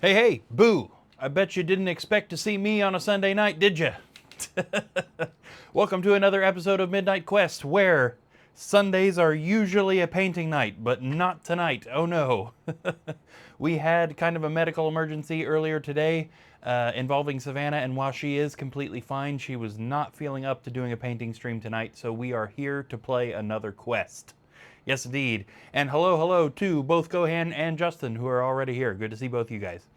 Hey, hey, boo! I bet you didn't expect to see me on a Sunday night, did you? Welcome to another episode of Midnight Quest, where Sundays are usually a painting night, but not tonight. Oh no. We had kind of a medical emergency earlier today involving Savannah, and while she is completely fine, she was not feeling up to doing a painting stream tonight, so we are here to play another quest. Yes, indeed. And hello to both Gohan and Justin, who are already here. Good to see both you guys.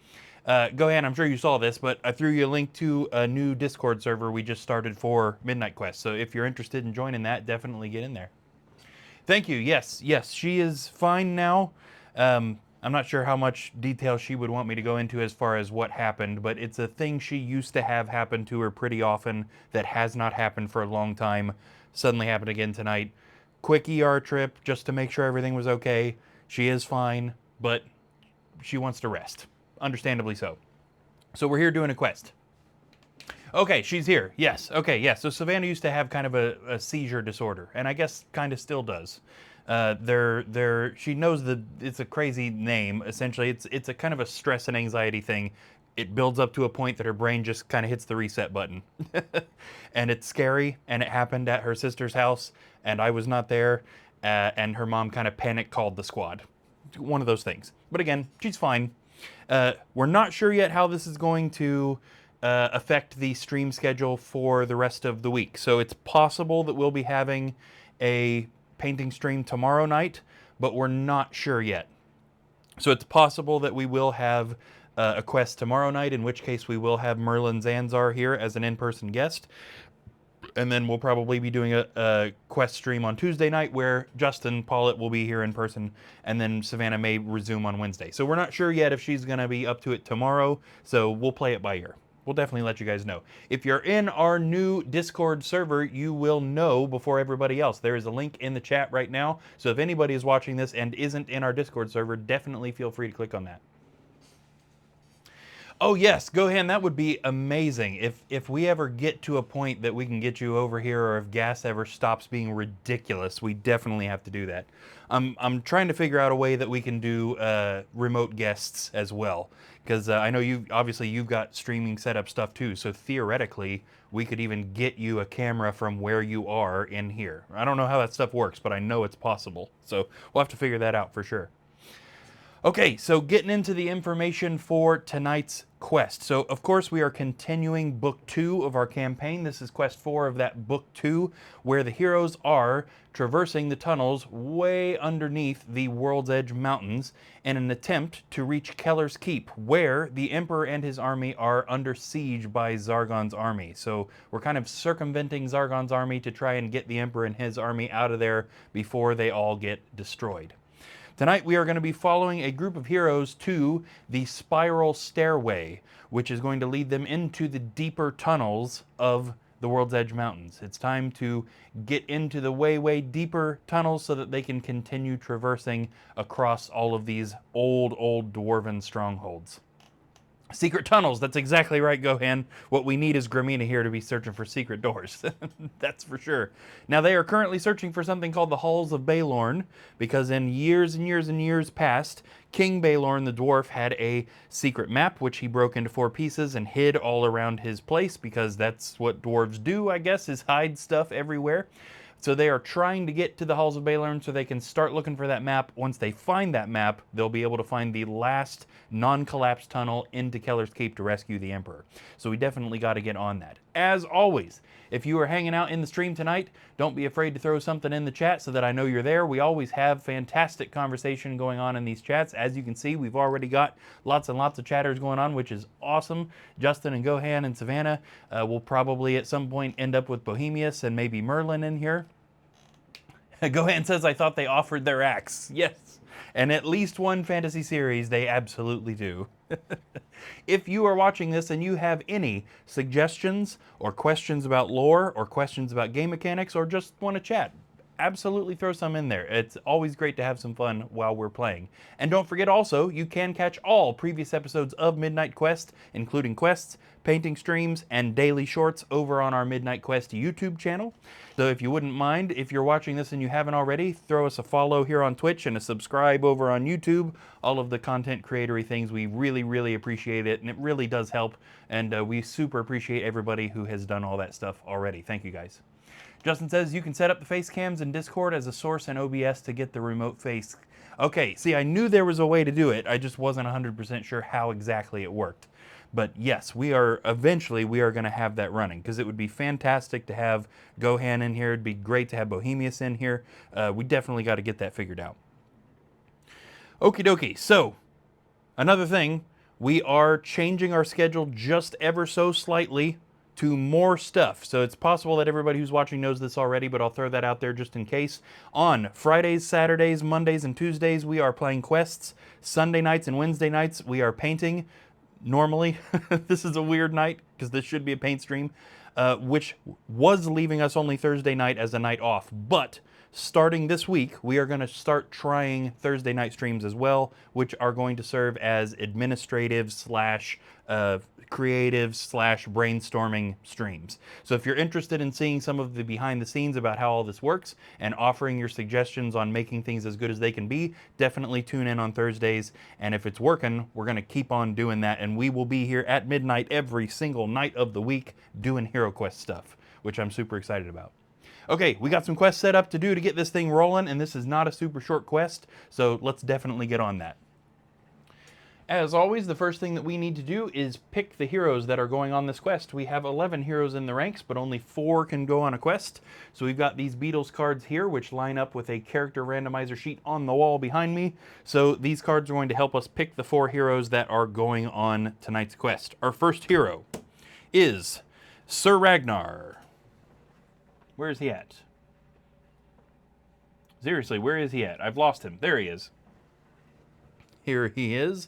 Gohan, I'm sure you saw this, but I threw you a link to a new Discord server we just started for Midnight Quest. So if you're interested in joining that, definitely get in there. Thank you. Yes, she is fine now. I'm not sure how much detail she would want me to go into as far as what happened, but it's a thing she used to have happen to her pretty often that has not happened for a long time. Suddenly happened again tonight. Quick ER trip just to make sure everything was okay. She is fine, but she wants to rest. Understandably so. So we're here doing a quest. Okay, she's here. Yes. Okay, yes. So Savannah used to have kind of a seizure disorder, and I guess kind of still does. She knows that it's a crazy name. Essentially, it's a kind of a stress and anxiety thing. It builds up to a point that her brain just kind of hits the reset button. And it's scary, and it happened at her sister's house, and I was not there, and her mom kind of panic called the squad. One of those things. But again, she's fine. We're not sure yet how this is going to affect the stream schedule for the rest of the week. So it's possible that we'll be having a painting stream tomorrow night, but we're not sure yet. So it's possible that we will have a quest tomorrow night, in which case we will have Merlin Zanzar here as an in-person guest. And then we'll probably be doing a quest stream on Tuesday night where Justin Pollitt will be here in person, and then Savannah may resume on Wednesday. So we're not sure yet if she's going to be up to it tomorrow, so we'll play it by ear. We'll definitely let you guys know. If you're in our new Discord server, you will know before everybody else. There is a link in the chat right now, so if anybody is watching this and isn't in our Discord server, definitely feel free to click on that. Oh yes, Gohan, that would be amazing. If we ever get to a point that we can get you over here, or if gas ever stops being ridiculous, we definitely have to do that. I'm trying to figure out a way that we can do remote guests as well, because I know you've got streaming setup stuff too. So theoretically, we could even get you a camera from where you are in here. I don't know how that stuff works, but I know it's possible. So we'll have to figure that out for sure. Okay, so getting into the information for tonight's quest. So, of course, we are continuing Book 2 of our campaign. This is Quest 4 of that Book 2, where the heroes are traversing the tunnels way underneath the World's Edge Mountains in an attempt to reach Keller's Keep, where the Emperor and his army are under siege by Zargon's army. So, we're kind of circumventing Zargon's army to try and get the Emperor and his army out of there before they all get destroyed. Tonight we are going to be following a group of heroes to the Spiral Stairway, which is going to lead them into the deeper tunnels of the World's Edge Mountains. It's time to get into the way deeper tunnels so that they can continue traversing across all of these old Dwarven strongholds. Secret tunnels, that's exactly right, Gohan. What we need is Gramina here to be searching for secret doors. That's for sure. Now, they are currently searching for something called the Halls of Baelorn, because in years and years past, King Baelorn the dwarf had a secret map, which he broke into 4 pieces and hid all around his place, because that's what dwarves do, I guess, is hide stuff everywhere. So they are trying to get to the Halls of Baelorn so they can start looking for that map. Once they find that map, they'll be able to find the last non-collapsed tunnel into Keller's Keep to rescue the Emperor. So we definitely got to get on that. As always, if you are hanging out in the stream tonight, don't be afraid to throw something in the chat so that I know you're there. We always have fantastic conversation going on in these chats. As you can see, we've already got lots and lots of chatters going on, which is awesome. Justin and Gohan and Savannah will probably at some point end up with Bohemius and maybe Merlin in here. Gohan says, I thought they offered their axe. Yes. And at least one fantasy series, they absolutely do. If you are watching this and you have any suggestions or questions about lore or questions about game mechanics or just want to chat, absolutely throw some in there. It's always great to have some fun while we're playing. And don't forget also, you can catch all previous episodes of Midnight Quest, including quests, painting streams, and daily shorts over on our Midnight Quest YouTube channel. So if you wouldn't mind, if you're watching this and you haven't already, throw us a follow here on Twitch and a subscribe over on YouTube. All of the content creatory things, we really, really appreciate it, and it really does help. And we super appreciate everybody who has done all that stuff already. Thank you guys. Justin says you can set up the face cams in Discord as a source in OBS to get the remote face. Okay, see, I knew there was a way to do it. I just wasn't 100% sure how exactly it worked. But yes, eventually we are going to have that running, because it would be fantastic to have Gohan in here. It'd be great to have Bohemius in here. We definitely got to get that figured out. Okie dokie. So, another thing, we are changing our schedule just ever so slightly to more stuff. So it's possible that everybody who's watching knows this already, but I'll throw that out there just in case. On Fridays, Saturdays, Mondays, and Tuesdays, we are playing quests. Sunday nights and Wednesday nights, we are painting. Normally, this is a weird night, because this should be a paint stream, which was leaving us only Thursday night as a night off. But starting this week, we are going to start trying Thursday night streams as well, which are going to serve as administrative slash creative slash brainstorming streams. So if you're interested in seeing some of the behind the scenes about how all this works and offering your suggestions on making things as good as they can be, definitely tune in on Thursdays. And if it's working, we're going to keep on doing that. And we will be here at midnight every single night of the week doing Hero Quest stuff, which I'm super excited about. Okay, we got some quests set up to do to get this thing rolling, and this is not a super short quest, so let's definitely get on that. As always, the first thing that we need to do is pick the heroes that are going on this quest. We have 11 heroes in the ranks, but only 4 can go on a quest. So we've got these Beatles cards here, which line up with a character randomizer sheet on the wall behind me. So these cards are going to help us pick the 4 heroes that are going on tonight's quest. Our first hero is Sir Ragnar. Where is he at? Seriously, where is he at? I've lost him. There he is. Here he is.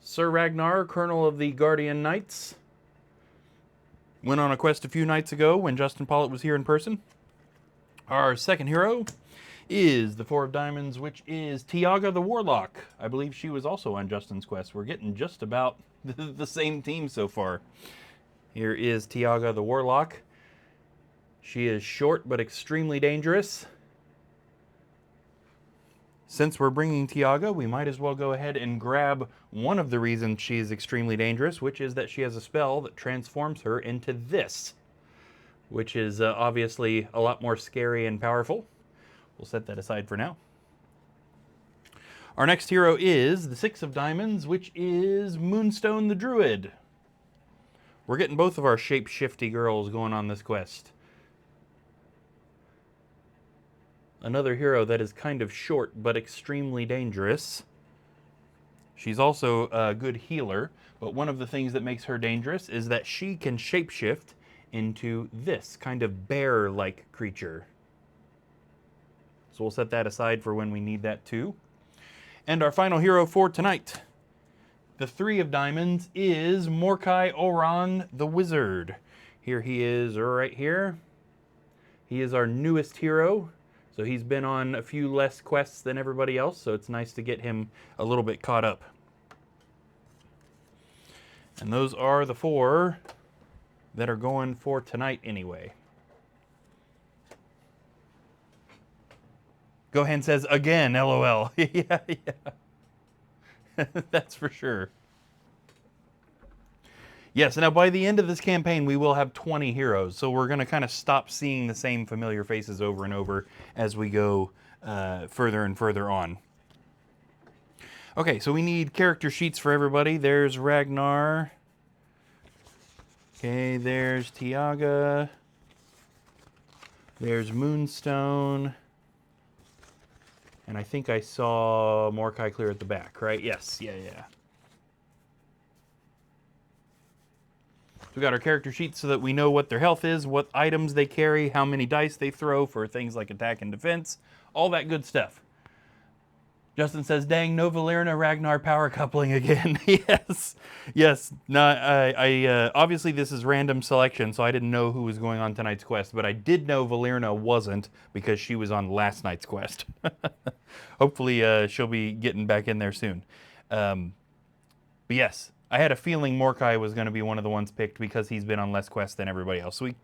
Sir Ragnar, Colonel of the Guardian Knights. Went on a quest a few nights ago when Justin Pollitt was here in person. Our second hero is the 4 of Diamonds, which is Tiaga the Warlock. I believe she was also on Justin's quest. We're getting just about the same team so far. Here is Tiaga the Warlock. She is short but extremely dangerous. Since we're bringing Tiaga, we might as well go ahead and grab one of the reasons she is extremely dangerous, which is that she has a spell that transforms her into this, which is obviously a lot more scary and powerful. We'll set that aside for now. Our next hero is the 6 of Diamonds, which is Moonstone the Druid. We're getting both of our shape-shifty girls going on this quest. Another hero that is kind of short but extremely dangerous. She's also a good healer, but one of the things that makes her dangerous is that she can shapeshift into this kind of bear-like creature. So we'll set that aside for when we need that too. And our final hero for tonight, the 3 of Diamonds, is Mordecai Oran the Wizard. Here he is right here. He is our newest hero. So he's been on a few less quests than everybody else, so it's nice to get him a little bit caught up. And those are the 4 that are going for tonight anyway. Gohan says, again, LOL. Yeah. That's for sure. Yes, now by the end of this campaign, we will have 20 heroes, so we're going to kind of stop seeing the same familiar faces over and over as we go further and further on. Okay, so we need character sheets for everybody. There's Ragnar. Okay, there's Tiaga. There's Moonstone. And I think I saw Mordecai clear at the back, right? Yes, yeah. So we got our character sheets so that we know what their health is, what items they carry, how many dice they throw for things like attack and defense, all that good stuff. Justin says, "Dang, no Valerna Ragnar power coupling again." Yes, yes. No, obviously this is random selection, so I didn't know who was going on tonight's quest, but I did know Valerna wasn't because she was on last night's quest. Hopefully, she'll be getting back in there soon. But yes, I had a feeling Morkai was going to be one of the ones picked because he's been on less quests than everybody else. So we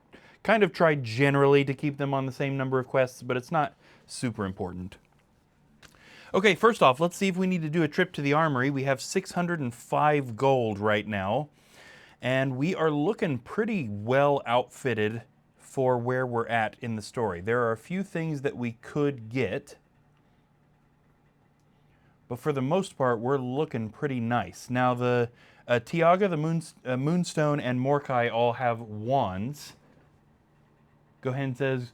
kind of tried generally to keep them on the same number of quests, but it's not super important. Okay, first off, let's see if we need to do a trip to the armory. We have 605 gold right now, and we are looking pretty well outfitted for where we're at in the story. There are a few things that we could get, but for the most part, we're looking pretty nice. Now, the Tiaga, the Moonstone, and Morkai all have wands. Gohan says,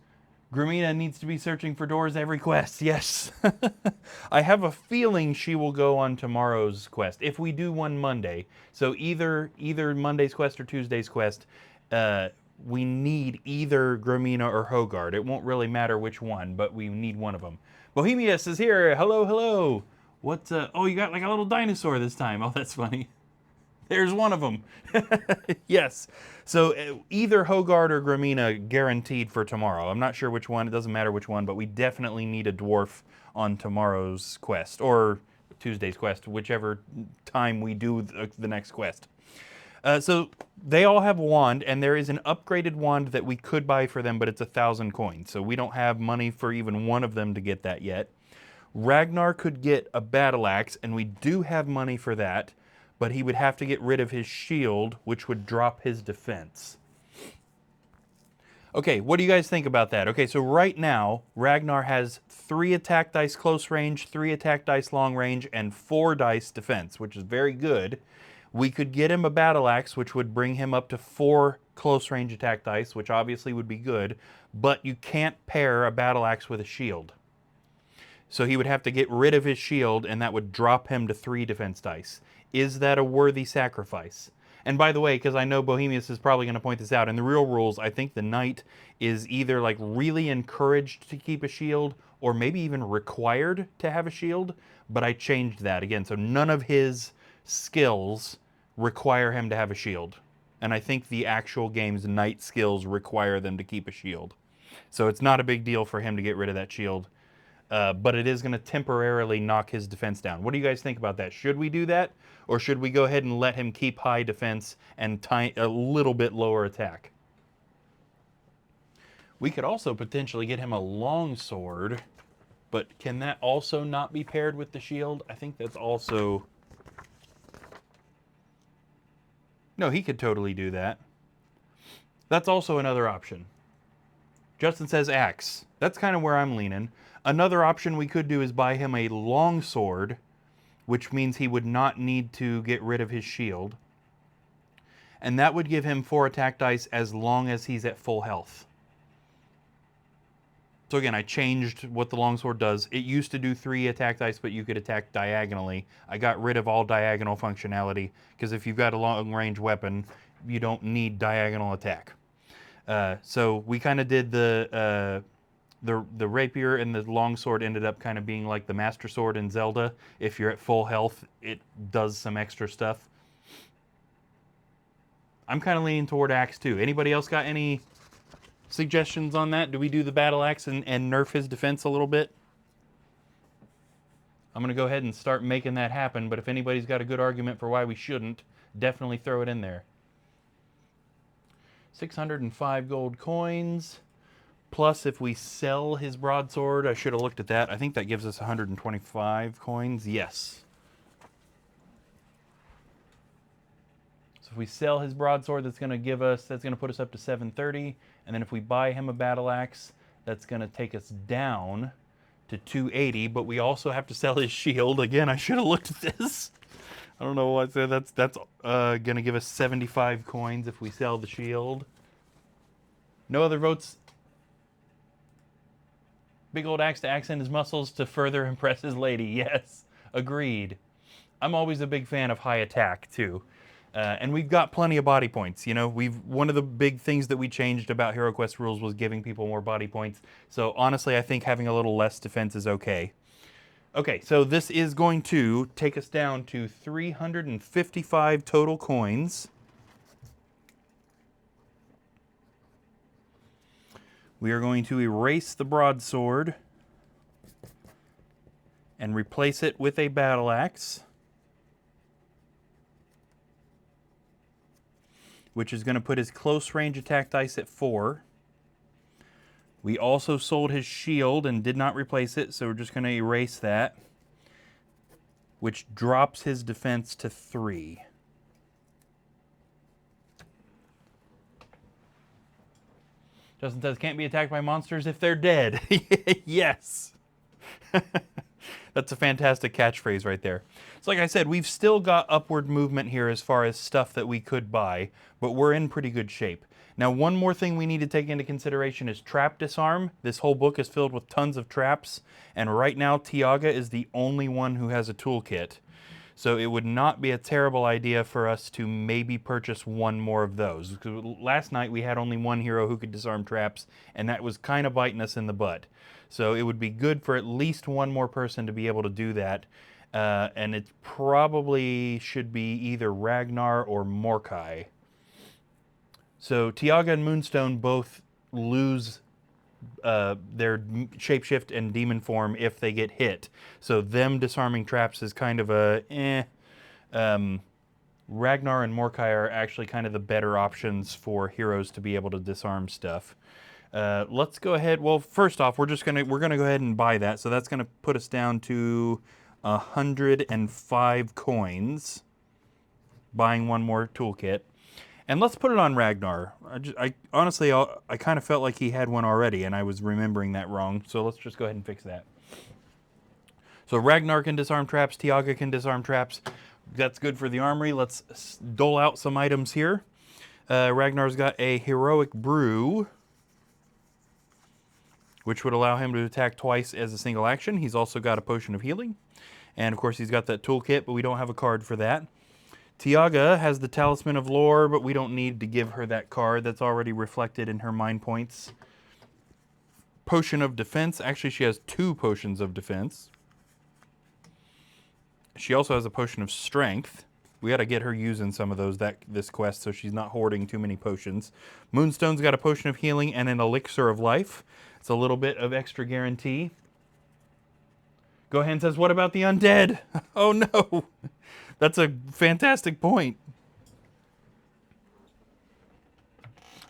Gramina needs to be searching for doors every quest. Yes. I have a feeling she will go on tomorrow's quest, if we do one Monday. So either Monday's quest or Tuesday's quest, we need either Gramina or Hogard. It won't really matter which one, but we need one of them. Bohemius is here. Hello, hello. What? Oh, you got like a little dinosaur this time. Oh, that's funny. There's one of them. Yes. So either Hogard or Gramina guaranteed for tomorrow. I'm not sure which one. It doesn't matter which one, but we definitely need a dwarf on tomorrow's quest or Tuesday's quest, whichever time we do the next quest. So they all have a wand, and there is an upgraded wand that we could buy for them, but it's 1,000 coins. So we don't have money for even one of them to get that yet. Ragnar could get a battle axe, and we do have money for that, but he would have to get rid of his shield, which would drop his defense. Okay, what do you guys think about that? Okay, so right now, Ragnar has 3 attack dice close range, 3 attack dice long range, and 4 dice defense, which is very good. We could get him a battle axe, which would bring him up to 4 close range attack dice, which obviously would be good, but you can't pair a battle axe with a shield. So he would have to get rid of his shield, and that would drop him to 3 defense dice. Is that a worthy sacrifice? And by the way, because I know Bohemius is probably going to point this out, in the real rules, I think the knight is either like really encouraged to keep a shield, or maybe even required to have a shield, but I changed that again. So none of his skills require him to have a shield. And I think the actual game's knight skills require them to keep a shield. So it's not a big deal for him to get rid of that shield. But it is going to temporarily knock his defense down. What do you guys think about that? Should we do that? Or should we go ahead and let him keep high defense and a little bit lower attack? We could also potentially get him a long sword, but can that also not be paired with the shield? I think that's also... No, he could totally do that. That's also another option. Justin says axe. That's kind of where I'm leaning. Another option we could do is buy him a long sword, which means he would not need to get rid of his shield. And that would give him 4 attack dice as long as he's at full health. So again, I changed what the longsword does. It used to do 3 attack dice, but you could attack diagonally. I got rid of all diagonal functionality, because if you've got a long-range weapon, you don't need diagonal attack. So we kind of did the rapier and the longsword ended up kind of being like the master sword in Zelda. If you're at full health, it does some extra stuff. I'm kind of leaning toward axe too. Anybody else got any suggestions on that? Do we do the battle axe and nerf his defense a little bit? I'm going to go ahead and start making that happen, but if anybody's got a good argument for why we shouldn't, definitely throw it in there. 605 gold coins. Plus, if we sell his broadsword, I should have looked at that. I think that gives us 125 coins. Yes. So if we sell his broadsword, that's going to put us up to 730. And then if we buy him a battle axe, that's going to take us down to 280. But we also have to sell his shield. Again, I should have looked at this. I don't know what that's going to give us 75 coins if we sell the shield. No other votes. Big old axe to accent his muscles to further impress his lady. Yes, agreed. I'm always a big fan of high attack too. And we've got plenty of body points. You know, one of the big things that we changed about Hero Quest rules was giving people more body points. So honestly, I think having a little less defense is okay. Okay, so this is going to take us down to 355 total coins. We are going to erase the broadsword and replace it with a battle axe, which is going to put his close range attack dice at 4. We also sold his shield and did not replace it, so we're just going to erase that, which drops his defense to 3. Justin says, can't be attacked by monsters if they're dead. Yes. That's a fantastic catchphrase right there. So like I said, we've still got upward movement here as far as stuff that we could buy, but we're in pretty good shape. Now, one more thing we need to take into consideration is trap disarm. This whole book is filled with tons of traps, and right now Tiaga is the only one who has a toolkit. So it would not be a terrible idea for us to maybe purchase one more of those. Because last night we had only one hero who could disarm traps, and that was kind of biting us in the butt. So it would be good for at least one more person to be able to do that. And it probably should be either Ragnar or Mordecai. So Tiaga and Moonstone both lose their shapeshift and demon form if they get hit. So them disarming traps is kind of a Ragnar and Mordecai are actually kind of the better options for heroes to be able to disarm stuff. Let's go ahead. Well, first off, we're gonna go ahead and buy that. So that's gonna put us down to 105 coins. Buying one more toolkit. And let's put it on Ragnar. I honestly, I kind of felt like he had one already, and I was remembering that wrong. So let's just go ahead and fix that. So Ragnar can disarm traps. Tiaga can disarm traps. That's good for the armory. Let's dole out some items here. Ragnar's got a heroic brew, which would allow him to attack twice as a single action. He's also got a potion of healing. And of course, he's got that toolkit, but we don't have a card for that. Tiaga has the Talisman of Lore, but we don't need to give her that card. That's already reflected in her mind points. Potion of Defense. Actually, she has 2 potions of defense. She also has a potion of Strength. We got to get her using some of those this quest so she's not hoarding too many potions. Moonstone's got a potion of healing and an elixir of life. It's a little bit of extra guarantee. Gohan says, what about the undead? Oh no! That's a fantastic point.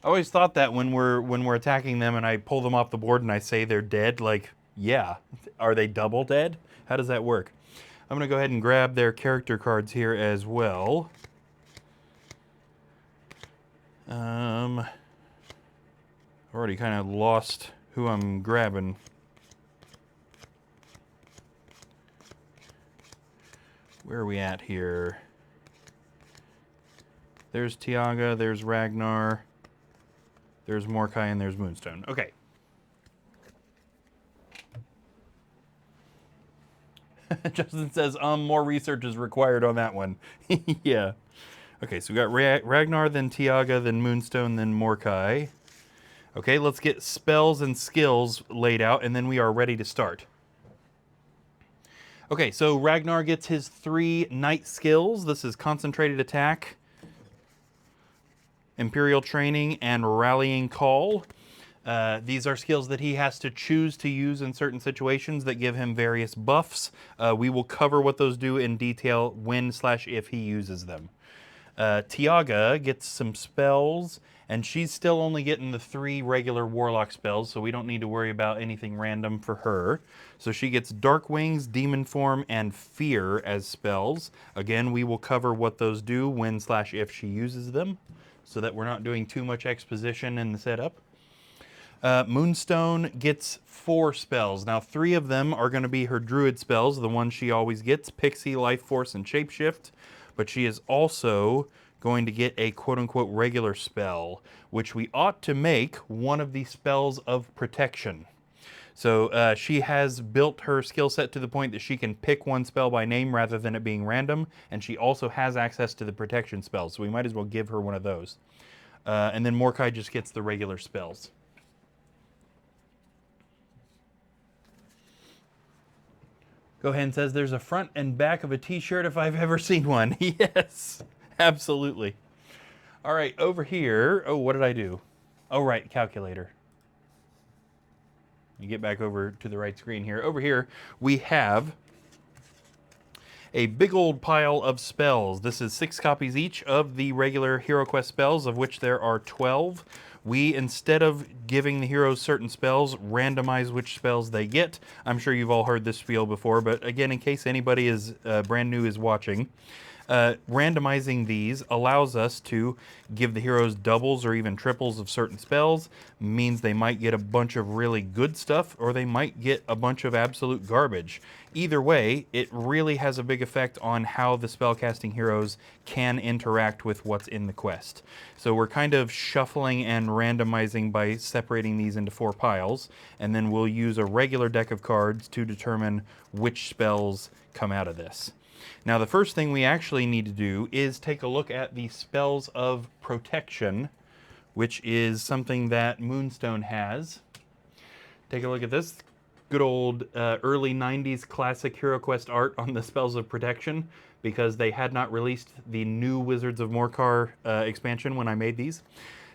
I always thought that when we're attacking them and I pull them off the board and I say they're dead, like, yeah, are they double dead? How does that work? I'm gonna go ahead and grab their character cards here as well. I've already kind of lost who I'm grabbing. Where are we at here? There's Tiaga, there's Ragnar, there's Mordecai, and there's Moonstone. Okay. Justin says, more research is required on that one. Yeah. Okay, so we got Ragnar, then Tiaga, then Moonstone, then Mordecai. Okay, let's get spells and skills laid out, and then we are ready to start. Okay, so Ragnar gets his 3 knight skills. This is Concentrated Attack, Imperial Training, and Rallying Call. These are skills that he has to choose to use in certain situations that give him various buffs. We will cover what those do in detail when/if he uses them. Tiaga gets some spells, and she's still only getting the 3 regular Warlock spells, so we don't need to worry about anything random for her. So she gets Dark Wings, Demon Form, and Fear as spells. Again, we will cover what those do when/if she uses them, so that we're not doing too much exposition in the setup. Moonstone gets 4 spells. Now, 3 of them are going to be her Druid spells, the ones she always gets, Pixie, Life Force, and Shapeshift. But she is also going to get a quote-unquote regular spell, which we ought to make one of the spells of protection. So she has built her skill set to the point that she can pick one spell by name rather than it being random, and she also has access to the protection spells, so we might as well give her one of those. And then Mordecai just gets the regular spells. Gohan says there's a front and back of a t-shirt if I've ever seen one. Yes, absolutely. All right, over here. Oh, what did I do? Oh, right, calculator. You get back over to the right screen here. Over here, we have a big old pile of spells. This is 6 copies each of the regular Hero Quest spells, of which there are 12. We, instead of giving the heroes certain spells, randomize which spells they get. I'm sure you've all heard this spiel before, but again, in case anybody is brand new is watching, randomizing these allows us to give the heroes doubles or even triples of certain spells. Means they might get a bunch of really good stuff, or they might get a bunch of absolute garbage. Either way, it really has a big effect on how the spellcasting heroes can interact with what's in the quest. So we're kind of shuffling and randomizing by separating these into 4 piles, and then we'll use a regular deck of cards to determine which spells come out of this. Now, the first thing we actually need to do is take a look at the Spells of Protection, which is something that Moonstone has. Take a look at this. Good old early 90s classic HeroQuest art on the Spells of Protection, because they had not released the new Wizards of Morcar expansion when I made these.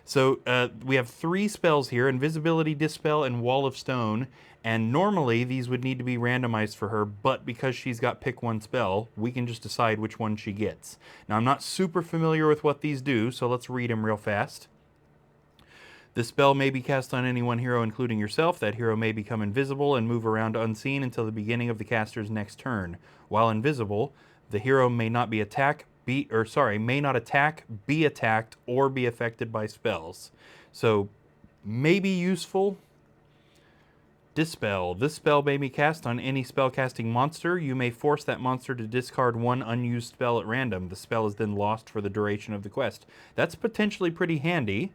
So we have 3 spells here: Invisibility, Dispel, and Wall of Stone. And normally these would need to be randomized for her, but because she's got pick 1 spell, we can just decide which one she gets. Now, I'm not super familiar with what these do, so let's read them real fast. The spell may be cast on any one hero, including yourself. That hero may become invisible and move around unseen until the beginning of the caster's next turn. While invisible, the hero may not attack, be attacked, or be affected by spells. So, may be useful. Dispel. This spell may be cast on any spellcasting monster. You may force that monster to discard 1 unused spell at random. The spell is then lost for the duration of the quest. That's potentially pretty handy.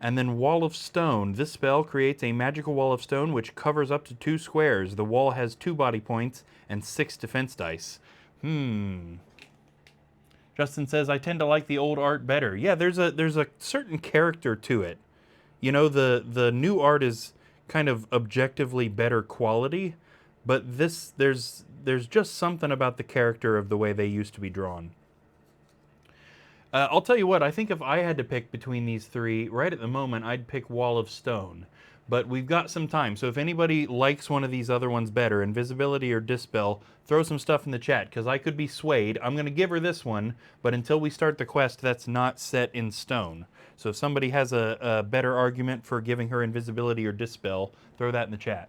And then Wall of Stone. This spell creates a magical wall of stone which covers up to 2 squares. The wall has 2 body points and 6 defense dice. Justin says, I tend to like the old art better. Yeah, there's a certain character to it. You know, the new art is kind of objectively better quality, but there's just something about the character of the way they used to be drawn. I'll tell you what, I think if I had to pick between these 3, right at the moment, I'd pick Wall of Stone. But we've got some time, so if anybody likes one of these other ones better, Invisibility or Dispel, throw some stuff in the chat, because I could be swayed. I'm going to give her this one, but until we start the quest, that's not set in stone. So if somebody has a better argument for giving her Invisibility or Dispel, throw that in the chat.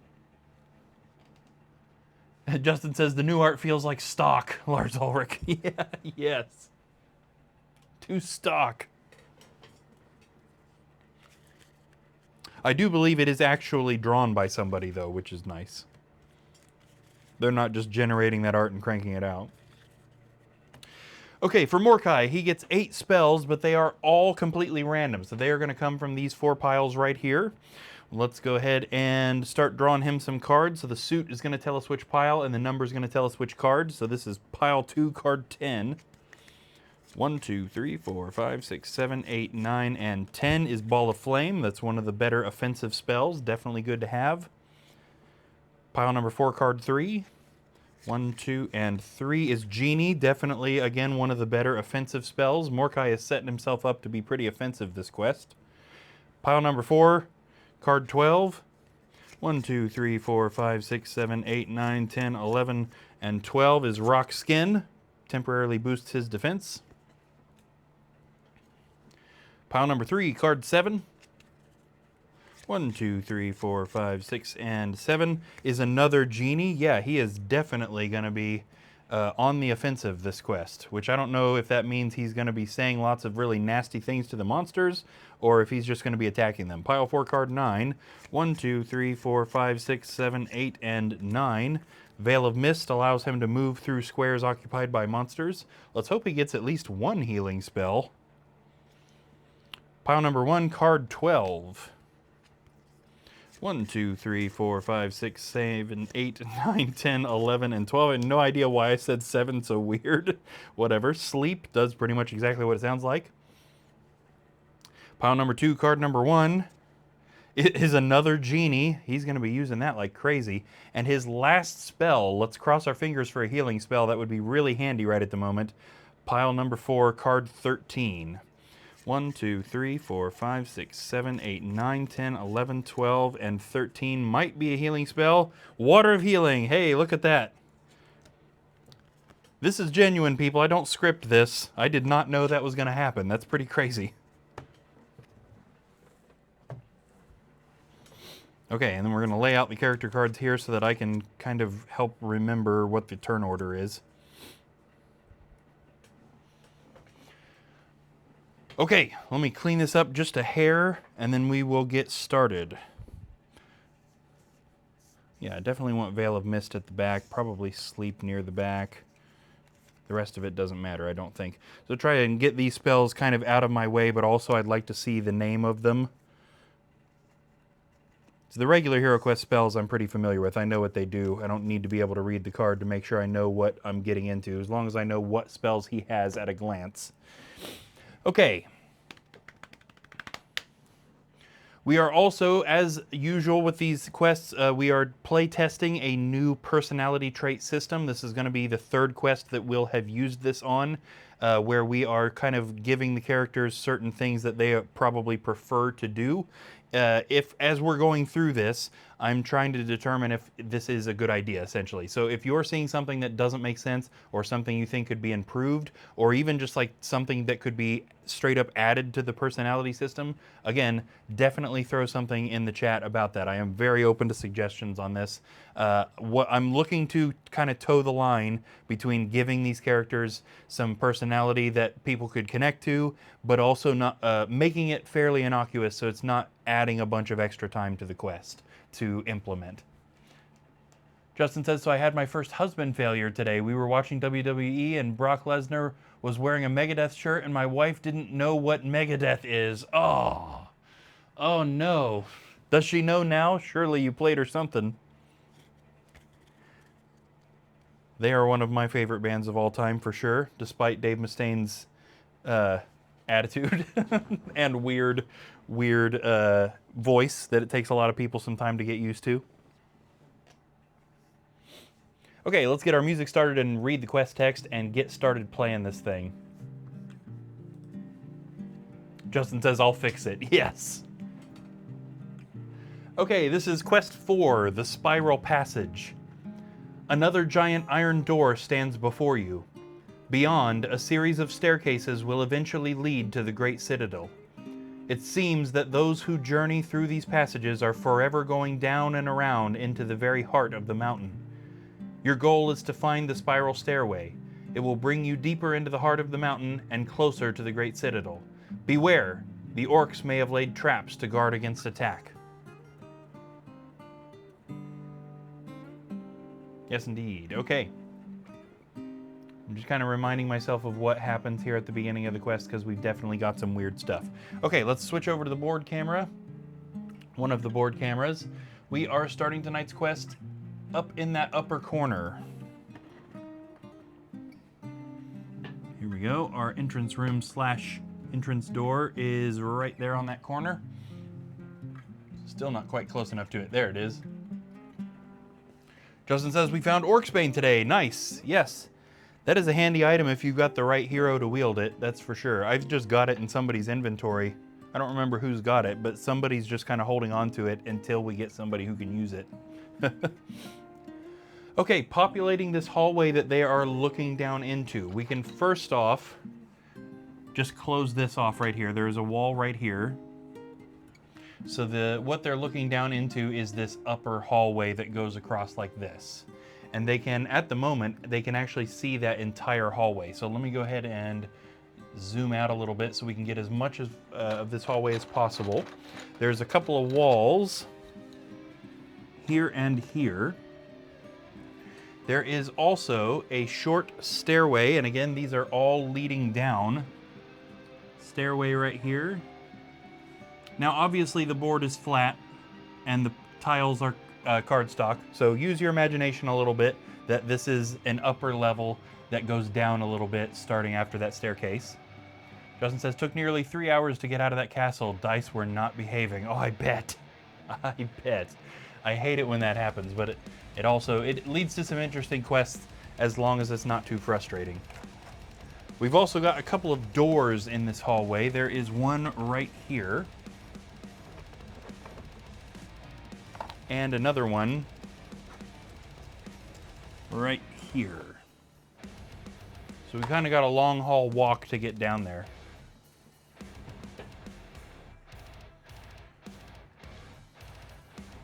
Justin says, the new art feels like stock, Lars Ulrich. Yeah, yes. Too stock. I do believe it is actually drawn by somebody, though, which is nice. They're not just generating that art and cranking it out. Okay, for Mordecai, he gets 8 spells, but they are all completely random. So they are going to come from these 4 piles right here. Let's go ahead and start drawing him some cards. So the suit is going to tell us which pile, and the number is going to tell us which card. So this is pile 2, card 10. 1, 2, 3, 4, 5, 6, 7, 8, 9, and 10 is Ball of Flame. That's one of the better offensive spells. Definitely good to have. Pile number 4, card 3. 1, 2, and 3 is Genie. Definitely, again, one of the better offensive spells. Mordecai is setting himself up to be pretty offensive this quest. Pile number 4, card 12. 1, 2, 3, 4, 5, 6, 7, 8, 9, 10, 11, and 12 is Rock Skin. Temporarily boosts his defense. Pile number 3, card 7. 1, 2, 3, 4, 5, 6, and 7 is another Genie. Yeah, he is definitely going to be on the offensive this quest, which I don't know if that means he's going to be saying lots of really nasty things to the monsters, or if he's just going to be attacking them. Pile 4, card 9. 1, 2, 3, 4, 5, 6, 7, 8, and 9. Veil of Mist allows him to move through squares occupied by monsters. Let's hope he gets at least 1 healing spell. Pile number 1, card 12. 1, 2, 3, 4, 5, 6, 7, 8, 9, 10, 11, and 12. I have no idea why I said 7 so weird. Whatever. Sleep does pretty much exactly what it sounds like. Pile number 2, card number 1 is another genie. He's going to be using that like crazy. And his last spell, let's cross our fingers for a healing spell. That would be really handy right at the moment. Pile number 4, card 13. 1, 2, 3, 4, 5, 6, 7, 8, 9, 10, 11, 12, and 13 might be a healing spell. Water of Healing. Hey, look at that. This is genuine, people. I don't script this. I did not know that was going to happen. That's pretty crazy. Okay, and then we're going to lay out the character cards here so that I can kind of help remember what the turn order is. Okay, let me clean this up just a hair, and then we will get started. Yeah, I definitely want Veil of Mist at the back, probably Sleep near the back. The rest of it doesn't matter, I don't think. So try and get these spells kind of out of my way, but also I'd like to see the name of them. So the regular Hero Quest spells I'm pretty familiar with. I know what they do. I don't need to be able to read the card to make sure I know what I'm getting into, as long as I know what spells he has at a glance. Okay. We are also, as usual with these quests, we are play testing a new personality trait system. This is going to be the third quest that we'll have used this on, where we are kind of giving the characters certain things that they probably prefer to do. As we're going through this, I'm trying to determine if this is a good idea, essentially. So if you're seeing something that doesn't make sense, or something you think could be improved, or even just like something that could be straight up added to the personality system, again, definitely throw something in the chat about that. I am very open to suggestions on this. What I'm looking to kind of toe the line between giving these characters some personality that people could connect to, but also not making it fairly innocuous, so it's not adding a bunch of extra time to the quest to implement. Justin says, so I had my first husband failure today. We were watching WWE and Brock Lesnar was wearing a Megadeth shirt and my wife didn't know what Megadeth is. Oh no. Does she know now? Surely you played her something. They are one of my favorite bands of all time for sure, despite Dave Mustaine's attitude and weird voice that it takes a lot of people some time to get used to. Okay, let's get our music started and read the quest text and get started playing this thing. Justin says, I'll fix it. Yes. Okay, this is quest 4, the Spiral Passage. Another giant iron door stands before you. Beyond, a series of staircases will eventually lead to the Great Citadel. It seems that those who journey through these passages are forever going down and around into the very heart of the mountain. Your goal is to find the spiral stairway. It will bring you deeper into the heart of the mountain and closer to the Great Citadel. Beware, the orcs may have laid traps to guard against attack. Yes, indeed. Okay. I'm just kind of reminding myself of what happens here at the beginning of the quest because we've definitely got some weird stuff. Okay, let's switch over to the board camera. One of the board cameras. We are starting tonight's quest up in that upper corner. Here we go. Our entrance room / entrance door is right there on that corner. Still not quite close enough to it. There it is. Justin says we found Orcsbane today. Nice. Yes. That is a handy item if you've got the right hero to wield it, that's for sure. I've just got it in somebody's inventory. I don't remember who's got it, but somebody's just kind of holding on to it until we get somebody who can use it. Okay, populating this hallway that they are looking down into. We can first off just close this off right here. There's a wall right here. So what they're looking down into is this upper hallway that goes across like this. And they can, at the moment, they can actually see that entire hallway. So let me go ahead and zoom out a little bit so we can get as much of this hallway as possible. There's a couple of walls here and here. There is also a short stairway, and again, these are all leading down. Stairway right here. Now, obviously, the board is flat, and the tiles are cardstock, so use your imagination a little bit that this is an upper level that goes down a little bit starting after that staircase. Justin says, took nearly 3 hours to get out of that castle. Dice were not behaving. Oh, I bet. I bet. I hate it when that happens, but it also leads to some interesting quests as long as it's not too frustrating. We've also got a couple of doors in this hallway. There is one right here. And another one right here. So we kind of got a long haul walk to get down there.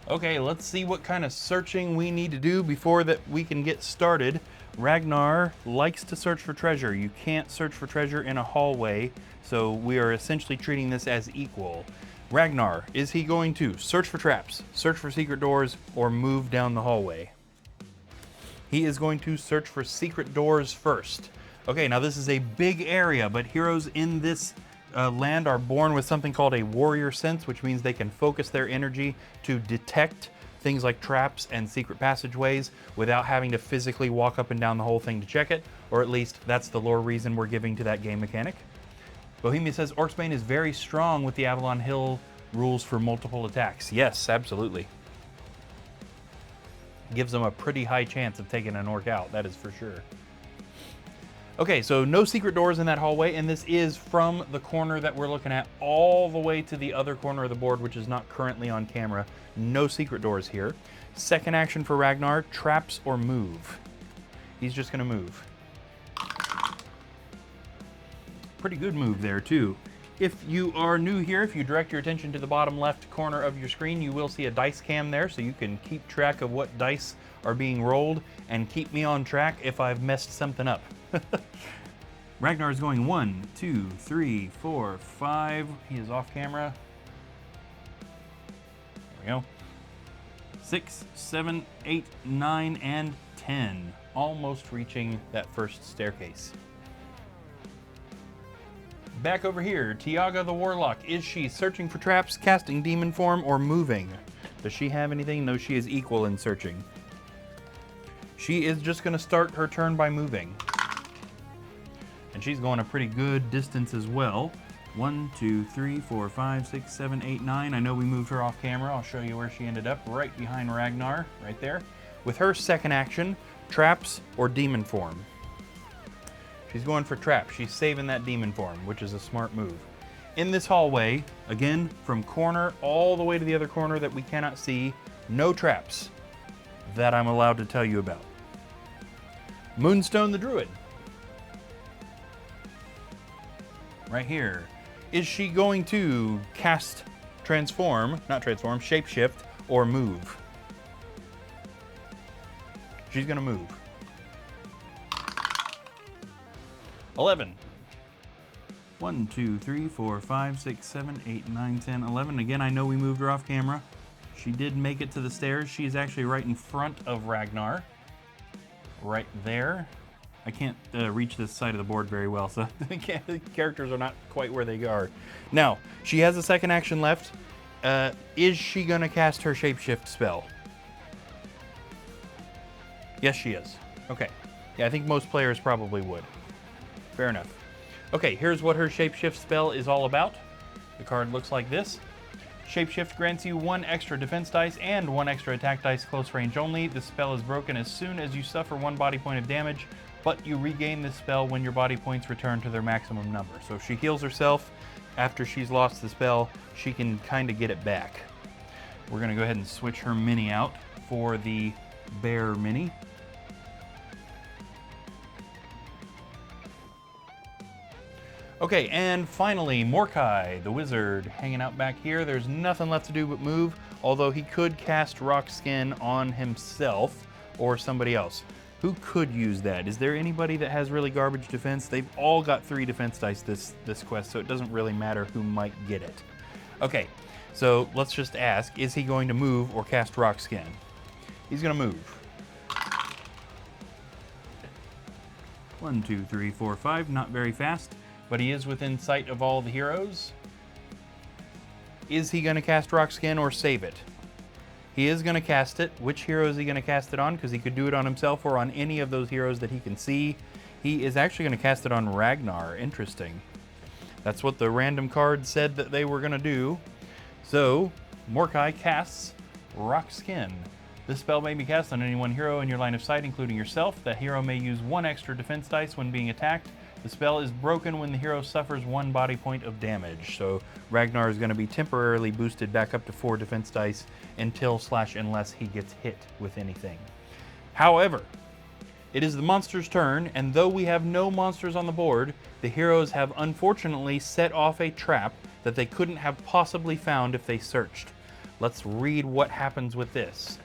Okay, let's see what kind of searching we need to do before that we can get started. Ragnar likes to search for treasure. You can't search for treasure in a hallway, so we are essentially treating this as equal. Ragnar, is he going to search for traps, search for secret doors, or move down the hallway? He is going to search for secret doors first. Okay, now this is a big area, but heroes in this land are born with something called a warrior sense, which means they can focus their energy to detect things like traps and secret passageways without having to physically walk up and down the whole thing to check it, or at least that's the lore reason we're giving to that game mechanic. Bohemia says Orcsbane is very strong with the Avalon Hill rules for multiple attacks. Yes, absolutely. Gives them a pretty high chance of taking an orc out, that is for sure. Okay, so no secret doors in that hallway, and this is from the corner that we're looking at all the way to the other corner of the board, which is not currently on camera. No secret doors here. Second action for Ragnar, traps or move. He's just gonna move. Pretty good move there too. If you are new here, if you direct your attention to the bottom left corner of your screen, you will see a dice cam there, so you can keep track of what dice are being rolled and keep me on track if I've messed something up. Ragnar is going 1, 2, 3, 4, 5. He is off camera. There we go. 6, 7, 8, 9, and 10. Almost reaching that first staircase. Back over here, Tiaga the Warlock. Is she searching for traps, casting demon form, or moving? Does she have anything? No, she is equal in searching. She is just going to start her turn by moving. And she's going a pretty good distance as well. 1, 2, 3, 4, 5, 6, 7, 8, 9. I know we moved her off camera. I'll show you where she ended up, right behind Ragnar, right there. With her second action, traps or demon form. She's going for traps. She's saving that demon form, which is a smart move. In this hallway, again, from corner all the way to the other corner that we cannot see, no traps that I'm allowed to tell you about. Moonstone the Druid. Right here. Is she going to cast shapeshift, or move? She's gonna move. 11. 1, 2, 3, 4, 5, 6, 7, 8, 9, 10, 11. Again, I know we moved her off camera. She did make it to the stairs. She's actually right in front of Ragnar. Right there. I can't reach this side of the board very well, so the characters are not quite where they are. Now, she has a second action left. Is she gonna cast her shapeshift spell? Yes, she is. Okay. Yeah, I think most players probably would. Fair enough. Okay, here's what her shapeshift spell is all about. The card looks like this. Shapeshift grants you 1 extra defense dice and 1 extra attack dice, close range only. The spell is broken as soon as you suffer 1 body point of damage, but you regain this spell when your body points return to their maximum number. So if she heals herself after she's lost the spell, she can kind of get it back. We're gonna go ahead and switch her mini out for the bear mini. Okay, and finally, Mordecai, the wizard, hanging out back here. There's nothing left to do but move, although he could cast Rock Skin on himself or somebody else. Who could use that? Is there anybody that has really garbage defense? They've all got 3 defense dice this quest, so it doesn't really matter who might get it. Okay, so let's just ask, is he going to move or cast Rock Skin? He's gonna move. 1, 2, 3, 4, 5, not very fast. But he is within sight of all the heroes. Is he going to cast Rock Skin or save it? He is going to cast it. Which hero is he going to cast it on? Because he could do it on himself or on any of those heroes that he can see. He is actually going to cast it on Ragnar. Interesting. That's what the random card said that they were going to do. So Mordecai casts Rock Skin. This spell may be cast on any one hero in your line of sight, including yourself. The hero may use 1 extra defense dice when being attacked. The spell is broken when the hero suffers 1 body point of damage. So Ragnar is going to be temporarily boosted back up to 4 defense dice unless he gets hit with anything. However, it is the monster's turn, and though we have no monsters on the board, the heroes have unfortunately set off a trap that they couldn't have possibly found if they searched. Let's read what happens with this.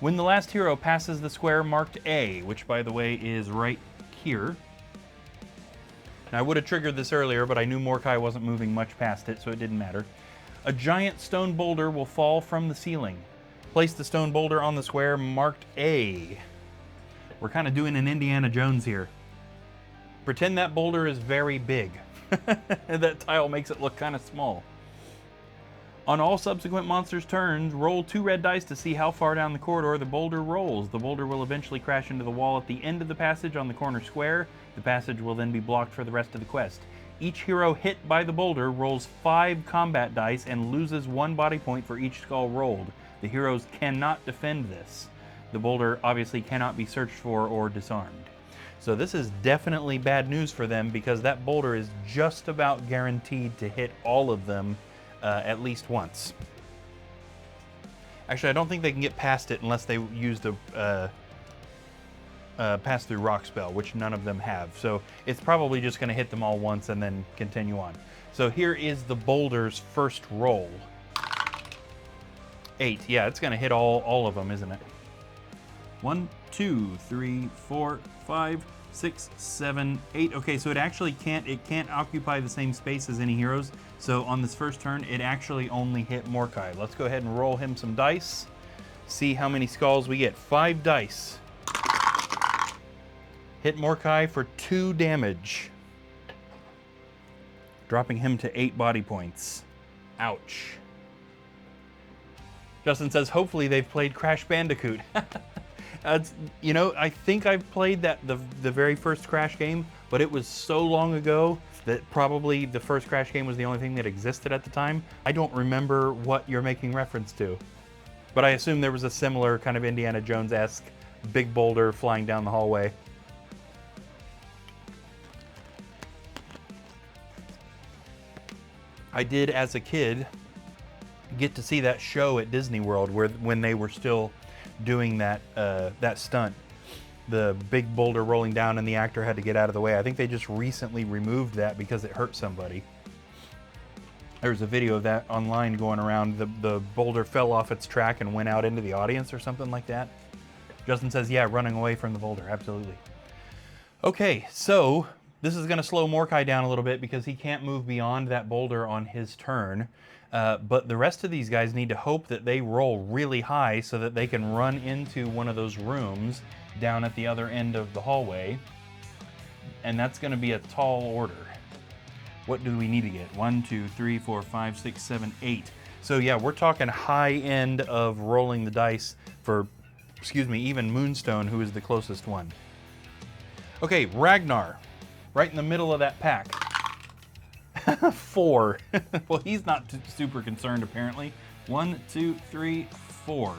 When the last hero passes the square marked A, which by the way is right here. Now I would have triggered this earlier, but I knew Mordecai wasn't moving much past it, so it didn't matter. A giant stone boulder will fall from the ceiling. Place the stone boulder on the square marked A. We're kind of doing an Indiana Jones here. Pretend that boulder is very big. That tile makes it look kind of small. On all subsequent monsters' turns, roll 2 red dice to see how far down the corridor the boulder rolls. The boulder will eventually crash into the wall at the end of the passage on the corner square. The passage will then be blocked for the rest of the quest. Each hero hit by the boulder rolls 5 combat dice and loses 1 body point for each skull rolled. The heroes cannot defend this. The boulder obviously cannot be searched for or disarmed. So this is definitely bad news for them because that boulder is just about guaranteed to hit all of them at least once. Actually, I don't think they can get past it unless they use the pass-through rock spell, which none of them have. So it's probably just going to hit them all once and then continue on. So here is the boulder's first roll. 8. Yeah, it's going to hit all of them, isn't it? 1, 2, 3, 4, 5, 6, 7, 8. Okay, so it can't occupy the same space as any heroes. So on this first turn, it actually only hit Mordecai. Let's go ahead and roll him some dice. See how many skulls we get. 5 dice. Hit Mordecai for 2 damage. Dropping him to 8 body points. Ouch. Justin says, hopefully they've played Crash Bandicoot. You know, I think I've played the very first Crash game, but it was so long ago that probably the first Crash game was the only thing that existed at the time. I don't remember what you're making reference to, but I assume there was a similar kind of Indiana Jones-esque big boulder flying down the hallway. I did, as a kid, get to see that show at Disney World when they were still doing that stunt. The big boulder rolling down and the actor had to get out of the way. I think they just recently removed that because it hurt somebody. There was a video of that online going around. The boulder fell off its track and went out into the audience or something like that. Justin says, yeah, running away from the boulder, absolutely. Okay, so this is gonna slow Mordecai down a little bit because he can't move beyond that boulder on his turn. But the rest of these guys need to hope that they roll really high so that they can run into one of those rooms down at the other end of the hallway. And that's going to be a tall order. What do we need to get? 1, 2, 3, 4, 5, 6, 7, 8. So yeah, we're talking high end of rolling the dice for, even Moonstone, who is the closest one. Okay, Ragnar, right in the middle of that pack. 4. Well, he's not super concerned, apparently. 1, 2, 3, 4.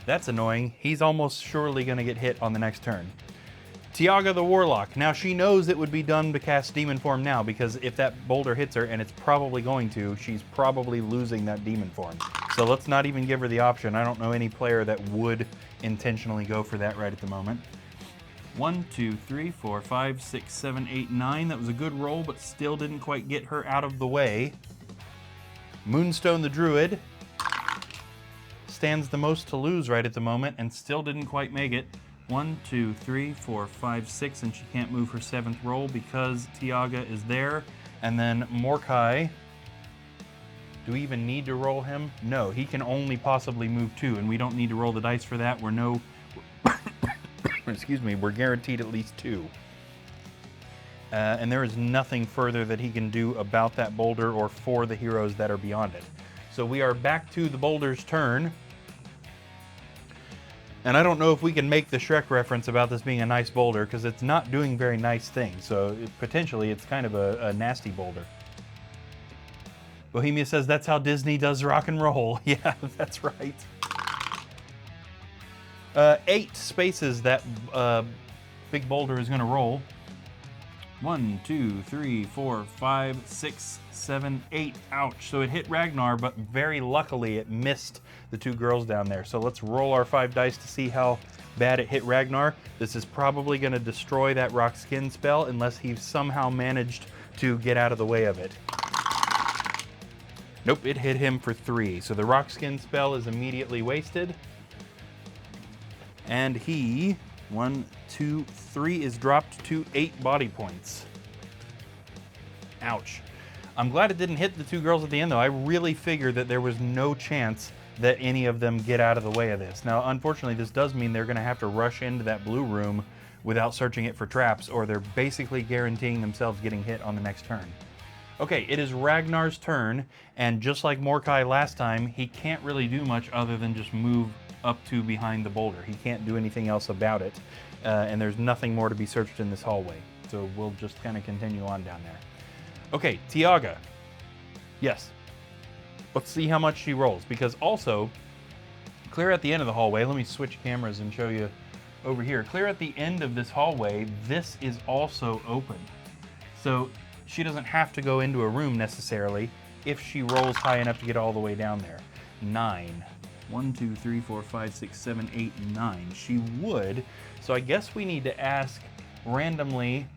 That's annoying. He's almost surely going to get hit on the next turn. Tiaga the Warlock. Now, she knows it would be done to cast Demon Form now, because if that boulder hits her, and it's probably going to, she's probably losing that Demon Form. So let's not even give her the option. I don't know any player that would intentionally go for that right at the moment. 1, 2, 3, 4, 5, 6, 7, 8, 9. That was a good roll, but still didn't quite get her out of the way. Moonstone the Druid stands the most to lose right at the moment and still didn't quite make it. 1, 2, 3, 4, 5, 6, and she can't move her 7th roll because Tiaga is there. And then Mordecai. Do we even need to roll him? No, he can only possibly move 2, and we don't need to roll the dice for that. We're guaranteed at least 2. And there is nothing further that he can do about that boulder or for the heroes that are beyond it. So we are back to the boulder's turn. And I don't know if we can make the Shrek reference about this being a nice boulder, because it's not doing very nice things. So potentially it's kind of a nasty boulder. Bohemia says that's how Disney does rock and roll. Yeah, that's right. 8 spaces that big boulder is gonna roll. 1, 2, 3, 4, 5, 6, 7, 8. Ouch. So it hit Ragnar, but very luckily it missed the 2 girls down there. So let's roll our 5 dice to see how bad it hit Ragnar. This is probably going to destroy that rock skin spell unless he somehow managed to get out of the way of it. Nope, it hit him for 3. So the rock skin spell is immediately wasted. And he, 1, 2, 3, is dropped to 8 body points. Ouch. I'm glad it didn't hit the 2 girls at the end, though. I really figured that there was no chance that any of them get out of the way of this. Now, unfortunately, this does mean they're going to have to rush into that blue room without searching it for traps, or they're basically guaranteeing themselves getting hit on the next turn. Okay, it is Ragnar's turn, and just like Mordecai last time, he can't really do much other than just move up to behind the boulder. He can't do anything else about it, and there's nothing more to be searched in this hallway. So we'll just kind of continue on down there. Okay, Tiaga. Yes. Let's see how much she rolls, because also, clear at the end of the hallway, let me switch cameras and show you over here. Clear at the end of this hallway, this is also open. So she doesn't have to go into a room necessarily if she rolls high enough to get all the way down there. 9. 1, 2, 3, 4, 5, 6, 7, 8, 9. She would. So I guess we need to ask randomly,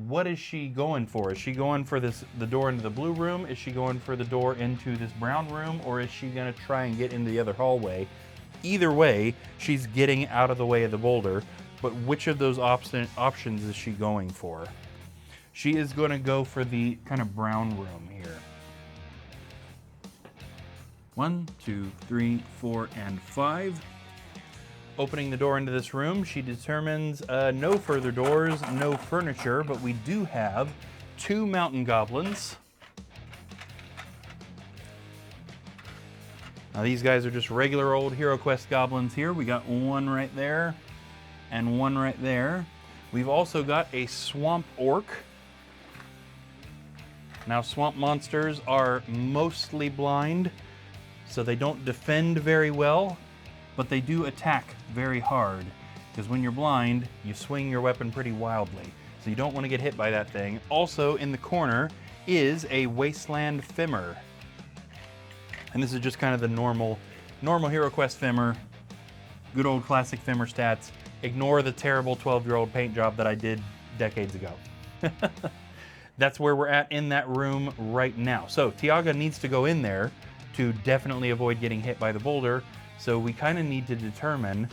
what is she going for? Is she going for the door into the blue room? Is she going for the door into this brown room? Or is she going to try and get into the other hallway? Either way, she's getting out of the way of the boulder. But which of those options is she going for? She is going to go for the kind of brown room here. 1, 2, 3, 4, and 5. Opening the door into this room, she determines no further doors, no furniture, but we do have 2 mountain goblins. Now these guys are just regular old Hero Quest goblins here. We got 1 right there and 1 right there. We've also got a swamp orc. Now swamp monsters are mostly blind, so they don't defend very well, but they do attack very hard, because when you're blind, you swing your weapon pretty wildly, so you don't want to get hit by that thing. Also in the corner is a Wasteland Fimmer. And this is just kind of the normal Hero Quest Fimmer, good old classic Fimmer stats. Ignore the terrible 12-year-old paint job that I did decades ago. That's where we're at in that room right now. So Tiaga needs to go in there to definitely avoid getting hit by the boulder. So we kind of need to determine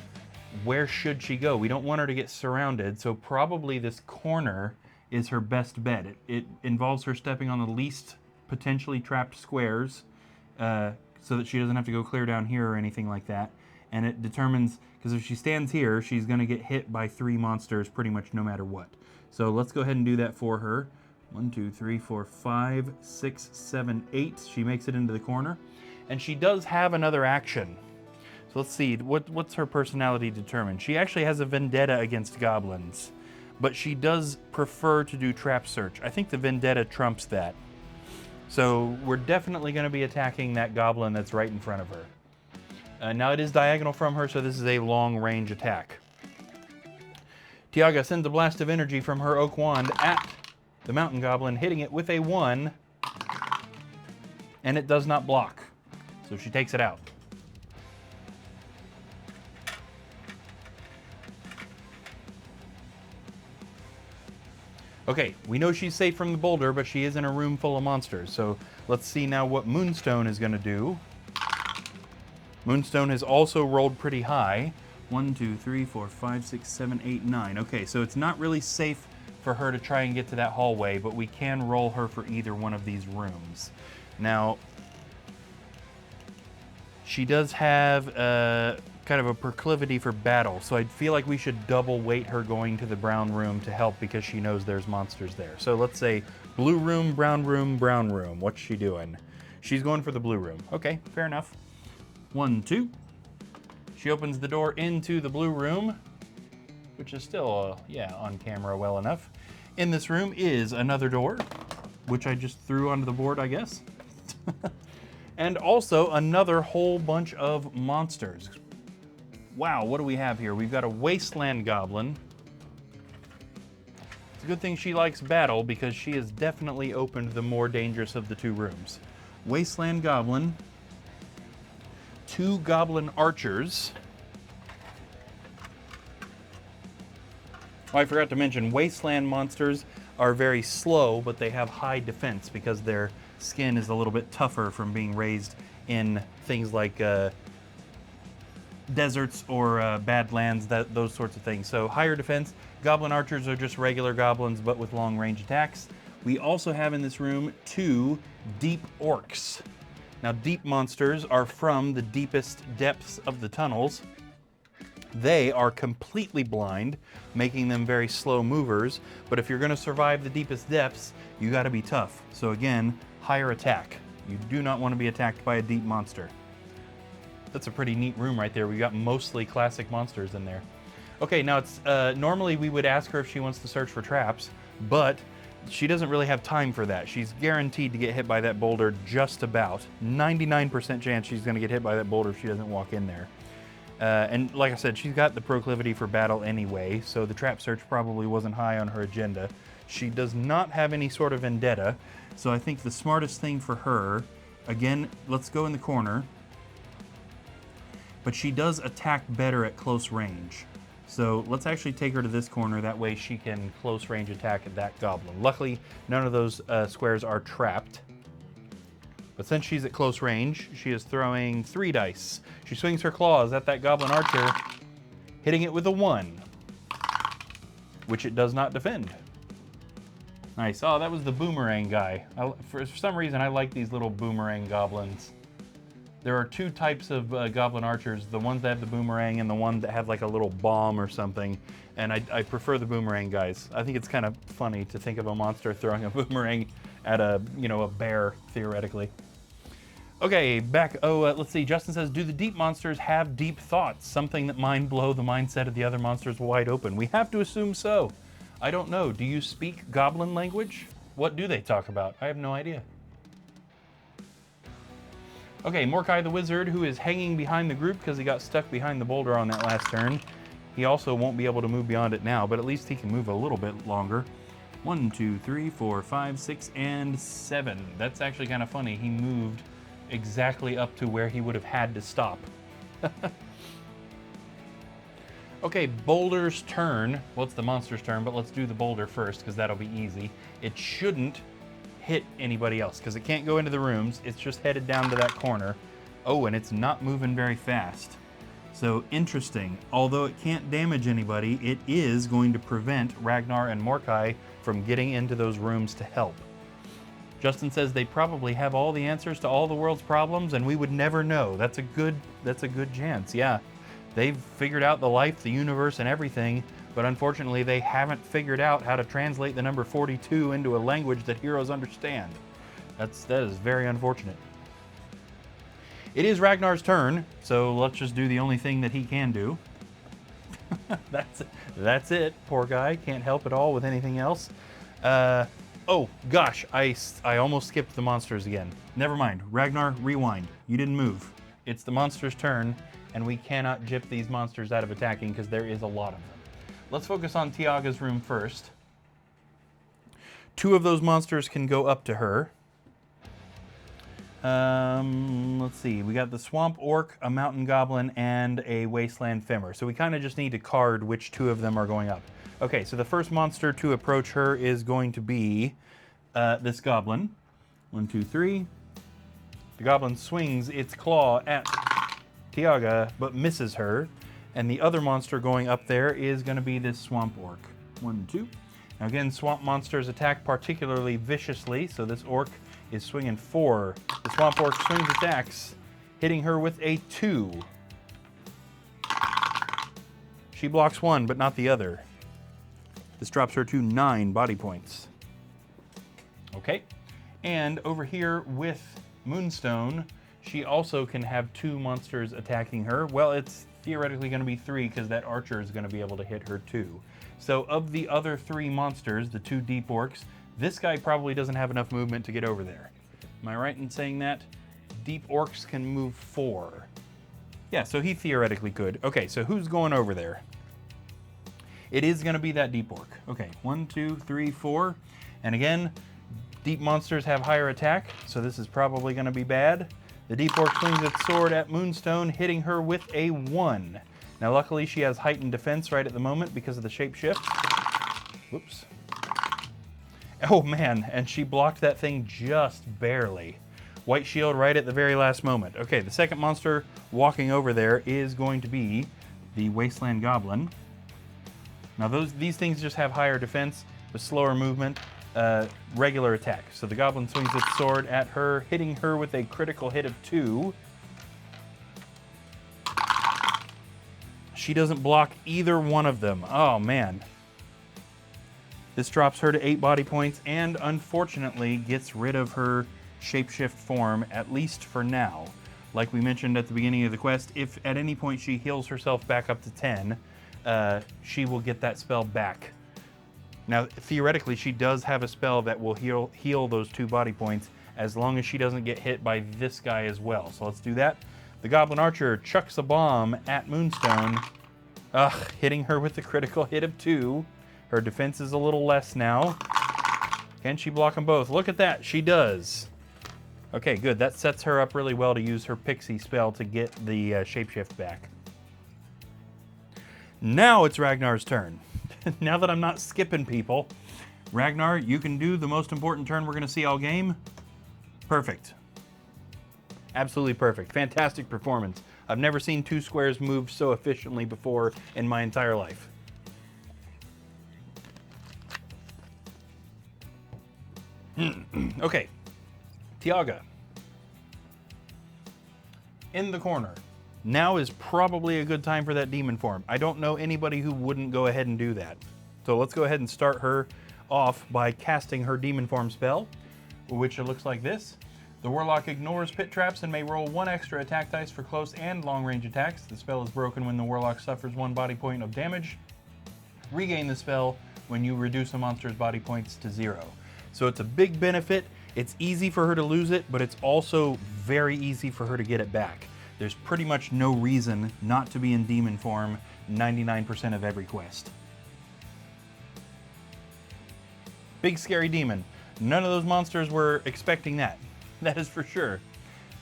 where should she go. We don't want her to get surrounded, so probably this corner is her best bet. It involves her stepping on the least potentially trapped squares, so that she doesn't have to go clear down here or anything like that. And it determines, because if she stands here, she's going to get hit by 3 monsters pretty much no matter what. So let's go ahead and do that for her. 1, 2, 3, 4, 5, 6, 7, 8. She makes it into the corner. And she does have another action. So let's see, what's her personality determined? She actually has a vendetta against goblins, but she does prefer to do trap search. I think the vendetta trumps that. So we're definitely going to be attacking that goblin that's right in front of her. Now it is diagonal from her, so this is a long range attack. Tiaga sends a blast of energy from her oak wand at the mountain goblin, hitting it with a 1, and it does not block. So she takes it out. Okay, we know she's safe from the boulder, but she is in a room full of monsters. So let's see now what Moonstone is going to do. Moonstone has also rolled pretty high. 1, 2, 3, 4, 5, 6, 7, 8, 9. Okay, so it's not really safe for her to try and get to that hallway, but we can roll her for either one of these rooms. Now, she does have kind of a proclivity for battle, so I feel like we should double weight her going to the brown room to help, because she knows there's monsters there. So let's say blue room, brown room, brown room. What's she doing? She's going for the blue room. Okay, fair enough. 1, 2. She opens the door into the blue room, which is still, yeah, on camera well enough. In this room is another door, which I just threw onto the board, I guess. And also another whole bunch of monsters. Wow, what do we have here? We've got a wasteland goblin. It's a good thing she likes battle because she has definitely opened the more dangerous of the two rooms. Wasteland goblin, 2 goblin archers. Oh, I forgot to mention, wasteland monsters are very slow, but they have high defense because their skin is a little bit tougher from being raised in things like deserts or badlands, those sorts of things. So higher defense. Goblin archers are just regular goblins, but with long range attacks. We also have in this room 2 deep orcs. Now, deep monsters are from the deepest depths of the tunnels. They are completely blind, making them very slow movers. But if you're going to survive the deepest depths, you got to be tough. So again, higher attack. You do not want to be attacked by a deep monster. That's a pretty neat room right there. We got mostly classic monsters in there. Okay, now it's normally we would ask her if she wants to search for traps, but she doesn't really have time for that. She's guaranteed to get hit by that boulder just about. 99% chance she's going to get hit by that boulder if she doesn't walk in there. And like I said, she's got the proclivity for battle anyway, so the trap search probably wasn't high on her agenda. She does not have any sort of vendetta, so I think the smartest thing for her, again, let's go in the corner, but she does attack better at close range. So let's actually take her to this corner, that way she can close range attack at that goblin. Luckily, none of those squares are trapped. But since she's at close range, she is throwing 3 dice. She swings her claws at that goblin archer, hitting it with a 1, which it does not defend. Nice. Oh, that was the boomerang guy. For some reason, I like these little boomerang goblins. There are 2 types of goblin archers, the ones that have the boomerang and the one that have like a little bomb or something. And I prefer the boomerang guys. I think it's kind of funny to think of a monster throwing a boomerang at a bear, theoretically. Okay, back. Let's see. Justin says, do the deep monsters have deep thoughts? Something that mind blow the mindset of the other monsters wide open. We have to assume so. I don't know. Do you speak goblin language? What do they talk about? I have no idea. Okay, Mordecai the Wizard, who is hanging behind the group because he got stuck behind the boulder on that last turn. He also won't be able to move beyond it now, but at least he can move a little bit longer. 1, 2, 3, 4, 5, 6, and 7. That's actually kind of funny. He moved exactly up to where he would have had to stop. Okay, Boulder's turn. Well, it's the monster's turn, but let's do the boulder first because that'll be easy. It shouldn't hit anybody else because it can't go into the rooms. It's just headed down to that corner. Oh, and it's not moving very fast. So interesting. Although it can't damage anybody, it is going to prevent Ragnar and Mordecai from getting into those rooms to help. Justin says they probably have all the answers to all the world's problems and we would never know. That's a good chance. Yeah. They've figured out the life, the universe, and everything, but unfortunately they haven't figured out how to translate the number 42 into a language that heroes understand. That is very unfortunate. It is Ragnar's turn, so let's just do the only thing that he can do. That's it. Poor guy, can't help at all with anything else. Oh gosh, I almost skipped the monsters again. Never mind. Ragnar, rewind. You didn't move. It's the monster's turn, and we cannot gyp these monsters out of attacking because there is a lot of them. Let's focus on Tiaga's room first. 2 of those monsters can go up to her. Let's see. We got the swamp orc, a mountain goblin, and a wasteland femur. So we kind of just need to card which 2 of them are going up. Okay, so the first monster to approach her is going to be this goblin. 1, 2, 3. The goblin swings its claw at Tiaga, but misses her. And the other monster going up there is going to be this swamp orc. 1, 2. Now again, swamp monsters attack particularly viciously, so this orc is swinging 4. The swamp orc swings its axe, hitting her with a 2. She blocks 1, but not the other. This drops her to 9 body points. Okay, and over here with Moonstone, she also can have 2 monsters attacking her. Well, it's theoretically going to be 3 because that archer is going to be able to hit her too. So of the other 3 monsters, the 2 deep orcs, this guy probably doesn't have enough movement to get over there. Am I right in saying that? Deep orcs can move 4. Yeah, so he theoretically could. Okay, so who's going over there? It is going to be that deep orc. Okay, 1, 2, 3, 4. And again, deep monsters have higher attack, so this is probably going to be bad. The deep orc swings its sword at Moonstone, hitting her with a 1. Now, luckily, she has heightened defense right at the moment because of the shapeshift. Whoops. Oh, man, and she blocked that thing just barely. White shield right at the very last moment. Okay, the second monster walking over there is going to be the Wasteland Goblin. Now, these things just have higher defense with slower movement, regular attack. So the Goblin swings its sword at her, hitting her with a critical hit of 2. She doesn't block either one of them. Oh, man. This drops her to 8 body points and, unfortunately, gets rid of her shapeshift form, at least for now. Like we mentioned at the beginning of the quest, if at any point she heals herself back up to 10, she will get that spell back. Now, theoretically, she does have a spell that will heal those 2 body points as long as she doesn't get hit by this guy as well. So let's do that. The Goblin Archer chucks a bomb at Moonstone, hitting her with a critical hit of 2. Her defense is a little less now. Can she block them both? Look at that, she does. Okay, good. That sets her up really well to use her pixie spell to get the shapeshift back. Now it's Ragnar's turn. Now that I'm not skipping people, Ragnar, you can do the most important turn we're going to see all game. Perfect. Absolutely perfect. Fantastic performance. I've never seen 2 squares move so efficiently before in my entire life. Okay, Tiaga. In the corner. Now is probably a good time for that demon form. I don't know anybody who wouldn't go ahead and do that. So let's go ahead and start her off by casting her demon form spell, which looks like this. The Warlock ignores pit traps and may roll 1 extra attack dice for close and long range attacks. The spell is broken when the Warlock suffers 1 body point of damage. Regain the spell when you reduce a monster's body points to 0. So it's a big benefit. It's easy for her to lose it, but it's also very easy for her to get it back. There's pretty much no reason not to be in demon form 99% of every quest. Big scary demon. None of those monsters were expecting that. That is for sure.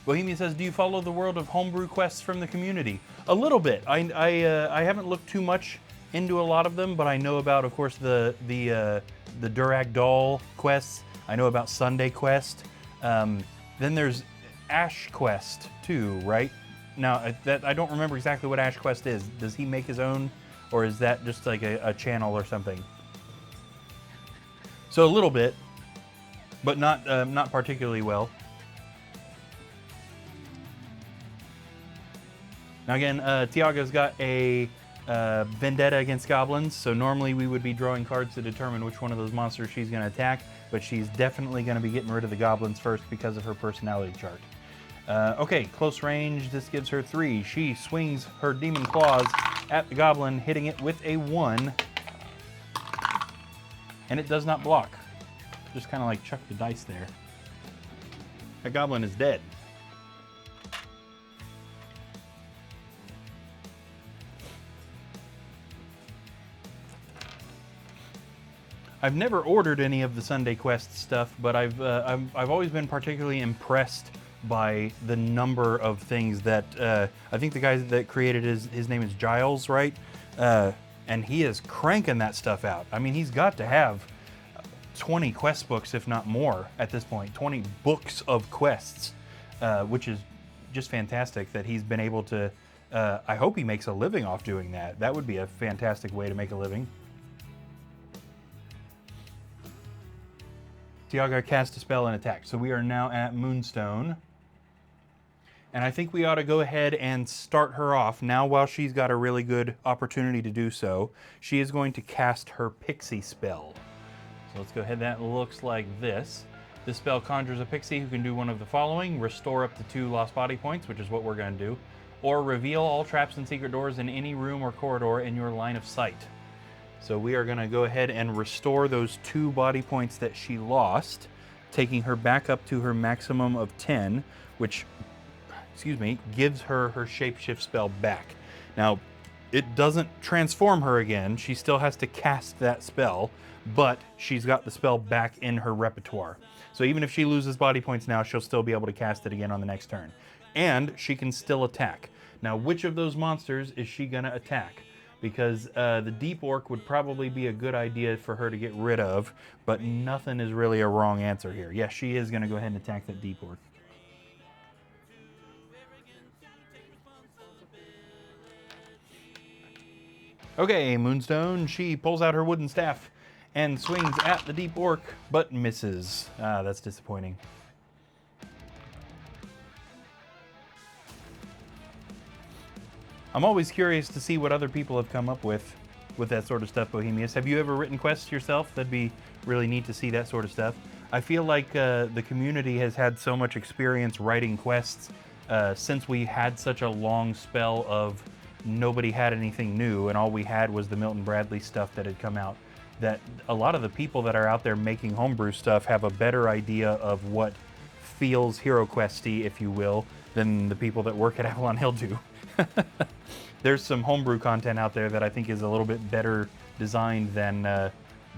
Bohemia says, do you follow the world of homebrew quests from the community? A little bit. I haven't looked too much into a lot of them, but I know about, of course, the Durag Doll quests. I know about Sunday Quest. Then there's Ash Quest too, right? Now, I don't remember exactly what Ash Quest is. Does he make his own, or is that just like a channel or something? So a little bit, but not particularly well. Now again, Tiaga's got a vendetta against goblins, so normally we would be drawing cards to determine which one of those monsters she's going to attack, but she's definitely going to be getting rid of the goblins first because of her personality chart. Okay, close range, this gives her 3. She swings her demon claws at the goblin, hitting it with a 1, and it does not block. Just kind of like chuck the dice there. That goblin is dead. I've never ordered any of the Sunday Quest stuff, but I've always been particularly impressed by the number of things that I think the guy that created his name is Giles, right? And he is cranking that stuff out. I mean, he's got to have 20 quest books, if not more, at this point. 20 books of quests, which is just fantastic that he's been able to. I hope he makes a living off doing that. That would be a fantastic way to make a living. Tiaga cast a spell and attack. So we are now at Moonstone. And I think we ought to go ahead and start her off. Now, while she's got a really good opportunity to do so, she is going to cast her pixie spell. So let's go ahead. That looks like this. This spell conjures a pixie who can do one of the following: restore up to 2 lost body points, which is what we're going to do, or reveal all traps and secret doors in any room or corridor in your line of sight. So we are going to go ahead and restore those 2 body points that she lost. taking her back up to her maximum of 10, which, excuse me, gives her her shapeshift spell back. Now, it doesn't transform her again. She still has to cast that spell, but she's got the spell back in her repertoire. So even if she loses body points now, she'll still be able to cast it again on the next turn. And she can still attack. Now, which of those monsters is she gonna attack? Because the deep orc would probably be a good idea for her to get rid of, but nothing is really a wrong answer here. Yes, she is gonna go ahead and attack that deep orc. Okay, Moonstone, she pulls out her wooden staff and swings at the deep orc, but misses. Ah, that's disappointing. I'm always curious to see what other people have come up with that sort of stuff, Bohemius. Have you ever written quests yourself? That'd be really neat to see that sort of stuff. I feel like the community has had so much experience writing quests since we had such a long spell of nobody had anything new, and all we had was the Milton Bradley stuff that had come out, that a lot of the people that are out there making homebrew stuff have a better idea of what feels HeroQuesty, if you will, than the people that work at Avalon Hill do. There's some homebrew content out there that I think is a little bit better designed than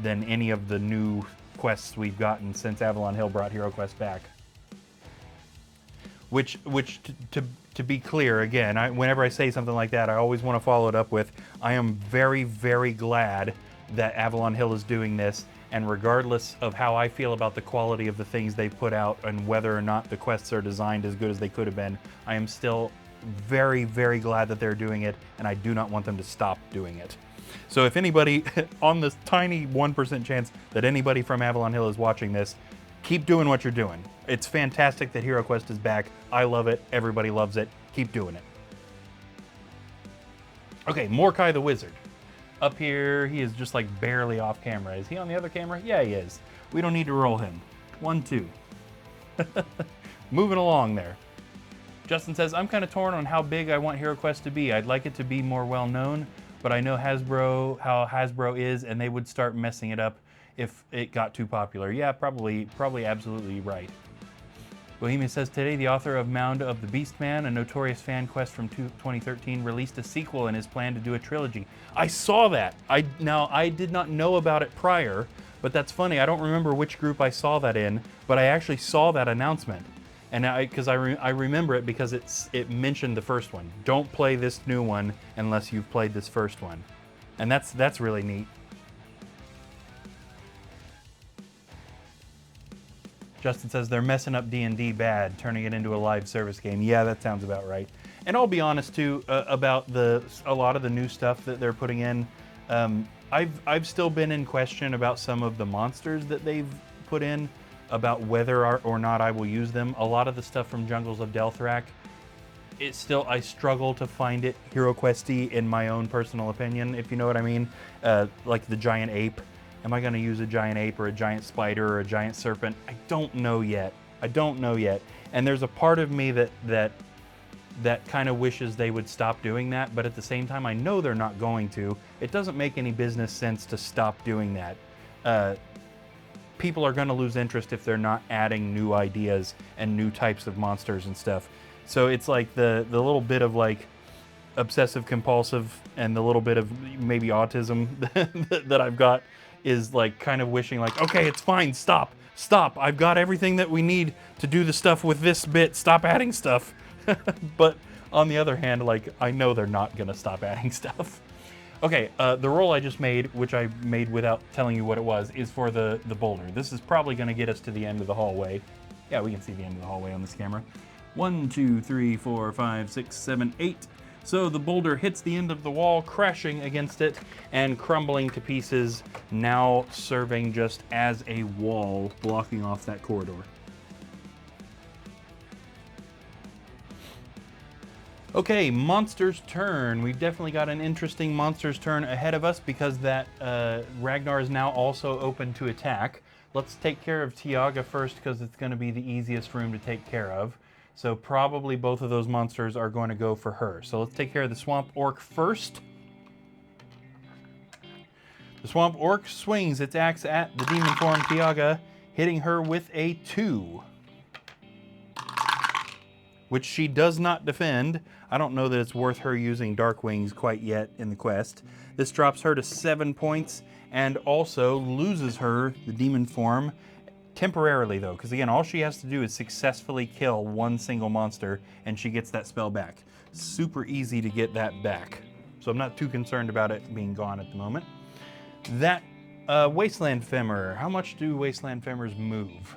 any of the new quests we've gotten since Avalon Hill brought HeroQuest back. Which to be clear, again, whenever I say something like that, I always want to follow it up with, I am very, very glad that Avalon Hill is doing this, and regardless of how I feel about the quality of the things they put out and whether or not the quests are designed as good as they could have been, I am still very, very glad that they're doing it, and I do not want them to stop doing it. So if anybody, on this tiny 1% chance that anybody from Avalon Hill is watching this, keep doing what you're doing. It's fantastic that HeroQuest is back. I love it. Everybody loves it. Keep doing it. Okay, Mordecai the Wizard. Up here, he is just like barely off camera. Is he on the other camera? Yeah, he is. We don't need to roll him. 1, 2. Moving along there. Justin says, I'm kind of torn on how big I want HeroQuest to be. I'd like it to be more well known, but I know how Hasbro is, and they would start messing it up if it got too popular. Yeah, probably absolutely right. Bohemian says, today the author of Mound of the Beastman, a notorious fan quest from 2013, released a sequel and is planned to do a trilogy. I saw that. Now, I did not know about it prior, but that's funny. I don't remember which group I saw that in, but I actually saw that announcement. And I remember it because it mentioned the first one. Don't play this new one unless you've played this first one. And that's really neat. Justin says they're messing up D&D bad, turning it into a live service game. Yeah, that sounds about right. And I'll be honest too about a lot of the new stuff that they're putting in. I've still been in question about some of the monsters that they've put in, about whether or not I will use them. A lot of the stuff from Jungles of Delthrak, I struggle to find it HeroQuesty in my own personal opinion, if you know what I mean. Like the giant ape. Am I going to use a giant ape or a giant spider or a giant serpent? I don't know yet. And there's a part of me that kind of wishes they would stop doing that, but at the same time, I know they're not going to. It doesn't make any business sense to stop doing that. People are going to lose interest if they're not adding new ideas and new types of monsters and stuff. So it's like the little bit of like obsessive compulsive and the little bit of maybe autism that I've got is like kind of wishing like, okay, it's fine, stop. I've got everything that we need to do the stuff with this bit. Stop adding stuff. But on the other hand, like, I know they're not gonna stop adding stuff. Okay, the roll I just made, which I made without telling you what it was, is for the boulder. This is probably gonna get us to the end of the hallway. Yeah, we can see the end of the hallway on this camera. 1, 2, 3, 4, 5, 6, 7, 8. So the boulder hits the end of the wall, crashing against it and crumbling to pieces, now serving just as a wall blocking off that corridor. Okay, monster's turn. We've definitely got an interesting monster's turn ahead of us because that Ragnar is now also open to attack. Let's take care of Tiaga first because it's going to be the easiest room to take care of. So probably both of those monsters are going to go for her. So let's take care of the Swamp Orc first. The Swamp Orc swings its axe at the demon form Tiaga. hitting her with a 2. Which she does not defend. I don't know that it's worth her using Dark Wings quite yet in the quest. This drops her to 7 points and also loses her the demon form temporarily though, because again, all she has to do is successfully kill one single monster and she gets that spell back. Super easy to get that back. So I'm not too concerned about it being gone at the moment. That Wasteland Femur, how much do Wasteland Femurs move?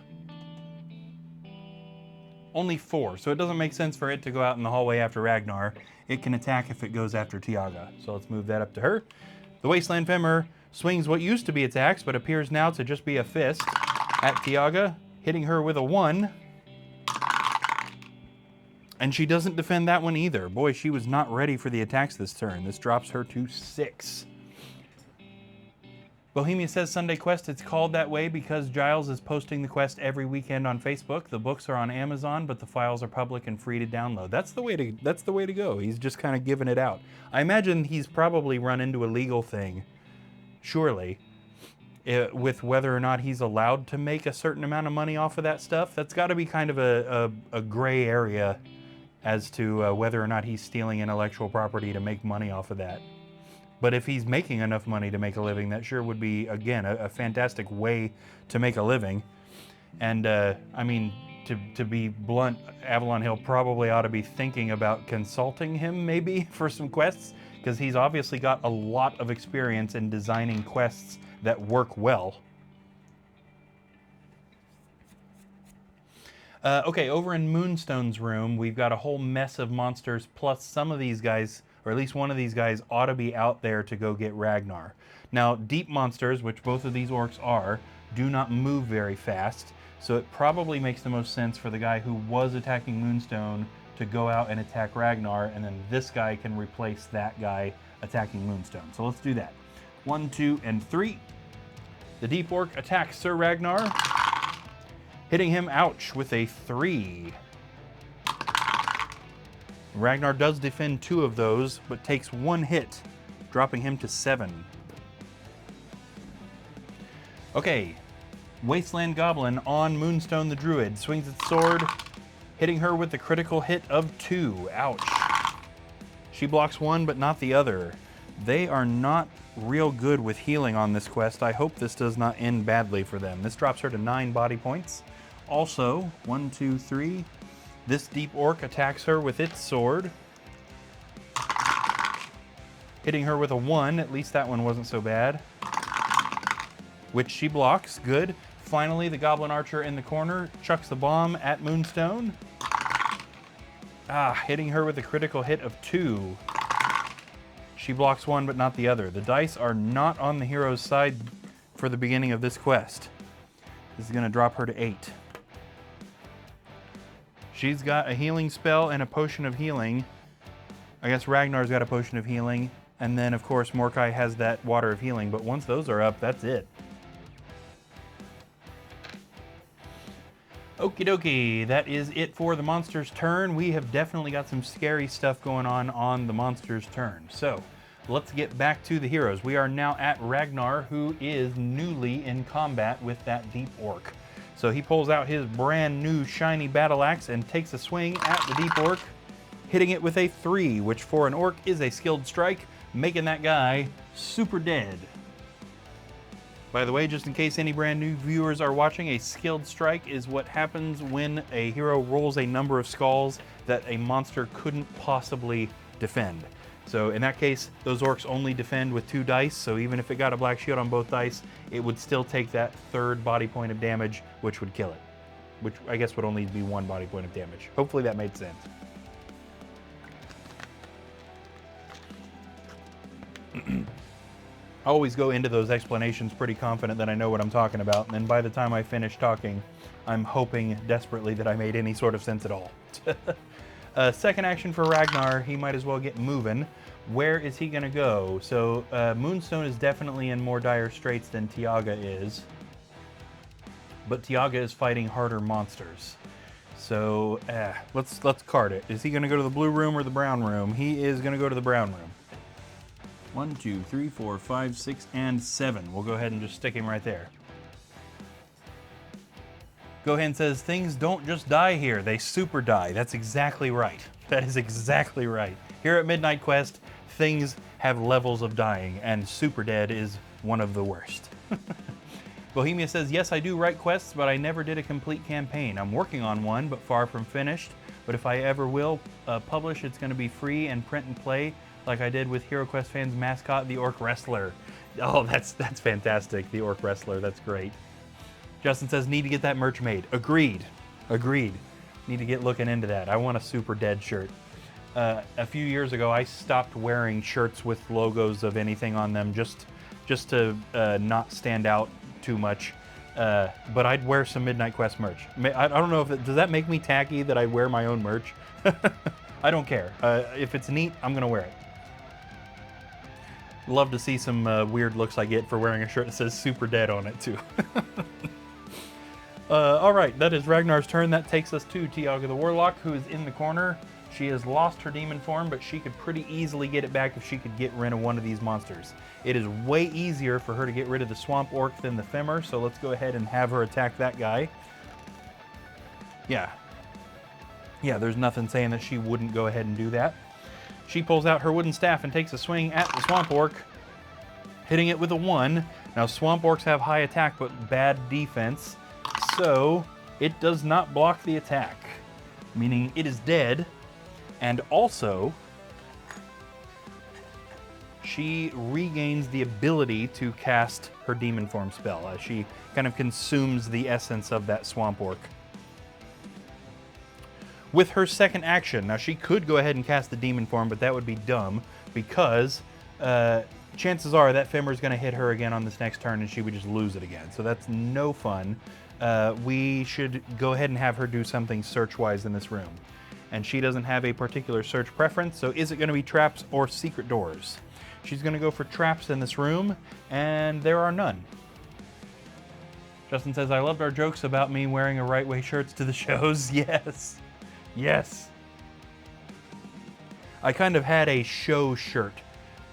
Only 4, so it doesn't make sense for it to go out in the hallway after Ragnar. It can attack if it goes after Tiaga, so let's move that up to her. The Wasteland Femur swings what used to be attacks, but appears now to just be a fist at Tiaga, hitting her with a 1. And she doesn't defend that one either. Boy, she was not ready for the attacks this turn. This drops her to 6. Bohemia says Sunday Quest, it's called that way because Giles is posting the quest every weekend on Facebook. The books are on Amazon, but the files are public and free to download. That's the way to go. He's just kind of giving it out. I imagine he's probably run into a legal thing, surely, with whether or not he's allowed to make a certain amount of money off of that stuff. That's got to be kind of a gray area as to whether or not he's stealing intellectual property to make money off of that. But if he's making enough money to make a living, that sure would be, again, a fantastic way to make a living. And, I mean, to be blunt, Avalon Hill probably ought to be thinking about consulting him, maybe, for some quests, because he's obviously got a lot of experience in designing quests that work well. Okay, over in Moonstone's room, we've got a whole mess of monsters, plus some of these guys, or at least one of these guys, ought to be out there to go get Ragnar. Now, deep monsters, which both of these orcs are, do not move very fast, so it probably makes the most sense for the guy who was attacking Moonstone to go out and attack Ragnar, and then this guy can replace that guy attacking Moonstone. So let's do that. 1, 2, and 3. The deep orc attacks Sir Ragnar, hitting him, ouch, with a 3. Ragnar does defend 2 of those, but takes 1 hit, dropping him to 7. Okay, Wasteland Goblin on Moonstone the Druid swings its sword, hitting her with the critical hit of 2. Ouch. She blocks 1, but not the other. They are not real good with healing on this quest. I hope this does not end badly for them. This drops her to 9 body points. Also, 1, 2, 3. This deep orc attacks her with its sword, hitting her with a 1. At least that one wasn't so bad, which she blocks. Good. Finally, the goblin archer in the corner chucks the bomb at Moonstone, hitting her with a critical hit of 2. She blocks 1, but not the other. The dice are not on the hero's side for the beginning of this quest. This is going to drop her to 8. She's got a healing spell and a potion of healing. I guess Ragnar's got a potion of healing. And then, of course, Mordecai has that water of healing. But once those are up, that's it. Okie dokie. That is it for the monster's turn. We have definitely got some scary stuff going on the monster's turn. So, let's get back to the heroes. We are now at Ragnar, who is newly in combat with that deep orc. So he pulls out his brand new shiny battle axe and takes a swing at the deep orc, hitting it with a 3, which for an orc is a skilled strike, making that guy super dead. By the way, just in case any brand new viewers are watching, a skilled strike is what happens when a hero rolls a number of skulls that a monster couldn't possibly defend. So in that case, those orcs only defend with 2 dice, so even if it got a black shield on both dice, it would still take that 3rd body point of damage, which would kill it. Which I guess would only be 1 body point of damage. Hopefully that made sense. I always go into those explanations pretty confident that I know what I'm talking about, and then by the time I finish talking, I'm hoping desperately that I made any sort of sense at all. Second action for Ragnar, he might as well get moving. Where is he going to go? So Moonstone is definitely in more dire straits than Tiaga is. But Tiaga is fighting harder monsters. So let's card it. Is he going to go to the blue room or the brown room? He is going to go to the brown room. 1, 2, 3, 4, 5, 6, and 7. We'll go ahead and just stick him right there. Gohan says, things don't just die here, they super die. That's exactly right. That is exactly right. Here at Midnight Quest, things have levels of dying, and super dead is one of the worst. Bohemia says, yes, I do write quests, but I never did a complete campaign. I'm working on one, but far from finished. But if I ever will publish, it's going to be free and print and play, like I did with Hero Quest fans' mascot, the Orc Wrestler. Oh, that's fantastic, the Orc Wrestler. That's great. Justin says, need to get that merch made. Agreed. Agreed. Need to get looking into that. I want a super dead shirt. A few years ago, I stopped wearing shirts with logos of anything on them just to not stand out too much. But I'd wear some Midnight Quest merch. I don't know if does that make me tacky that I wear my own merch? I don't care. If it's neat, I'm gonna wear it. Love to see some weird looks I get for wearing a shirt that says super dead on it too. All right, that is Ragnar's turn. That takes us to Tiaga the Warlock, who is in the corner. She has lost her demon form, but she could pretty easily get it back if she could get rid of one of these monsters. It is way easier for her to get rid of the Swamp Orc than the Femur, so let's go ahead and have her attack that guy. Yeah, there's nothing saying that she wouldn't go ahead and do that. She pulls out her wooden staff and takes a swing at the Swamp Orc, hitting it with a 1. Now, Swamp Orcs have high attack but bad defense, so it does not block the attack, meaning it is dead. And also, she regains the ability to cast her demon form spell as she kind of consumes the essence of that Swamp Orc. With her second action, now she could go ahead and cast the demon form, but that would be dumb because chances are that Femur is going to hit her again on this next turn and she would just lose it again. So that's no fun. We should go ahead and have her do something search-wise in this room. And she doesn't have a particular search preference, so is it going to be traps or secret doors? She's going to go for traps in this room, and there are none. Justin says, I loved our jokes about me wearing a Right Way shirts to the shows. Yes. Yes. I kind of had a show shirt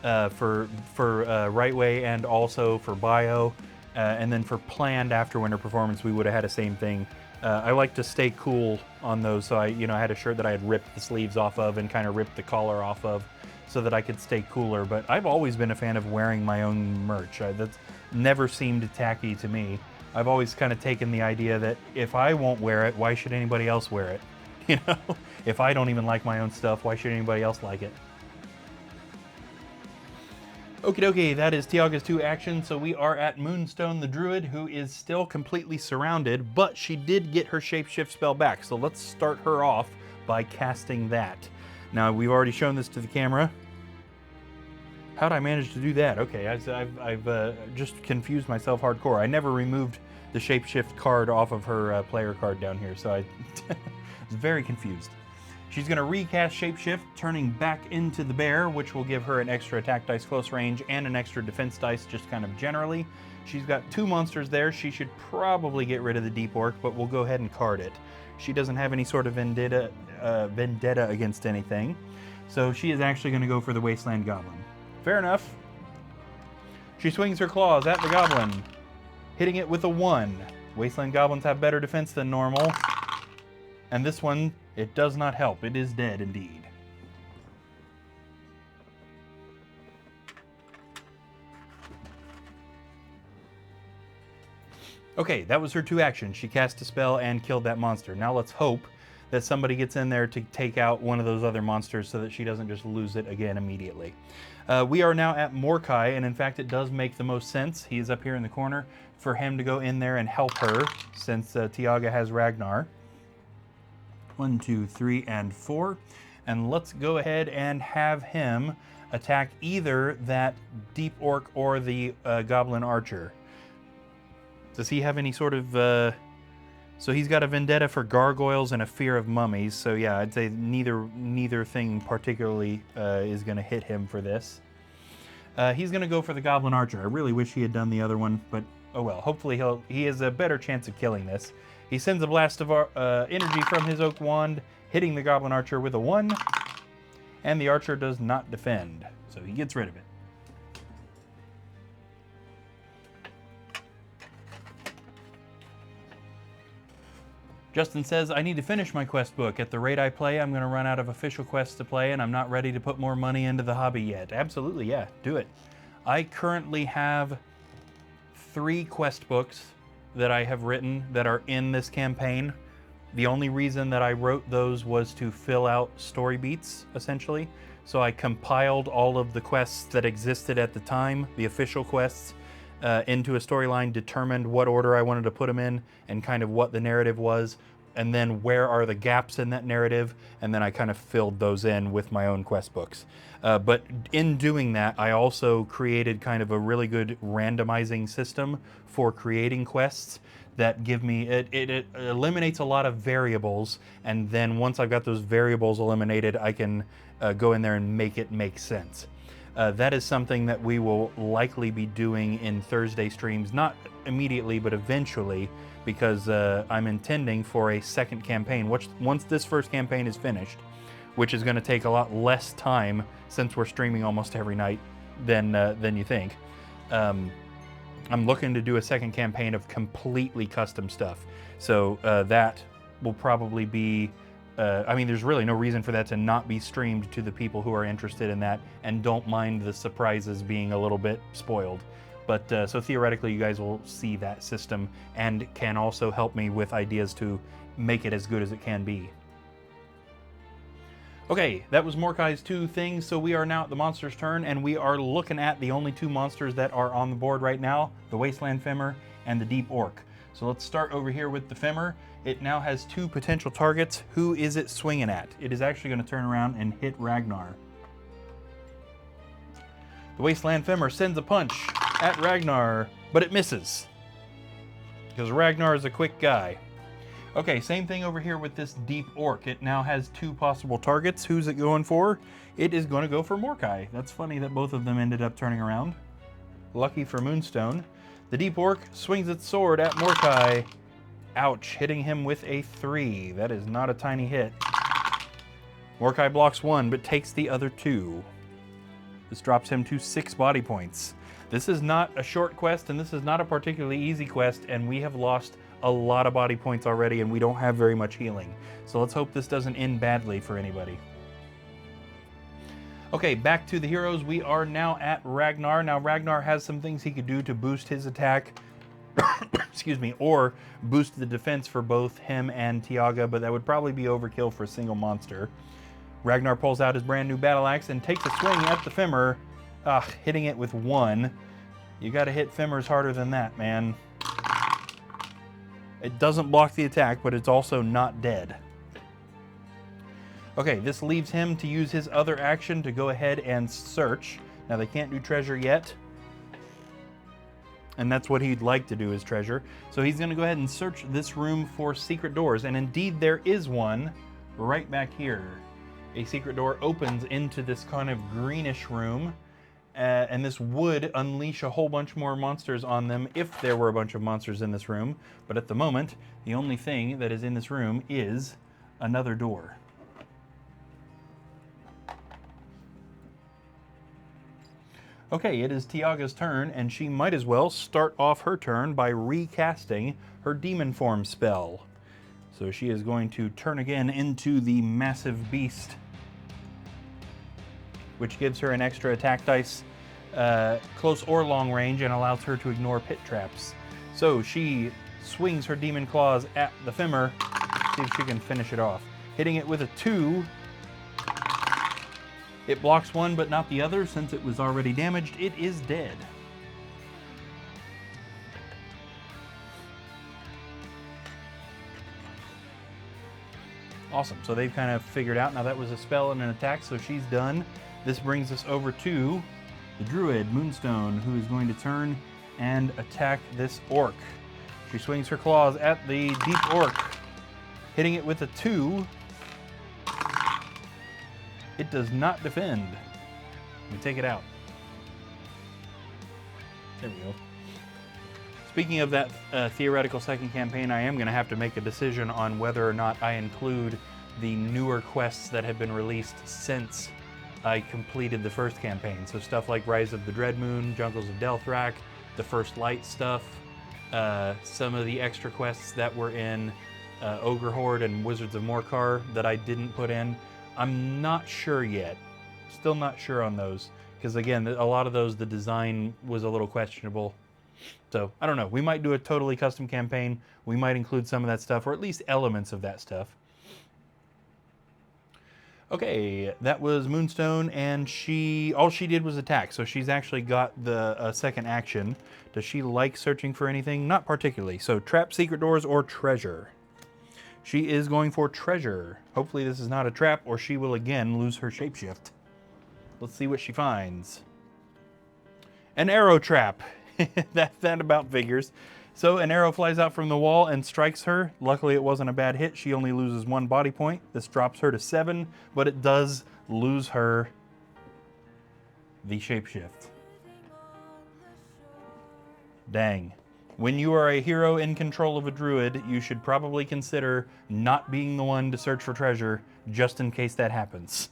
for Right Way and also for Bio, and then for planned after winter performance, we would have had the same thing. I like to stay cool on those, so I had a shirt that I had ripped the sleeves off of and kind of ripped the collar off of so that I could stay cooler. But I've always been a fan of wearing my own merch. That's never seemed tacky to me. I've always kind of taken the idea that if I won't wear it, why should anybody else wear it? If I don't even like my own stuff, why should anybody else like it? Okie dokie, that is Tiaga's 2 actions, so we are at Moonstone the Druid, who is still completely surrounded, but she did get her shapeshift spell back, so let's start her off by casting that. Now, we've already shown this to the camera. How'd I manage to do that? Okay, I've just confused myself hardcore. I never removed the shapeshift card off of her player card down here, so I was very confused. She's going to recast Shapeshift, turning back into the bear, which will give her an extra attack dice close range and an extra defense dice just kind of generally. She's got 2 monsters there. She should probably get rid of the Deep Orc, but we'll go ahead and card it. She doesn't have any sort of vendetta against anything, so she is actually going to go for the Wasteland Goblin. Fair enough. She swings her claws at the Goblin, hitting it with a 1. Wasteland Goblins have better defense than normal, and this one, it does not help. It is dead indeed. Okay, that was her 2 actions. She cast a spell and killed that monster. Now let's hope that somebody gets in there to take out one of those other monsters so that she doesn't just lose it again immediately. We are now at Mordecai, and in fact it does make the most sense. He is up here in the corner for him to go in there and help her since Tiaga has Ragnar. 1, 2, 3, and 4. And let's go ahead and have him attack either that Deep Orc or the Goblin Archer. Does he have any sort of... So he's got a vendetta for gargoyles and a fear of mummies. So yeah, I'd say neither thing particularly is going to hit him for this. He's going to go for the Goblin Archer. I really wish he had done the other one, but oh well. Hopefully he has a better chance of killing this. He sends a blast of energy from his Oak Wand, hitting the Goblin Archer with a 1, and the Archer does not defend, so he gets rid of it. Justin says, I need to finish my quest book. At the rate I play, I'm going to run out of official quests to play, and I'm not ready to put more money into the hobby yet. Absolutely, yeah, do it. I currently have 3 quest books that I have written that are in this campaign. The only reason that I wrote those was to fill out story beats, essentially. So I compiled all of the quests that existed at the time, the official quests, into a storyline, determined what order I wanted to put them in, and kind of what the narrative was, and then where are the gaps in that narrative, and then I kind of filled those in with my own quest books. But in doing that, I also created kind of a really good randomizing system for creating quests that give me, it eliminates a lot of variables, and then once I've got those variables eliminated, I can go in there and make it make sense. That is something that we will likely be doing in Thursday streams, not immediately, but eventually, because I'm intending for a second campaign. Once this first campaign is finished, which is going to take a lot less time since we're streaming almost every night than you think. I'm looking to do a second campaign of completely custom stuff. So that will probably be, I mean, there's really no reason for that to not be streamed to the people who are interested in that and don't mind the surprises being a little bit spoiled. But so theoretically, you guys will see that system and can also help me with ideas to make it as good as it can be. Okay, that was Mordecai's 2 things, so we are now at the monster's turn, and we are looking at the only 2 monsters that are on the board right now, the Wasteland Femur and the Deep Orc. So let's start over here with the Femur. It now has 2 potential targets. Who is it swinging at? It is actually going to turn around and hit Ragnar. The Wasteland Femur sends a punch at Ragnar, but it misses, because Ragnar is a quick guy. Okay, same thing over here with this Deep Orc. It now has 2 possible targets. Who's it going for? It is going to go for Mordecai. That's funny that both of them ended up turning around. Lucky for Moonstone. The Deep Orc swings its sword at Mordecai. Ouch, hitting him with a 3. That is not a tiny hit. Mordecai blocks 1, but takes the other 2. This drops him to 6 body points. This is not a short quest, and this is not a particularly easy quest, and we have lost a lot of body points already, and we don't have very much healing. So let's hope this doesn't end badly for anybody. Okay, back to the heroes. We are now at Ragnar. Now Ragnar has some things he could do to boost his attack, excuse me, or boost the defense for both him and Tiaga, but that would probably be overkill for a single monster. Ragnar pulls out his brand new battle axe and takes a swing at the Femur, hitting it with 1. You gotta hit Femurs harder than that, man. It doesn't block the attack, but it's also not dead. Okay, this leaves him to use his other action to go ahead and search. Now they can't do treasure yet, and that's what he'd like to do, is treasure. So he's gonna go ahead and search this room for secret doors, and indeed there is one right back here. A secret door opens into this kind of greenish room, and this would unleash a whole bunch more monsters on them if there were a bunch of monsters in this room. But at the moment, the only thing that is in this room is another door. Okay, it is Tiaga's turn, and she might as well start off her turn by recasting her demon form spell. So she is going to turn again into the massive beast, which gives her an extra attack dice, close or long range, and allows her to ignore pit traps. So she swings her demon claws at the Femur, see if she can finish it off. Hitting it with a 2. It blocks 1 but not the other. Since it was already damaged, it is dead. Awesome, so they've kind of figured out, now that was a spell and an attack, so she's done. This brings us over to the Druid, Moonstone, who is going to turn and attack this Orc. She swings her claws at the Deep Orc, hitting it with a 2. It does not defend. We take it out. There we go. Speaking of that theoretical second campaign, I am going to have to make a decision on whether or not I include the newer quests that have been released since I completed the first campaign. So stuff like Rise of the Dreadmoon, Jungles of Delthrak, the First Light stuff, some of the extra quests that were in Ogre Horde and Wizards of Morkar that I didn't put in. I'm not sure yet. Still not sure on those. Because again, a lot of those, the design was a little questionable. So, I don't know. We might do a totally custom campaign. We might include some of that stuff, or at least elements of that stuff. Okay, that was Moonstone, and all she did was attack, so she's actually got the second action. Does she like searching for anything? Not particularly. So, trap, secret doors, or treasure. She is going for treasure. Hopefully this is not a trap, or she will again lose her shapeshift. Let's see what she finds. An arrow trap. that about figures. So an arrow flies out from the wall and strikes her. Luckily it wasn't a bad hit. She only loses 1 body point. This drops her to 7, but it does lose her the shapeshift. Dang. When you are a hero in control of a druid, you should probably consider not being the one to search for treasure, just in case that happens.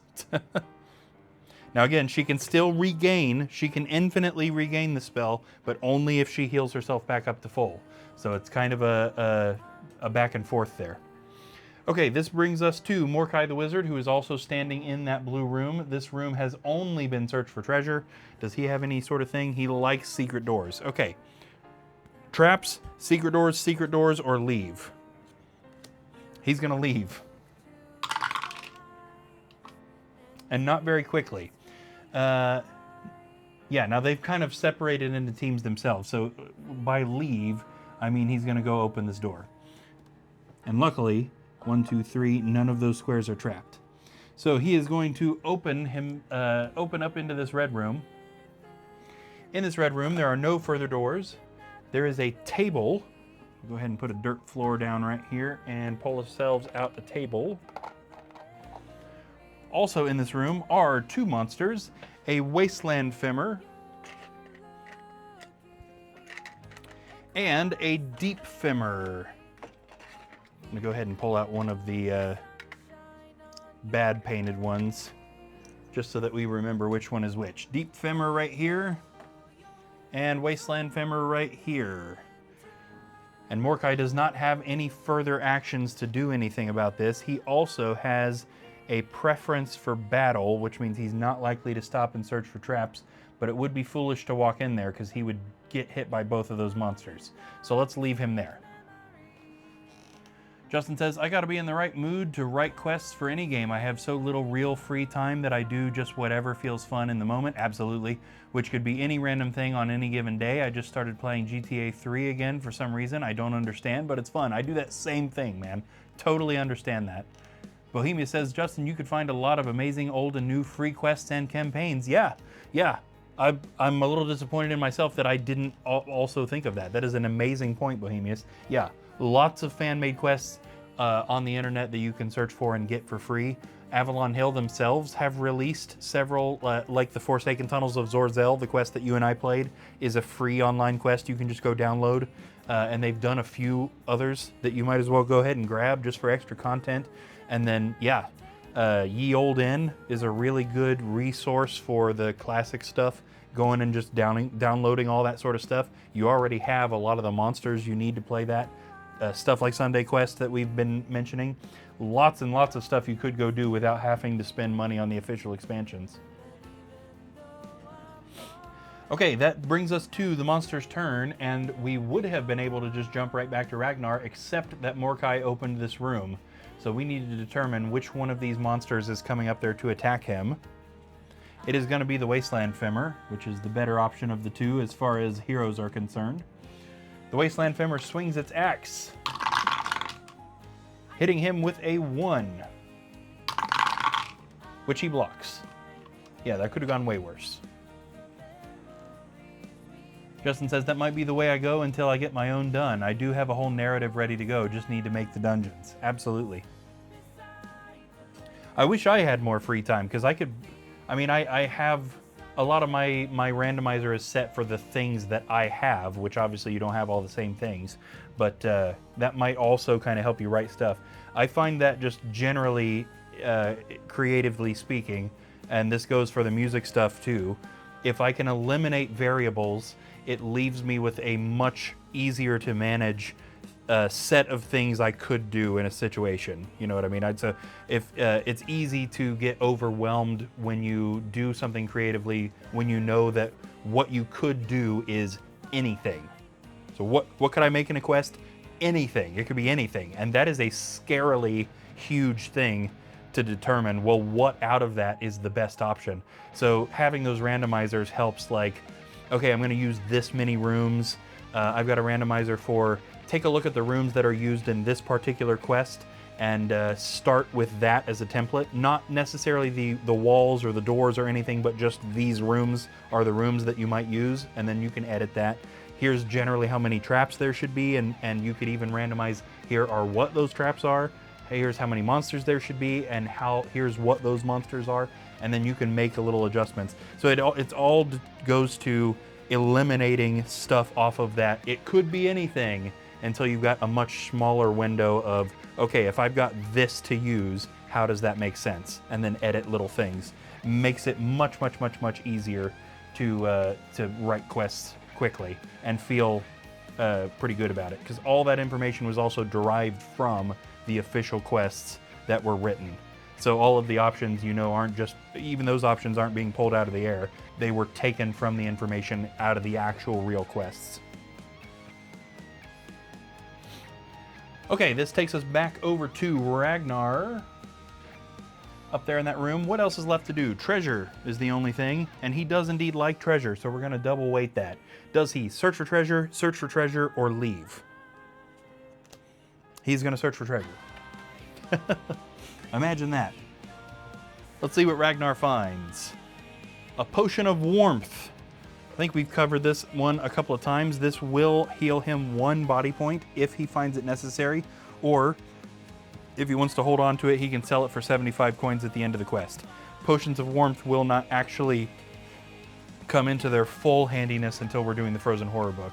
Now again, she can still regain, she can infinitely regain the spell, but only if she heals herself back up to full. So it's kind of a back and forth there. Okay, this brings us to Morkai the Wizard, who is also standing in that blue room. This room has only been searched for treasure. Does he have any sort of thing? He likes secret doors. Okay. Traps, secret doors, or leave. He's gonna leave. And not very quickly. Yeah, now they've kind of separated into teams themselves. So by leave, I mean he's gonna go open this door. And luckily, 1, 2, 3, none of those squares are trapped. So he is going to open up into this red room. In this red room, there are no further doors. There is a table. Go ahead and put a dirt floor down right here and pull ourselves out a table. Also in this room are 2 monsters, a wasteland femur and a deep femur. I'm gonna go ahead and pull out one of the bad painted ones, just so that we remember which one is which. Deep femur right here, and wasteland femur right here. And Morkai does not have any further actions to do anything about this. He also has a preference for battle, which means he's not likely to stop and search for traps, but it would be foolish to walk in there because he would get hit by both of those monsters. So let's leave him there. Justin says, I gotta be in the right mood to write quests for any game. I have so little real free time that I do just whatever feels fun in the moment. Absolutely. Which could be any random thing on any given day. I just started playing GTA 3 again for some reason. I don't understand, but it's fun. I do that same thing, man. Totally understand that. Bohemia says, Justin, you could find a lot of amazing old and new free quests and campaigns. Yeah. I'm a little disappointed in myself that I didn't also think of that. That is an amazing point, Bohemius. Yeah, lots of fan-made quests on the internet that you can search for and get for free. Avalon Hill themselves have released several, like the Forsaken Tunnels of Zorzel, the quest that you and I played, is a free online quest you can just go download. And they've done a few others that you might as well go ahead and grab just for extra content. And then, yeah, Ye Olde Inn is a really good resource for the classic stuff, going and just downloading all that sort of stuff. You already have a lot of the monsters you need to play that. Stuff like Sunday Quest that we've been mentioning. Lots and lots of stuff you could go do without having to spend money on the official expansions. Okay, that brings us to the monster's turn, and we would have been able to just jump right back to Ragnar, except that Morkai opened this room. So we need to determine which one of these monsters is coming up there to attack him. It is going to be the Wasteland Femur, which is the better option of the two as far as heroes are concerned. The Wasteland Femur swings its axe, hitting him with a 1, which he blocks. Yeah, that could have gone way worse. Justin says, that might be the way I go until I get my own done. I do have a whole narrative ready to go, just need to make the dungeons. Absolutely. I wish I had more free time, because I could, I have, a lot of my randomizer is set for the things that I have, which obviously you don't have all the same things, but that might also kind of help you write stuff. I find that just generally, creatively speaking, and this goes for the music stuff too, if I can eliminate variables, it leaves me with a much easier to manage set of things I could do in a situation. You know what I mean? I'd say if it's easy to get overwhelmed when you do something creatively, when you know that what you could do is anything. So what could I make in a quest? Anything. It could be anything, and that is a scarily huge thing to determine. Well, what out of that is the best option? So having those randomizers helps. Like, okay, I'm going to use this many rooms. I've got a randomizer for take a look at the rooms that are used in this particular quest and start with that as a template. Not necessarily the walls or the doors or anything, but just these rooms are the rooms that you might use, and then you can edit that. Here's generally how many traps there should be, and you could even randomize, here are what those traps are, here's how many monsters there should be, and here's what those monsters are, and then you can make a little adjustments. So it all goes to eliminating stuff off of that. It could be anything until you've got a much smaller window of, okay, if I've got this to use, how does that make sense? And then edit little things. Makes it much, much, much, much easier to write quests quickly and feel pretty good about it, because all that information was also derived from the official quests that were written. So all of the options, you know, aren't just, even those options aren't being pulled out of the air. They were taken from the information out of the actual real quests. Okay, this takes us back over to Ragnar. Up there in that room. What else is left to do? Treasure is the only thing, and he does indeed like treasure, so we're going to double weight that. Does he search for treasure, or leave? He's going to search for treasure. Imagine that. Let's see what Ragnar finds. A potion of warmth. I think we've covered this one a couple of times. This will heal him 1 body point if he finds it necessary, or if he wants to hold on to it, he can sell it for 75 coins at the end of the quest. Potions of warmth will not actually come into their full handiness until we're doing the Frozen Horror book.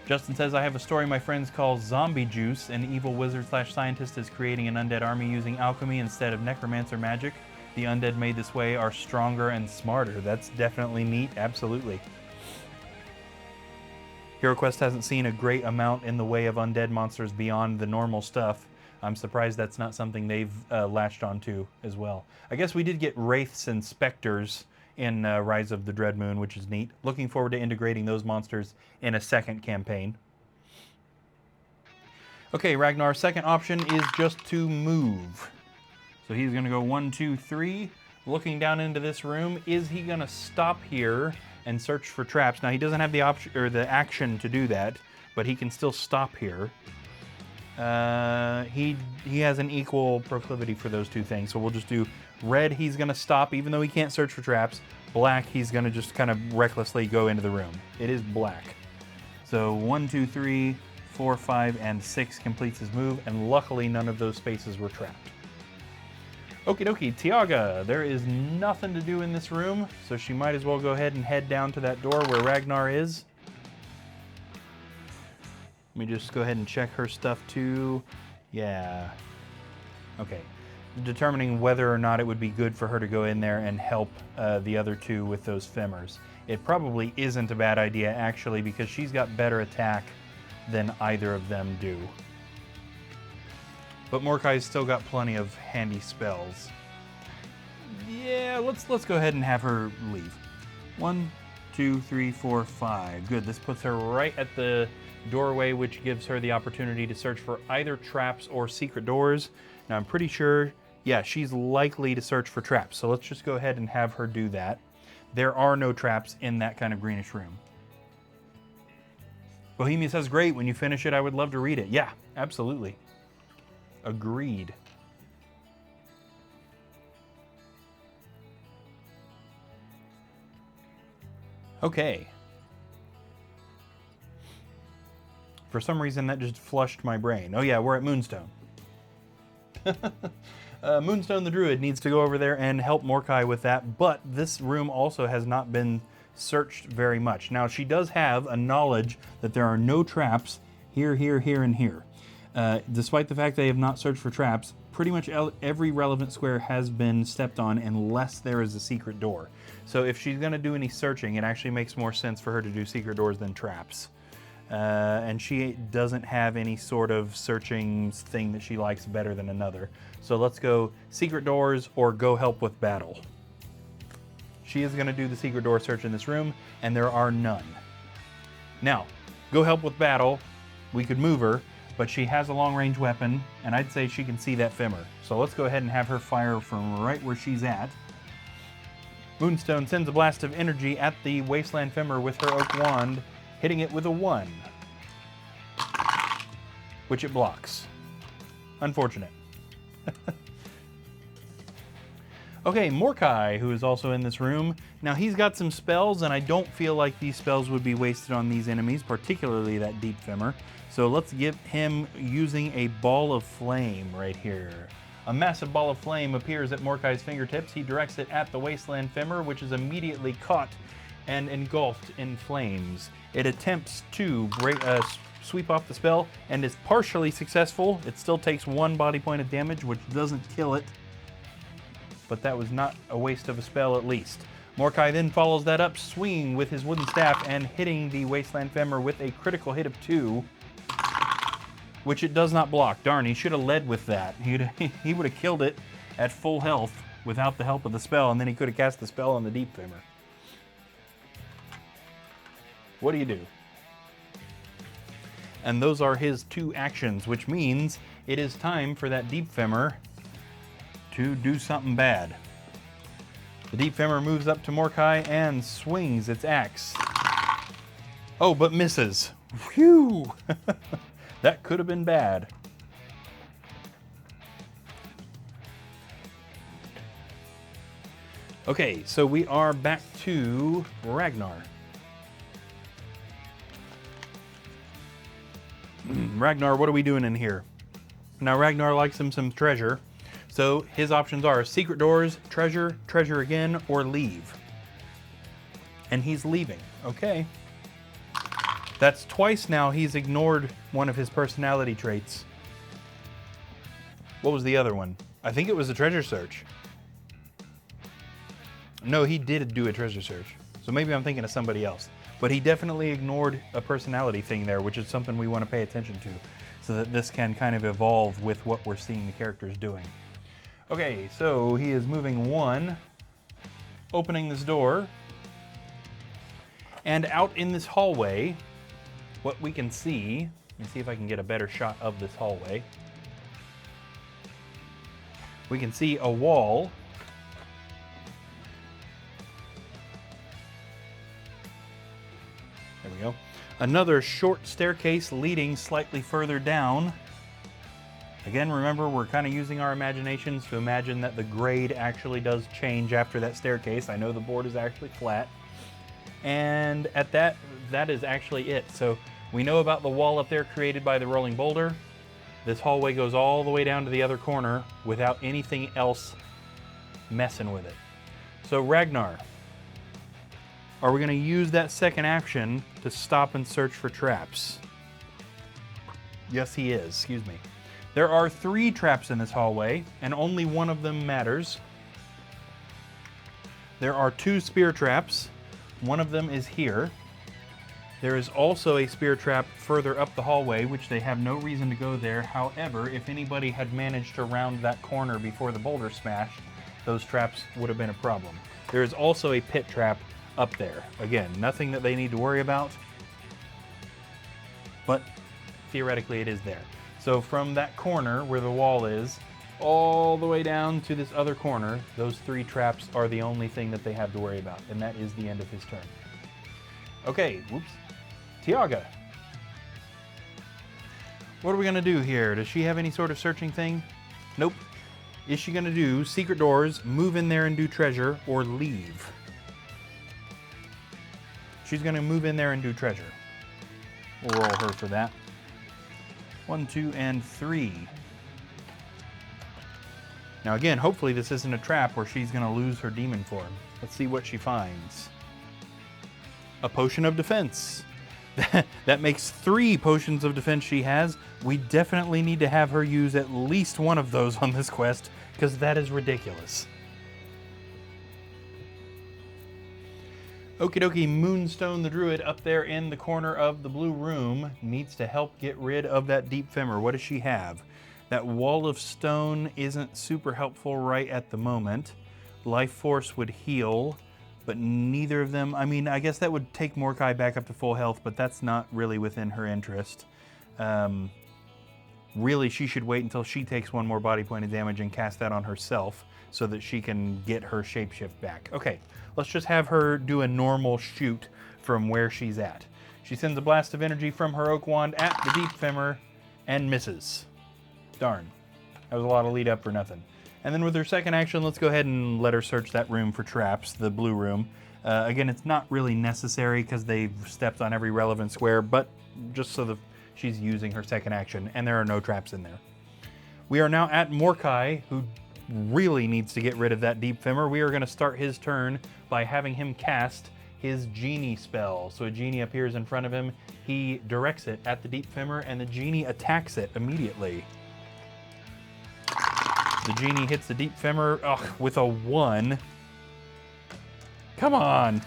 Justin says, I have a story my friends call Zombie Juice. An evil wizard/scientist is creating an undead army using alchemy instead of necromancer magic. The undead made this way are stronger and smarter. That's definitely neat, absolutely. HeroQuest hasn't seen a great amount in the way of undead monsters beyond the normal stuff. I'm surprised that's not something they've latched onto as well. I guess we did get wraiths and specters in Rise of the Dreadmoon, which is neat. Looking forward to integrating those monsters in a second campaign. Okay, Ragnar's second option is just to move. So he's going to go 1, 2, 3. Looking down into this room, is he going to stop here and search for traps? Now he doesn't have the option or the action to do that, but he can still stop here. He has an equal proclivity for those two things, so we'll just do red. He's going to stop even though he can't search for traps. Black, he's going to just kind of recklessly go into the room. It is black. So 1, 2, 3, 4, 5, and 6 completes his move, and luckily none of those spaces were trapped. Okie dokie, Tiaga, there is nothing to do in this room, so she might as well go ahead and head down to that door where Ragnar is. Let me just go ahead and check her stuff too. Yeah. Okay. Determining whether or not it would be good for her to go in there and help the other two with those femurs. It probably isn't a bad idea, actually, because she's got better attack than either of them do. But Mordecai's still got plenty of handy spells. Yeah, let's go ahead and have her leave. 1, 2, 3, 4, 5. Good, this puts her right at the doorway, which gives her the opportunity to search for either traps or secret doors. Now I'm pretty sure, yeah, she's likely to search for traps, so let's just go ahead and have her do that. There are no traps in that kind of greenish room. Bohemia says, great, when you finish it, I would love to read it. Yeah, absolutely. Agreed. Okay. For some reason, that just flushed my brain. Oh yeah, we're at Moonstone. Moonstone the Druid needs to go over there and help Mordecai with that, but this room also has not been searched very much. Now, she does have a knowledge that there are no traps here, here, here, and here. Despite the fact they have not searched for traps, pretty much every relevant square has been stepped on unless there is a secret door. So if she's going to do any searching, it actually makes more sense for her to do secret doors than traps. and she doesn't have any sort of searching thing that she likes better than another. So let's go secret doors or go help with battle. She is going to do the secret door search in this room, and there are none. Now, go help with battle. We could move her, but she has a long-range weapon, and I'd say she can see that Femmer. So let's go ahead and have her fire from right where she's at. Moonstone sends a blast of energy at the Wasteland Femmer with her oak wand, hitting it with a 1, which it blocks. Unfortunate. Okay, Mordecai, who is also in this room. Now, he's got some spells, and I don't feel like these spells would be wasted on these enemies, particularly that Deep Femmer. So let's get him using a ball of flame right here. A massive ball of flame appears at Mordecai's fingertips. He directs it at the Wasteland Femmer, which is immediately caught and engulfed in flames. It attempts to sweep off the spell and is partially successful. It still takes 1 body point of damage, which doesn't kill it. But that was not a waste of a spell at least. Mordecai then follows that up, swinging with his wooden staff and hitting the Wasteland Femmer with a critical hit of 2, which it does not block. Darn, he should have led with that. He would have killed it at full health without the help of the spell, and then he could have cast the spell on the Deep Femmer. What do you do? And those are his 2 actions, which means it is time for that Deep Femmer to do something bad. The Deep Femmer moves up to Mordecai and swings its axe. Oh, but misses. Phew! That could have been bad. Okay, so we are back to Ragnar. Ragnar, what are we doing in here? Now, Ragnar likes him some treasure. So his options are secret doors, treasure, treasure again, or leave. And he's leaving. Okay. That's twice now he's ignored one of his personality traits. What was the other one? I think it was a treasure search. No, he did do a treasure search. So maybe I'm thinking of somebody else. But he definitely ignored a personality thing there, which is something we want to pay attention to, so that this can kind of evolve with what we're seeing the characters doing. Okay, so he is moving 1, opening this door, and out in this hallway, what we can see, let me see if I can get a better shot of this hallway. We can see a wall. There we go. Another short staircase leading slightly further down. Again, remember, we're kind of using our imaginations to imagine that the grade actually does change after that staircase. I know the board is actually flat. And at that is actually it. So we know about the wall up there created by the rolling boulder. This hallway goes all the way down to the other corner without anything else messing with it. So Ragnar, are we going to use that second action to stop and search for traps? Yes, he is. Excuse me. There are 3 traps in this hallway, and only one of them matters. There are 2 spear traps. One of them is here. There is also a spear trap further up the hallway, which they have no reason to go there. However, if anybody had managed to round that corner before the boulder smashed, those traps would have been a problem. There is also a pit trap up there. Again, nothing that they need to worry about, but theoretically it is there. So from that corner where the wall is, all the way down to this other corner, those 3 traps are the only thing that they have to worry about, and that is the end of his turn. Okay, whoops. Tiaga. What are we gonna do here? Does she have any sort of searching thing? Nope. Is she gonna do secret doors, move in there and do treasure, or leave? She's gonna move in there and do treasure. We'll roll her for that. 1, 2, and 3. Now again, hopefully this isn't a trap where she's gonna lose her demon form. Let's see what she finds. A potion of defense. That makes 3 potions of defense she has. We definitely need to have her use at least one of those on this quest, because that is ridiculous. Okie dokie, Moonstone the Druid up there in the corner of the blue room needs to help get rid of that deep femmer. What does she have? That wall of stone isn't super helpful right at the moment. Life Force would heal, but neither of them, I mean, I guess that would take Mordecai back up to full health, but that's not really within her interest. Really, she should wait until she takes one more body point of damage and cast that on herself so that she can get her shapeshift back. Okay, let's just have her do a normal shoot from where she's at. She sends a blast of energy from her oak wand at the deep femmer and misses. Darn, that was a lot of lead up for nothing. And then with her second action, let's go ahead and let her search that room for traps, the blue room. Again, it's not really necessary because they've stepped on every relevant square, but just so she's using her second action, and there are no traps in there. We are now at Mordecai, who really needs to get rid of that deep femmer. We are going to start his turn by having him cast his genie spell. So a genie appears in front of him, he directs it at the deep femmer, and the genie attacks it immediately. The genie hits the deep femmer with a 1. Come on!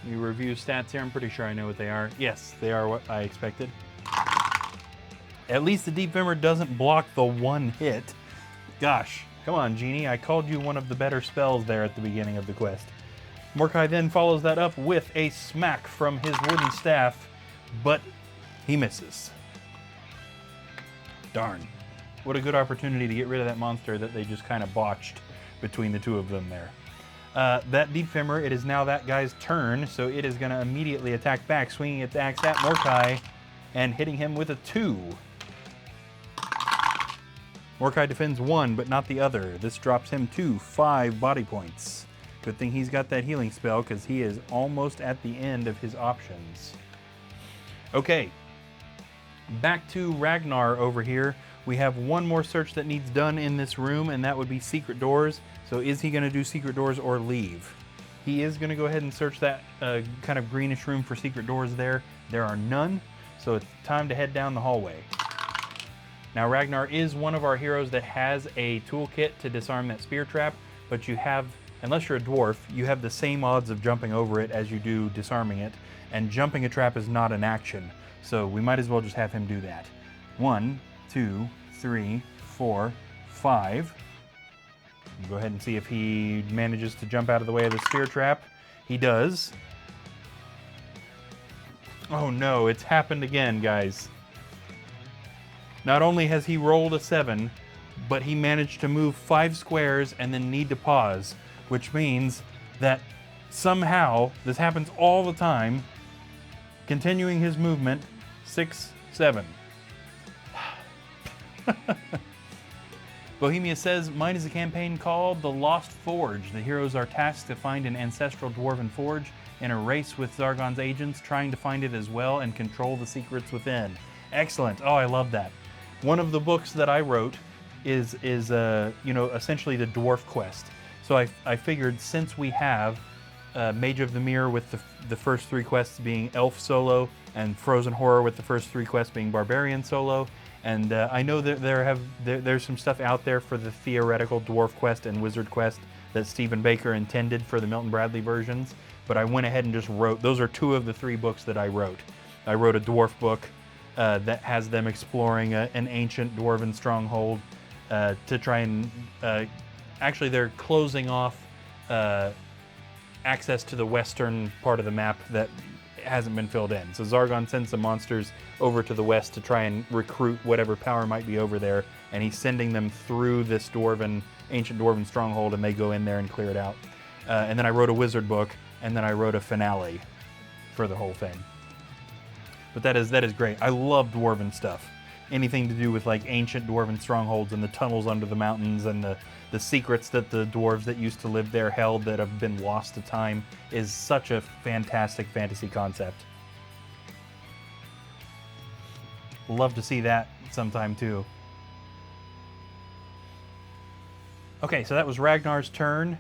You review stats here, I'm pretty sure I know what they are. Yes, they are what I expected. At least the deep femmer doesn't block the 1 hit. Gosh, come on, genie, I called you one of the better spells there at the beginning of the quest. Mordecai then follows that up with a smack from his wooden staff, but he misses. Darn. What a good opportunity to get rid of that monster that they just kind of botched between the two of them there. That deep femmer, it is now that guy's turn, so it is going to immediately attack back, swinging its axe at Mordecai and hitting him with a 2. Mordecai defends 1, but not the other. This drops him to 5 body points. Good thing he's got that healing spell, because he is almost at the end of his options. Okay, back to Ragnar over here. We have one more search that needs done in this room, and that would be secret doors. So is he going to do secret doors or leave? He is going to go ahead and search that kind of greenish room for secret doors there. There are none, so it's time to head down the hallway. Now Ragnar is one of our heroes that has a toolkit to disarm that spear trap, but you have, unless you're a dwarf, you have the same odds of jumping over it as you do disarming it, and jumping a trap is not an action, so we might as well just have him do that. 1, 2, 3, 4, 5. Go ahead and see if he manages to jump out of the way of the spear trap. He does. Oh no, it's happened again, guys. Not only has he rolled a 7, but he managed to move 5 squares and then need to pause, which means that somehow, this happens all the time, continuing his movement, 6, 7. Bohemia says, mine is a campaign called The Lost Forge. The heroes are tasked to find an ancestral dwarven forge in a race with Zargon's agents, trying to find it as well and control the secrets within. Excellent. Oh, I love that. One of the books that I wrote is essentially the dwarf quest. So I figured, since we have Mage of the Mirror with the first 3 quests being Elf solo, and Frozen Horror with the first 3 quests being Barbarian solo, and I know that there's some stuff out there for the theoretical Dwarf Quest and Wizard Quest that Stephen Baker intended for the Milton Bradley versions, but I went ahead and just wrote, those are 2 of the 3 books that I wrote. I wrote a dwarf book that has them exploring an ancient dwarven stronghold to try and, actually they're closing off access to the western part of the map that hasn't been filled in. So Zargon sends some monsters over to the west to try and recruit whatever power might be over there, and he's sending them through this ancient dwarven stronghold, and they go in there and clear it out. And then I wrote a wizard book, and then I wrote a finale for the whole thing. But that is great. I love dwarven stuff. Anything to do with like ancient dwarven strongholds and the tunnels under the mountains and the secrets that the dwarves that used to live there held that have been lost to time is such a fantastic fantasy concept. Love to see that sometime too. Okay, so that was Ragnar's turn.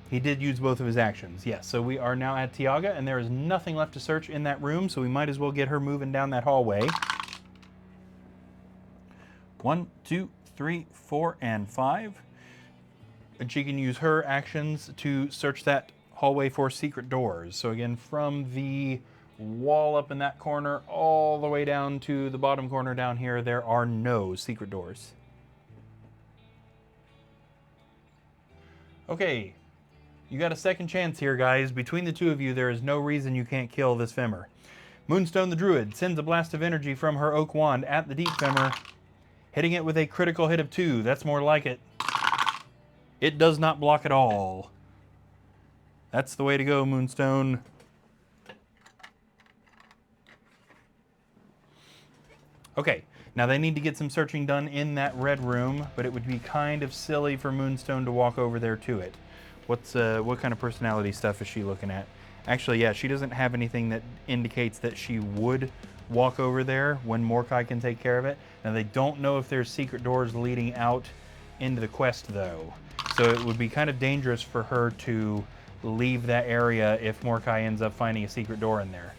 He did use both of his actions, yes. So we are now at Tiaga, and there is nothing left to search in that room, so we might as well get her moving down that hallway. 1, 2, 3, 4, and 5. And she can use her actions to search that hallway for secret doors. So again, from the wall up in that corner all the way down to the bottom corner down here, there are no secret doors. Okay, you got a second chance here, guys. Between the two of you, there is no reason you can't kill this Femmer. Moonstone the Druid sends a blast of energy from her oak wand at the deep Femmer, hitting it with a critical hit of 2. That's more like it. It does not block at all. That's the way to go, Moonstone. Okay, now they need to get some searching done in that red room, but it would be kind of silly for Moonstone to walk over there to it. What kind of personality stuff is she looking at? Actually, yeah, she doesn't have anything that indicates that she would walk over there when Mordecai can take care of it. Now, they don't know if there's secret doors leading out into the quest, though. So it would be kind of dangerous for her to leave that area if Mordecai ends up finding a secret door in there.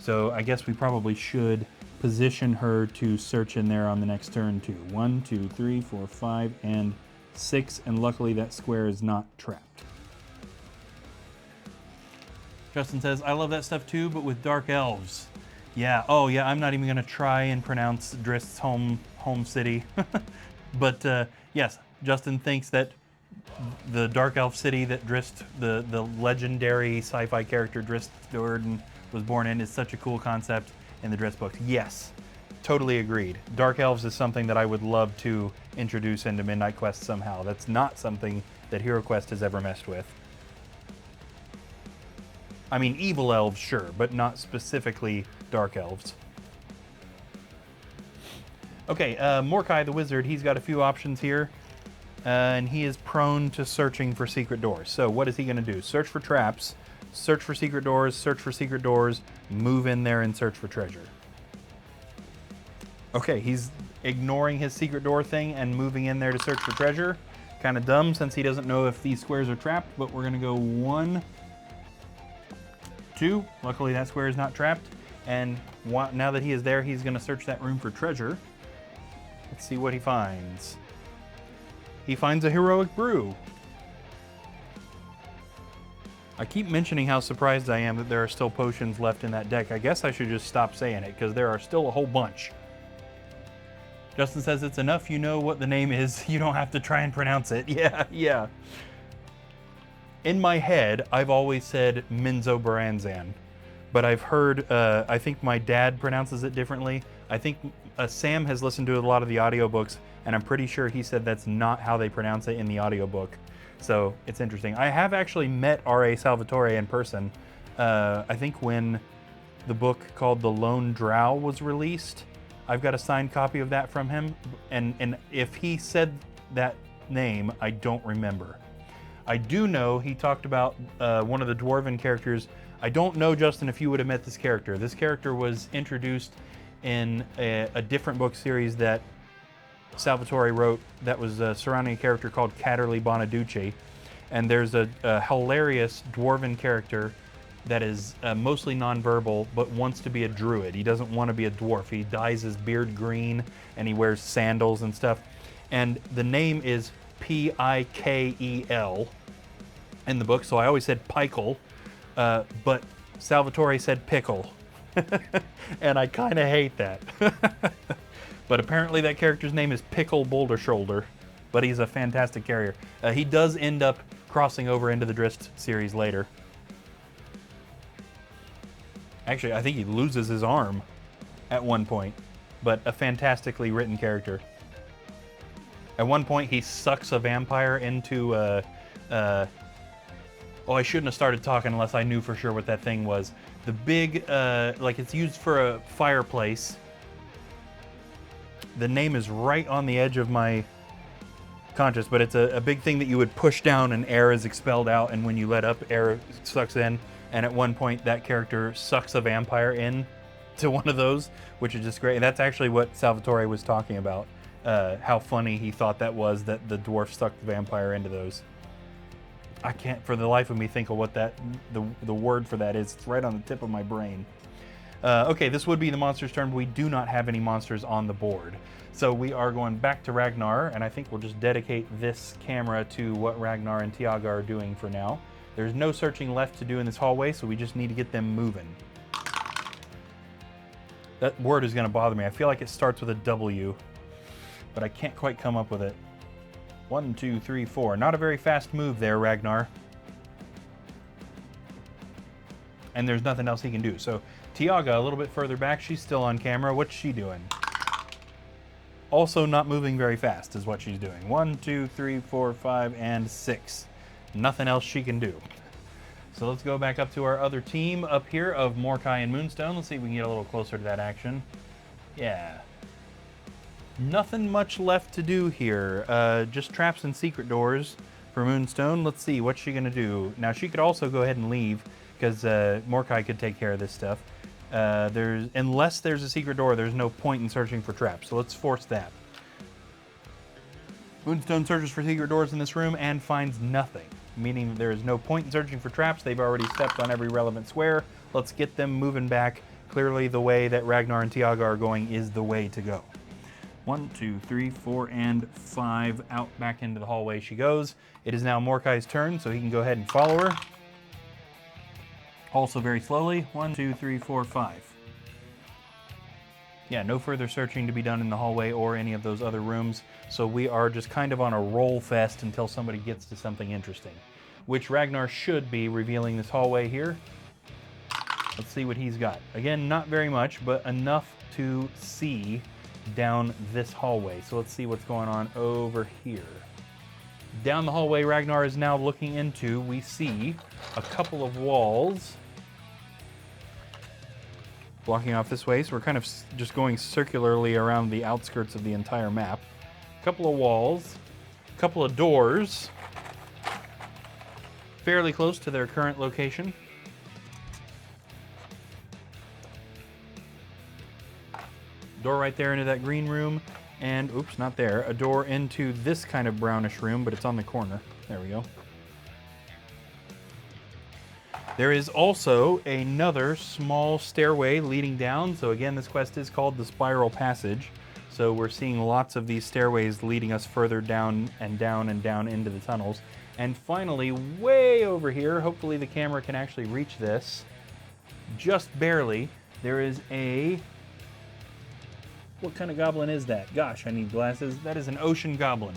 So I guess we probably should position her to search in there on the next turn, too. 1, 2, 3, 4, 5, and 6, and luckily that square is not trapped. Justin says, I love that stuff too, but with dark elves. Yeah, oh yeah, I'm not even gonna try and pronounce Drist's home city. But yes, Justin thinks that the dark elf city that Drist, the legendary sci-fi character Drist Do'Urden was born in, is such a cool concept in the Drist books. Yes, totally agreed. Dark elves is something that I would love to introduce into Midnight Quest somehow. That's not something that Hero Quest has ever messed with. I mean, evil elves, sure, but not specifically dark elves. Okay, Mordecai the Wizard, he's got a few options here, and he is prone to searching for secret doors. So what is he going to do? Search for traps, search for secret doors, move in there and search for treasure. Okay, he's ignoring his secret door thing and moving in there to search for treasure. Kind of dumb since he doesn't know if these squares are trapped, but we're going to go 1, 2. Luckily that square is not trapped. And now that he is there, he's going to search that room for treasure. Let's see what he finds. He finds a heroic brew. I keep mentioning how surprised I am that there are still potions left in that deck. I guess I should just stop saying it, because there are still a whole bunch. Justin says it's enough you know what the name is. You don't have to try and pronounce it. Yeah. In my head, I've always said Minzo Baranzan, but I've heard, I think my dad pronounces it differently. I think Sam has listened to a lot of the audiobooks, and I'm pretty sure he said that's not how they pronounce it in the audiobook. So it's interesting. I have actually met R.A. Salvatore in person. I think when the book called The Lone Drow was released, I've got a signed copy of that from him, and if he said that name, I don't remember. I do know he talked about one of the Dwarven characters. I don't know, Justin, if you would have met this character. This character was introduced in a different book series that Salvatore wrote that was surrounding a character called Catterly Bonaduce. And there's a hilarious Dwarven character that is mostly nonverbal, but wants to be a druid. He doesn't want to be a dwarf. He dyes his beard green, and he wears sandals and stuff. And the name is Pikel in the book, so I always said Pikel, but Salvatore said pickle, and I kind of hate that. But apparently that character's name is Pickle Boulder Shoulder, but he's a fantastic carrier. He does end up crossing over into the Drist series later. Actually, I think he loses his arm at one point, but a fantastically written character. At one point, he sucks a vampire into oh, I shouldn't have started talking unless I knew for sure what that thing was. The big, like it's used for a fireplace. The name is right on the edge of my conscious, but it's a big thing that you would push down and air is expelled out, and when you let up, air sucks in. And at one point, that character sucks a vampire in to one of those, which is just great. And that's actually what Salvatore was talking about, how funny he thought that was, that the dwarf sucked the vampire into those. I can't for the life of me think of what that the word for that is. It's right on the tip of my brain. Okay, this would be the monster's turn, but we do not have any monsters on the board. So we are going back to Ragnar, and I think we'll just dedicate this camera to what Ragnar and Tiaga are doing for now. There's no searching left to do in this hallway, so we just need to get them moving. That word is going to bother me. I feel like it starts with a W, but I can't quite come up with it. 1, 2, 3, 4. Not a very fast move there, Ragnar. And there's nothing else he can do. So Tiaga, a little bit further back, she's still on camera. What's she doing? Also not moving very fast is what she's doing. 1, 2, 3, 4, 5, and 6. Nothing else she can do. So let's go back up to our other team up here of Mordecai and Moonstone. Let's see if we can get a little closer to that action. Yeah. Nothing much left to do here. Just traps and secret doors for Moonstone. Let's see, what's she gonna do? Now she could also go ahead and leave, because Mordecai could take care of this stuff. Unless there's a secret door, there's no point in searching for traps, so let's force that. Moonstone searches for secret doors in this room and finds nothing, meaning there is no point in searching for traps. They've already stepped on every relevant square. Let's get them moving back. Clearly the way that Ragnar and Tiaga are going is the way to go. 1, 2, 3, 4, and 5. Out back into the hallway she goes. It is now Mordecai's turn, so he can go ahead and follow her. Also very slowly. 1, 2, 3, 4, 5. Yeah, no further searching to be done in the hallway or any of those other rooms. So we are just kind of on a roll fest until somebody gets to something interesting, which Ragnar should be revealing this hallway here. Let's see what he's got. Again, not very much, but enough to see down this hallway. So let's see what's going on over here. Down the hallway Ragnar is now looking into, we see a couple of walls blocking off this way, so we're kind of just going circularly around the outskirts of the entire map. A couple of walls, a couple of doors, fairly close to their current location. Door right there into that green room. And, oops, not there, a door into this kind of brownish room, but it's on the corner. There we go. There is also another small stairway leading down. So again, this quest is called the Spiral Passage. So we're seeing lots of these stairways leading us further down and down and down into the tunnels. And finally, way over here, hopefully the camera can actually reach this, just barely, there is a... What kind of goblin is that? Gosh, I need glasses. That is an ocean goblin.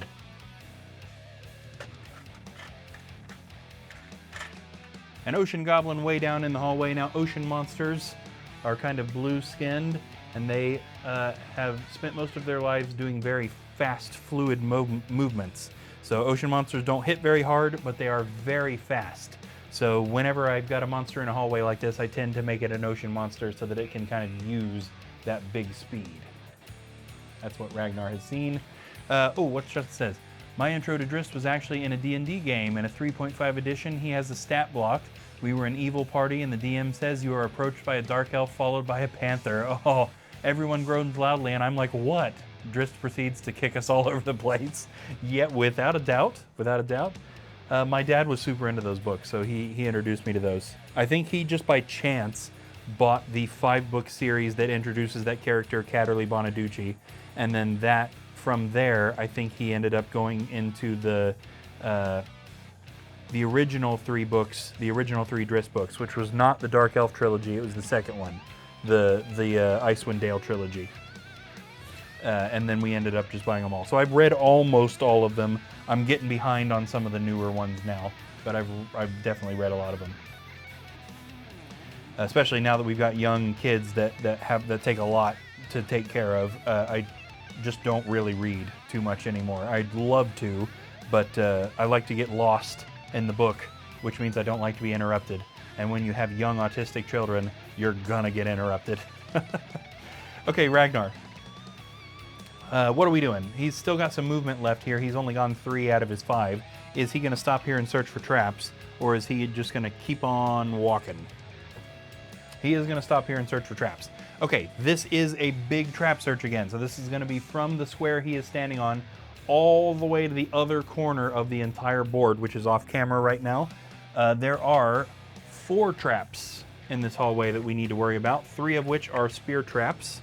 An ocean goblin way down in the hallway. Now, ocean monsters are kind of blue-skinned, and they have spent most of their lives doing very fast, fluid movements. So ocean monsters don't hit very hard, but they are very fast. So whenever I've got a monster in a hallway like this, I tend to make it an ocean monster so that it can kind of use that big speed. That's what Ragnar has seen. Oh, what's just says? My intro to Drist was actually in a D&D game. In a 3.5 edition, he has a stat block. We were an evil party, and the DM says you are approached by a dark elf followed by a panther. Oh, everyone groans loudly, and I'm like, what? Drist proceeds to kick us all over the place. Yet, without a doubt, my dad was super into those books, so he introduced me to those. I think he just by chance bought the 5-book series that introduces that character, Catterley Bonaducci, and then that, from there, I think he ended up going into the original 3 books, the original 3 Drist books, which was not the Dark Elf trilogy, it was the second one, the Icewind Dale trilogy. And then we ended up just buying them all. So I've read almost all of them. I'm getting behind on some of the newer ones now, but I've definitely read a lot of them. Especially now that we've got young kids that take a lot to take care of. I just don't really read too much anymore. I'd love to, but I like to get lost in the book, which means I don't like to be interrupted. And when you have young autistic children, you're gonna get interrupted. Okay, Ragnar. What are we doing? He's still got some movement left here. He's only gone 3 out of his 5. Is he gonna stop here and search for traps, or is he just gonna keep on walking? He is gonna stop here and search for traps. Okay, this is a big trap search again. So this is gonna be from the square he is standing on all the way to the other corner of the entire board, which is off camera right now. There are 4 traps in this hallway that we need to worry about, 3 of which are spear traps.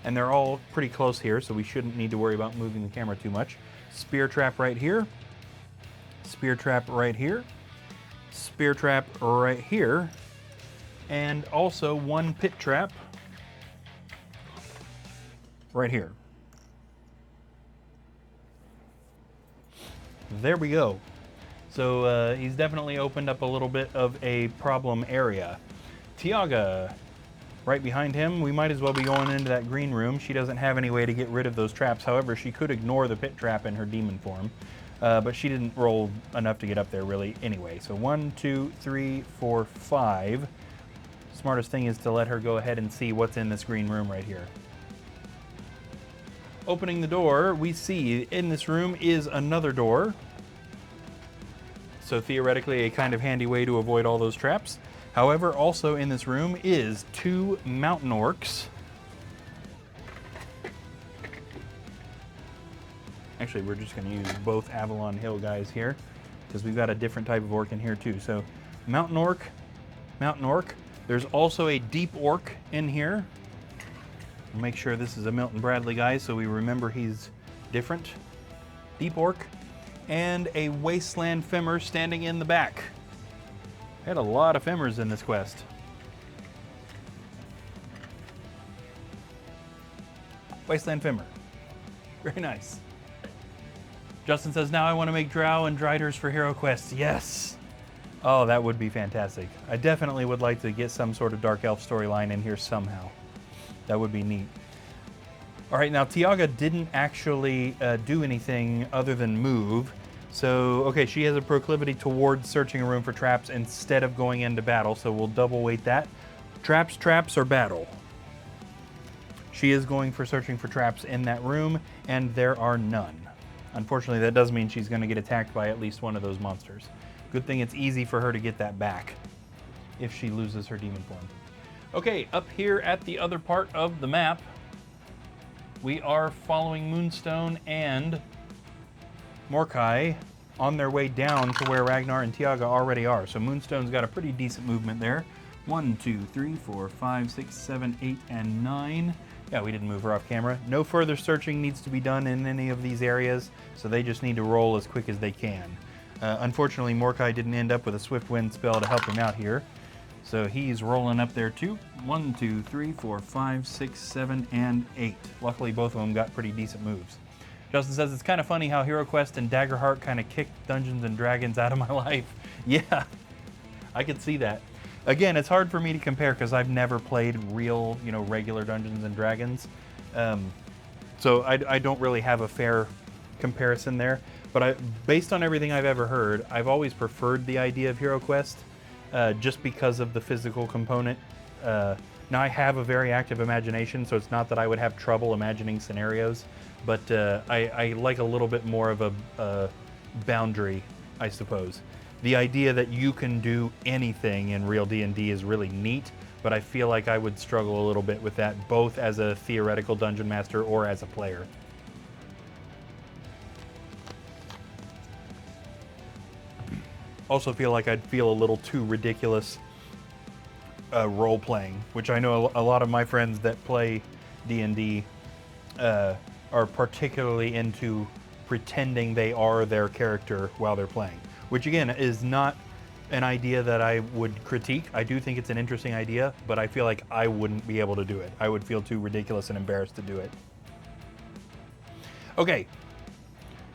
And they're all pretty close here, so we shouldn't need to worry about moving the camera too much. Spear trap right here. Spear trap right here. Spear trap right here. And also 1 pit trap right here. There we go. So he's definitely opened up a little bit of a problem area. Tiaga, right behind him. We might as well be going into that green room. She doesn't have any way to get rid of those traps. However, she could ignore the pit trap in her demon form. But she didn't roll enough to get up there really anyway. So 1, 2, 3, 4, 5. Smartest thing is to let her go ahead and see what's in this green room right here. Opening the door, we see in this room is another door. So theoretically a kind of handy way to avoid all those traps. However, also in this room is 2 mountain orcs. Actually, we're just going to use both Avalon Hill guys here because we've got a different type of orc in here too. So mountain orc, mountain orc. There's also a deep orc in here. We'll make sure this is a Milton Bradley guy so we remember he's different. Deep orc. And a wasteland femmer standing in the back. Had a lot of femmers in this quest. Wasteland femmer. Very nice. Justin says, now I want to make drow and driders for hero quests. Yes. Oh, that would be fantastic. I definitely would like to get some sort of dark elf storyline in here somehow. That would be neat. All right, now Tiaga didn't actually do anything other than move. So, okay, she has a proclivity towards searching a room for traps instead of going into battle, so we'll double weight that. Traps, traps, or battle? She is going for searching for traps in that room, and there are none. Unfortunately, that does mean she's going to get attacked by at least one of those monsters. Good thing it's easy for her to get that back if she loses her demon form. Okay, up here at the other part of the map, we are following Moonstone and Mordecai on their way down to where Ragnar and Tiaga already are. So Moonstone's got a pretty decent movement there. 1, 2, 3, 4, 5, 6, 7, 8, and 9. Yeah, we didn't move her off camera. No further searching needs to be done in any of these areas, so they just need to roll as quick as they can. Unfortunately, Mordecai didn't end up with a Swift Wind spell to help him out here. So he's rolling up there too. 1, 2, 3, 4, 5, 6, 7, and 8. Luckily, both of them got pretty decent moves. Justin says, it's kind of funny how HeroQuest and Daggerheart kind of kicked Dungeons and Dragons out of my life. Yeah, I could see that. Again, it's hard for me to compare because I've never played real, regular Dungeons and Dragons. So I don't really have a fair comparison there. But based on everything I've ever heard, I've always preferred the idea of HeroQuest just because of the physical component. Now, I have a very active imagination, so it's not that I would have trouble imagining scenarios, but I like a little bit more of a boundary, I suppose. The idea that you can do anything in real D&D is really neat, but I feel like I would struggle a little bit with that, both as a theoretical dungeon master or as a player. Also feel like I'd feel a little too ridiculous role-playing, which I know a lot of my friends that play D&D are particularly into pretending they are their character while they're playing, which again is not an idea that I would critique. I do think it's an interesting idea, but I feel like I wouldn't be able to do it. I would feel too ridiculous and embarrassed to do it. Okay,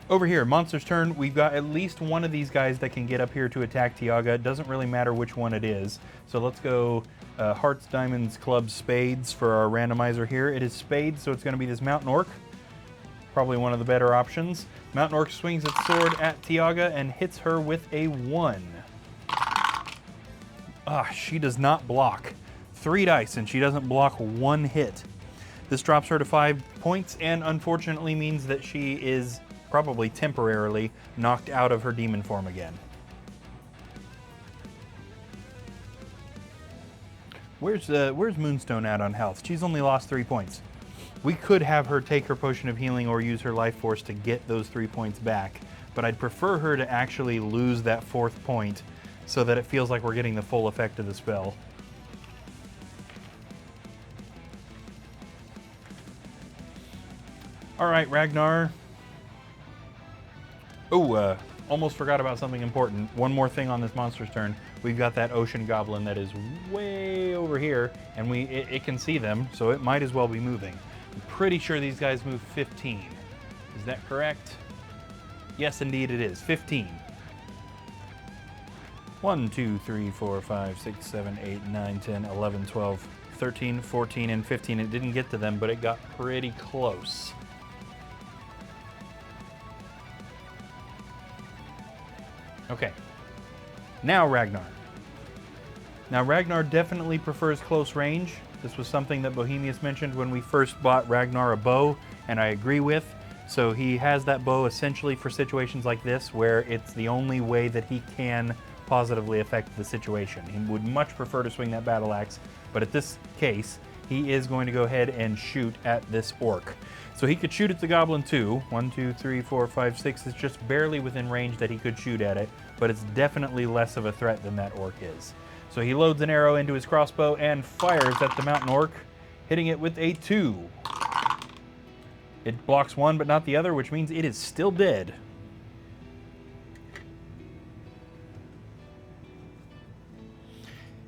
over here, monster's turn. We've got at least one of these guys that can get up here to attack Tiaga. It doesn't really matter which one it is. So let's go hearts, diamonds, clubs, spades for our randomizer here. It is spades, so it's going to be this mountain orc. Probably one of the better options. Mountain orc swings its sword at Tiaga and hits her with a 1. Ah, she does not block. 3 dice, and she doesn't block 1 hit. This drops her to 5 points, and unfortunately means that she is probably temporarily knocked out of her demon form again. Where's Moonstone at on health? She's only lost 3 points. We could have her take her potion of healing or use her life force to get those 3 points back, but I'd prefer her to actually lose that 4th point so that it feels like we're getting the full effect of the spell. All right, Ragnar. Oh, almost forgot about something important. One more thing on this monster's turn. We've got that ocean goblin that is way over here, and it can see them, so it might as well be moving. I'm pretty sure these guys move 15. Is that correct? Yes, indeed it is. 15. 1, 2, 3, 4, 5, 6, 7, 8, 9, 10, 11, 12, 13, 14, and 15. It didn't get to them, but it got pretty close. Okay. Now Ragnar. Now Ragnar definitely prefers close range. This was something that Bohemius mentioned when we first bought Ragnar a bow, and I agree with. So he has that bow essentially for situations like this, where it's the only way that he can positively affect the situation. He would much prefer to swing that battle axe, but at this case, he is going to go ahead and shoot at this orc. So he could shoot at the goblin too. 1, 2, 3, 4, 5, 6 is just barely within range that he could shoot at it, but it's definitely less of a threat than that orc is. So he loads an arrow into his crossbow and fires at the mountain orc, hitting it with a 2. It blocks one but not the other, which means it is still dead.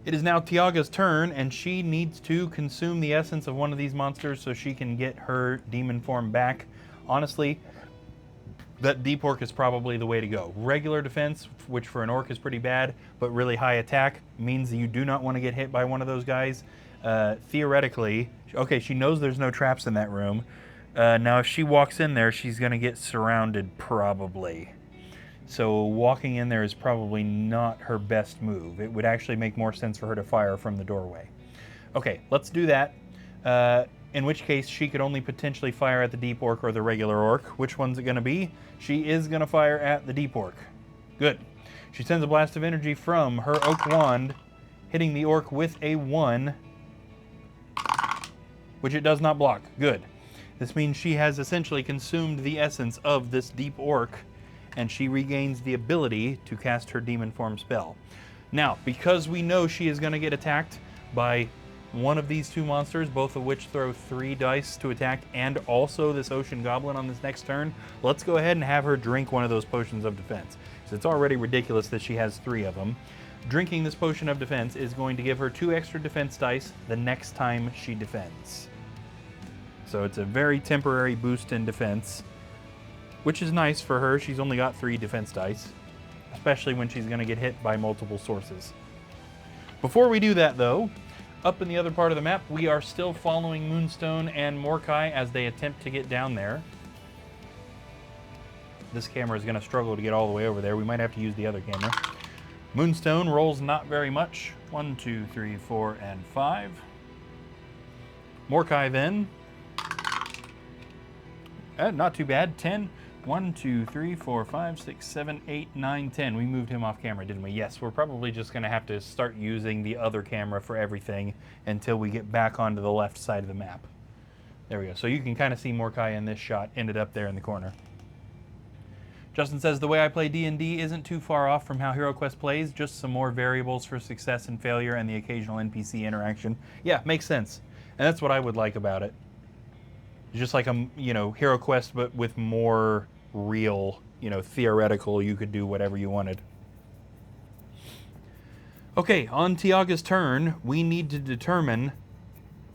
It is now Tiaga's turn, and she needs to consume the essence of one of these monsters so she can get her demon form back. Honestly, that deep orc is probably the way to go. Regular defense, which for an orc is pretty bad, but really high attack, means that you do not want to get hit by one of those guys. Theoretically, okay, she knows there's no traps in that room. Now if she walks in there, she's going to get surrounded probably. So walking in there is probably not her best move. It would actually make more sense for her to fire from the doorway. Okay, let's do that. In which case, she could only potentially fire at the deep orc or the regular orc. Which one's it going to be? She is going to fire at the deep orc. Good. She sends a blast of energy from her oak wand, hitting the orc with a 1, which it does not block. Good. This means she has essentially consumed the essence of this deep orc, and she regains the ability to cast her demon form spell. Now, because we know she is going to get attacked by one of these two monsters, both of which throw 3 dice to attack, and also this ocean goblin on this next turn, let's go ahead and have her drink one of those potions of defense. So it's already ridiculous that she has 3 of them. Drinking this potion of defense is going to give her 2 extra defense dice the next time she defends. So it's a very temporary boost in defense, which is nice for her. She's only got 3 defense dice, especially when she's going to get hit by multiple sources. Before we do that, though, up in the other part of the map, we are still following Moonstone and Mordecai as they attempt to get down there. This camera is going to struggle to get all the way over there. We might have to use the other camera. Moonstone rolls not very much. 1, 2, 3, 4, and 5. Mordecai then. Not too bad. 10. 1, 2, 3, 4, 5, 6, 7, 8, 9, 10. We moved him off camera, didn't we? Yes, we're probably just going to have to start using the other camera for everything until we get back onto the left side of the map. There we go. So you can kind of see Mordecai in this shot, ended up there in the corner. Justin says, the way I play D&D isn't too far off from how HeroQuest plays, just some more variables for success and failure and the occasional NPC interaction. Yeah, makes sense. And that's what I would like about it. Just like a, HeroQuest, but with more real, theoretical, you could do whatever you wanted. Okay, on Tiaga's turn, we need to determine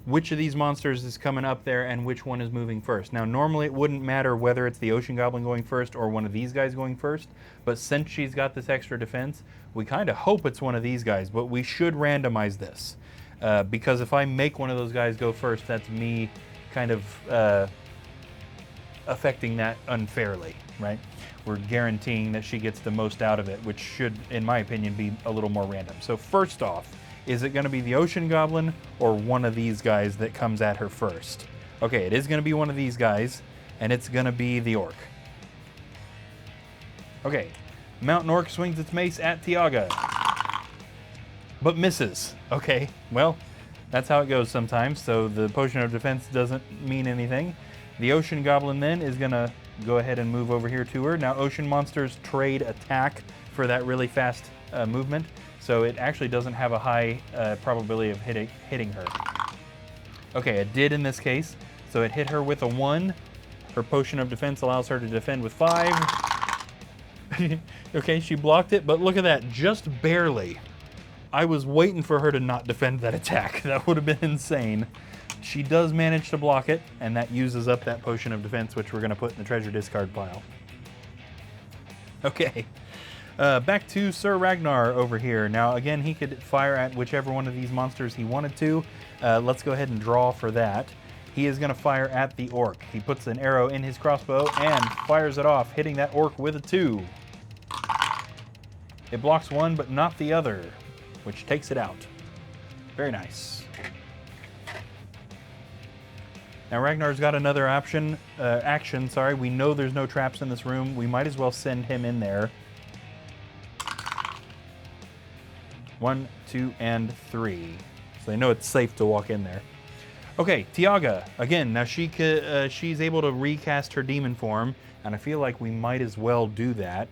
which of these monsters is coming up there and which one is moving first. Now, normally it wouldn't matter whether it's the Ocean Goblin going first or one of these guys going first, but since she's got this extra defense, we kind of hope it's one of these guys, but we should randomize this. Because if I make one of those guys go first, that's me kind of affecting that unfairly, right? We're guaranteeing that she gets the most out of it, which should, in my opinion, be a little more random. So first off, is it going to be the Ocean Goblin or one of these guys that comes at her first? Okay, it is going to be one of these guys, and it's going to be the Orc. Okay, Mountain Orc swings its mace at Tiaga, but misses. Okay, well, that's how it goes sometimes, so the Potion of Defense doesn't mean anything. The Ocean Goblin then is going to go ahead and move over here to her. Now, ocean monsters trade attack for that really fast movement, so it actually doesn't have a high probability of hitting her. Okay, it did in this case, so it hit her with a 1, Her potion of defense allows her to defend with 5. Okay, she blocked it, but look at that, just barely. I was waiting for her to not defend that attack. That would have been insane. She does manage to block it, and that uses up that potion of defense, which we're going to put in the treasure discard pile. Okay, back to Sir Ragnar over here. Now, again, he could fire at whichever one of these monsters he wanted to. Let's go ahead and draw for that. He is going to fire at the orc. He puts an arrow in his crossbow and fires it off, hitting that orc with a 2. It blocks one, but not the other, which takes it out. Very nice. Now Ragnar's got another action. We know there's no traps in this room. We might as well send him in there. 1, 2, and 3. So they know it's safe to walk in there. Okay, Tiaga, again, now she's able to recast her demon form, and I feel like we might as well do that.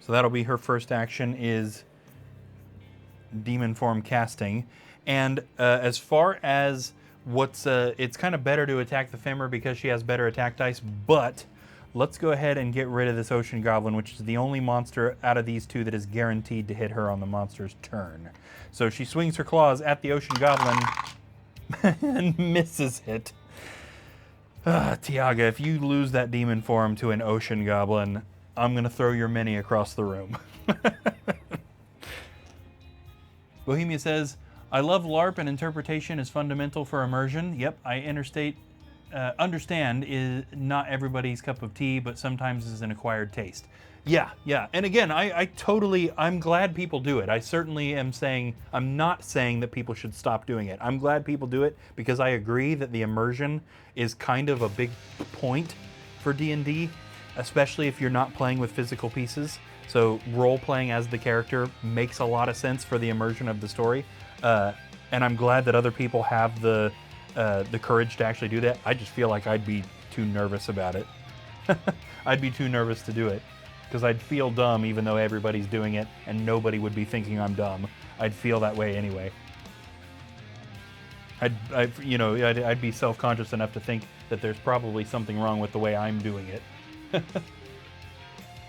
So that'll be her first action, is demon form casting. And as far as what's, it's kind of better to attack the Femur because she has better attack dice, but let's go ahead and get rid of this Ocean Goblin, which is the only monster out of these two that is guaranteed to hit her on the monster's turn. So she swings her claws at the Ocean Goblin and misses it. Tiaga, if you lose that demon form to an Ocean Goblin, I'm going to throw your mini across the room. Bohemia says, I love LARP and interpretation is fundamental for immersion. Yep, I understand is not everybody's cup of tea, but sometimes is an acquired taste. Yeah. And again, I'm glad people do it. I certainly am saying, I'm not saying that people should stop doing it. I'm glad people do it because I agree that the immersion is kind of a big point for D&D, especially if you're not playing with physical pieces. So role-playing as the character makes a lot of sense for the immersion of the story. And I'm glad that other people have the courage to actually do that. I just feel like I'd be too nervous about it. I'd be too nervous to do it because I'd feel dumb even though everybody's doing it and nobody would be thinking I'm dumb. I'd feel that way anyway. I'd be self-conscious enough to think that there's probably something wrong with the way I'm doing it.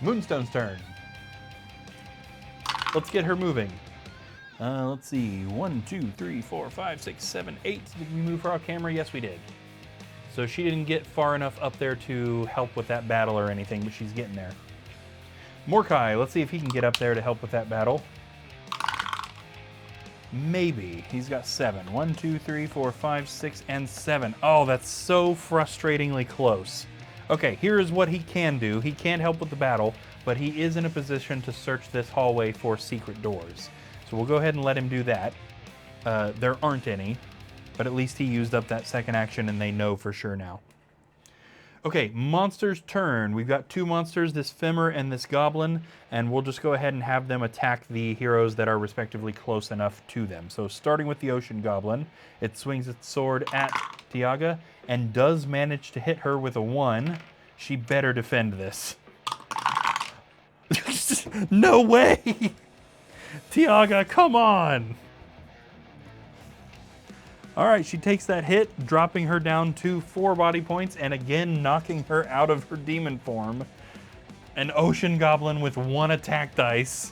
Moonstone's turn. Let's get her moving. Let's see, 1, 2, 3, 4, 5, 6, 7, 8. Did we move her off camera? Yes, we did. So she didn't get far enough up there to help with that battle or anything, but she's getting there. Mordecai, let's see if he can get up there to help with that battle. Maybe. He's got 7. 1, 2, 3, 4, 5, 6, and 7. Oh, that's so frustratingly close. Okay, here's what he can do. He can't help with the battle, but he is in a position to search this hallway for secret doors. So we'll go ahead and let him do that. There aren't any, but at least he used up that second action and they know for sure now. Okay, monster's turn. We've got 2 monsters, this Femur and this Goblin, and we'll just go ahead and have them attack the heroes that are respectively close enough to them. So starting with the Ocean Goblin, it swings its sword at Tiaga and does manage to hit her with a 1. She better defend this. No way! Tiaga, come on! Alright, she takes that hit, dropping her down to 4 body points, and again knocking her out of her demon form. An Ocean Goblin with 1 attack dice.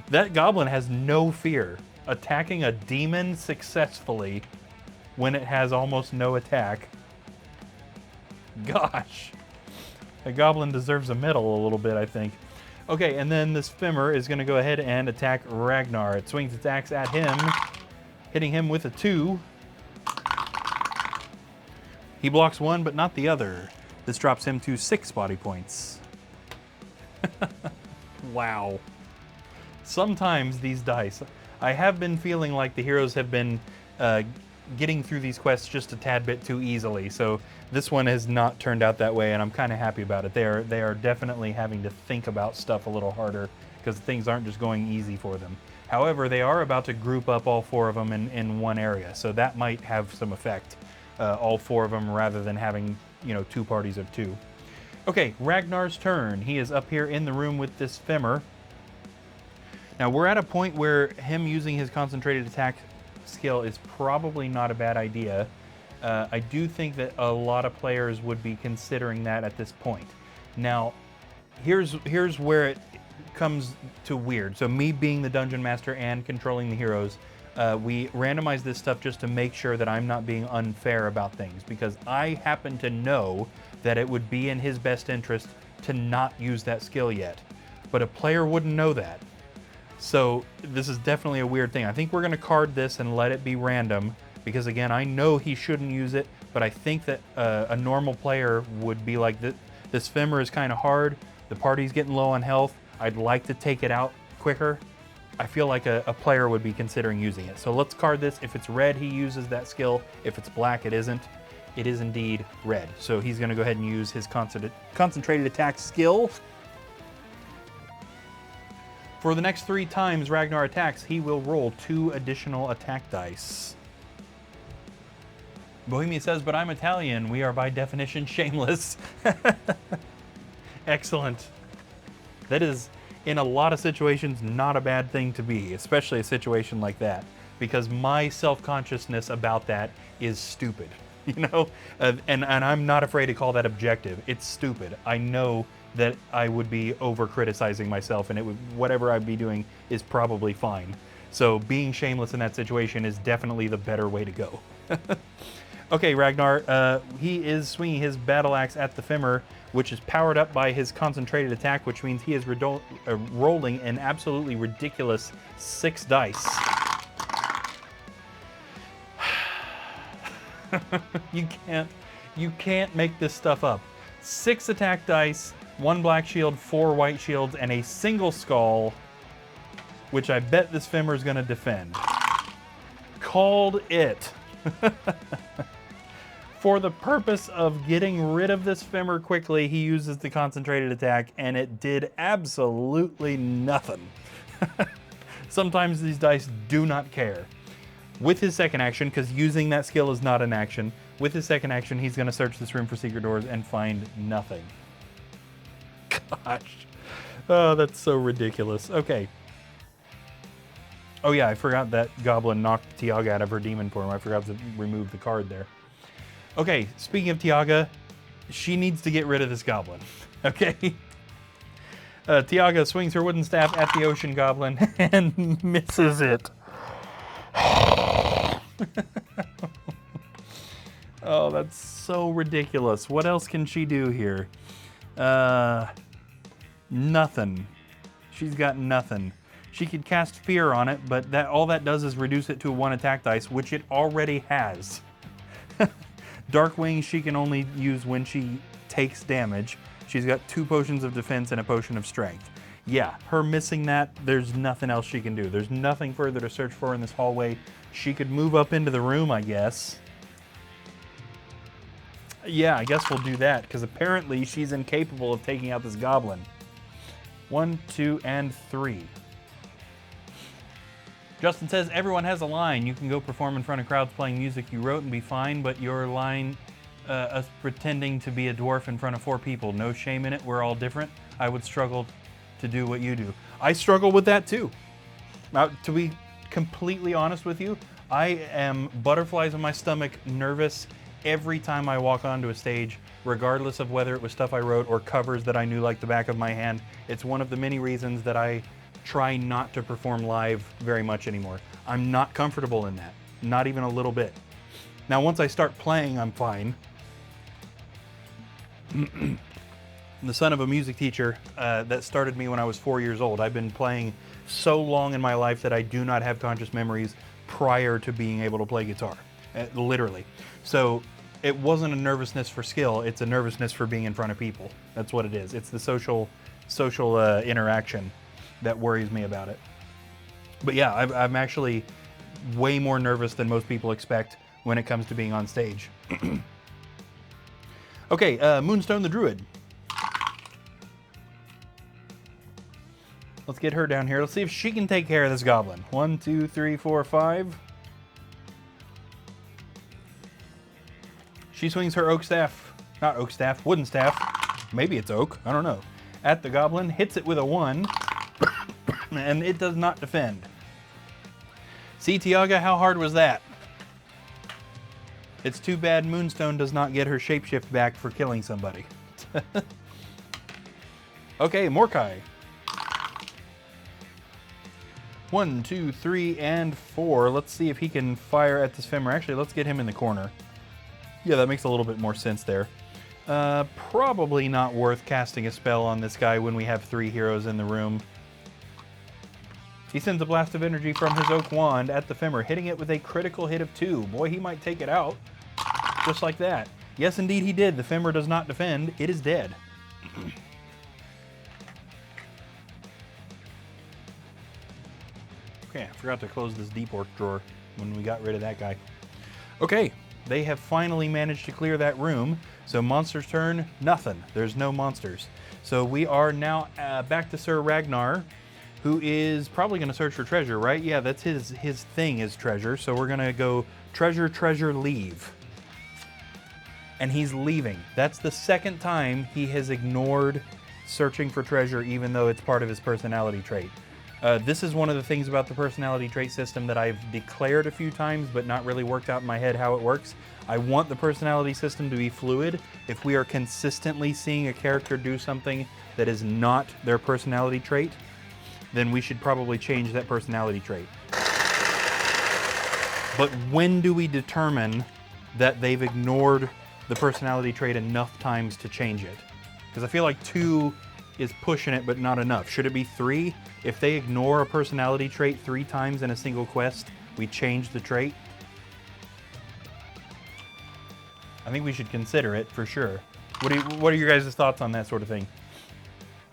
That goblin has no fear. Attacking a demon successfully when it has almost no attack. Gosh. A goblin deserves a medal a little bit, I think. Okay, and then this Femur is going to go ahead and attack Ragnar. It swings its axe at him, hitting him with a 2. He blocks 1, but not the other. This drops him to 6 body points. Wow. Sometimes these dice, I have been feeling like the heroes have been getting through these quests just a tad bit too easily. So this one has not turned out that way, and I'm kind of happy about it. They are definitely having to think about stuff a little harder because things aren't just going easy for them. However, they are about to group up all 4 of them in one area, so that might have some effect. All 4 of them rather than having, 2 parties of 2. Okay, Ragnar's turn. He is up here in the room with this Femur. Now we're at a point where him using his concentrated attack skill is probably not a bad idea. I do think that a lot of players would be considering that at this point. Now, here's where it comes to weird. So me being the dungeon master and controlling the heroes, we randomize this stuff just to make sure that I'm not being unfair about things, because I happen to know that it would be in his best interest to not use that skill yet. But a player wouldn't know that. So this is definitely a weird thing. I think we're going to card this and let it be random, because again, I know he shouldn't use it, but I think that a normal player would be like, this Femmer is kind of hard, the party's getting low on health, I'd like to take it out quicker. I feel like a player would be considering using it. So let's card this. If it's red, he uses that skill. If it's black, it isn't. It is indeed red. So he's going to go ahead and use his concentrated attack skill. For the next 3 times Ragnar attacks, he will roll 2 additional attack dice. Bohemia says, but I'm Italian. We are by definition shameless. Excellent. That is, in a lot of situations, not a bad thing to be, especially a situation like that, because my self-consciousness about that is stupid, you know? And I'm not afraid to call that objective. It's stupid. I know that I would be over-criticizing myself, and it would, whatever I'd be doing is probably fine. So being shameless in that situation is definitely the better way to go. Okay, Ragnar, he is swinging his battle axe at the Femmer, which is powered up by his concentrated attack, which means he is rolling an absolutely ridiculous 6 dice. You can't make this stuff up. 6 attack dice, 1 black shield, 4 white shields, and a single skull, which I bet this Femmer is going to defend. Called it. For the purpose of getting rid of this Femmer quickly, he uses the concentrated attack, and it did absolutely nothing. Sometimes these dice do not care. With his second action, because using that skill is not an action, with his second action, he's going to search this room for secret doors and find nothing. Gosh. Oh, that's so ridiculous. Okay. Oh yeah, I forgot that goblin knocked Tiaga out of her demon form. I forgot to remove the card there. Okay, speaking of Tiaga, she needs to get rid of this goblin. Okay? Tiaga swings her wooden staff at the ocean goblin and misses it. Oh, that's so ridiculous. What else can she do here? Nothing. She's got nothing. She could cast Fear on it, but all that does is reduce it to 1 attack dice, which it already has. Darkwing she can only use when she takes damage. She's got 2 potions of defense and a potion of strength. Yeah, her missing that, there's nothing else she can do. There's nothing further to search for in this hallway. She could move up into the room, I guess. Yeah, I guess we'll do that, because apparently she's incapable of taking out this goblin. 1, 2, and 3. Justin says, everyone has a line. You can go perform in front of crowds playing music you wrote and be fine, but your line, us pretending to be a dwarf in front of 4 people, no shame in it, we're all different. I would struggle to do what you do. I struggle with that too. Now, to be completely honest with you, I am butterflies in my stomach, nervous every time I walk onto a stage, regardless of whether it was stuff I wrote or covers that I knew like the back of my hand. It's one of the many reasons that I try not to perform live very much anymore. I'm not comfortable in that, not even a little bit. Now, once I start playing, I'm fine. I'm the son of a music teacher that started me when I was 4 years old. I've been playing so long in my life that I do not have conscious memories prior to being able to play guitar, literally. So it wasn't a nervousness for skill, it's a nervousness for being in front of people. That's what it is. It's the social interaction that worries me about it. But yeah, I'm actually way more nervous than most people expect when it comes to being on stage. Okay, Moonstone the Druid. Let's get her down here. Let's see if she can take care of this goblin. 1, 2, 3, 4, 5. She swings her oak staff, not oak staff, wooden staff. Maybe it's oak, I don't know. At the goblin, hits it with a 1. And it does not defend. See, Tiaga, how hard was that? It's too bad Moonstone does not get her shapeshift back for killing somebody. Okay, Morkai. 1, 2, 3, and 4. Let's see if he can fire at this Femur. Actually, let's get him in the corner. Yeah, that makes a little bit more sense there. Probably not worth casting a spell on this guy when we have 3 heroes in the room. He sends a blast of energy from his Oak Wand at the Femur, hitting it with a critical hit of 2. Boy, he might take it out. Just like that. Yes, indeed he did. The Femur does not defend. It is dead. Okay, I forgot to close this deep orc drawer when we got rid of that guy. Okay, they have finally managed to clear that room. So monster's turn, nothing. There's no monsters. So we are now back to Sir Ragnar, who is probably going to search for treasure, right? Yeah, that's his thing is treasure. So we're going to go treasure, treasure, leave. And he's leaving. That's the second time he has ignored searching for treasure, even though it's part of his personality trait. This is one of the things about the personality trait system that I've declared a few times, but not really worked out in my head how it works. I want the personality system to be fluid. If we are consistently seeing a character do something that is not their personality trait, then we should probably change that personality trait. But when do we determine that they've ignored the personality trait enough times to change it? Because I feel like 2 is pushing it, but not enough. Should it be 3? If they ignore a personality trait 3 times in a single quest, we change the trait? I think we should consider it for sure. What are your guys' thoughts on that sort of thing?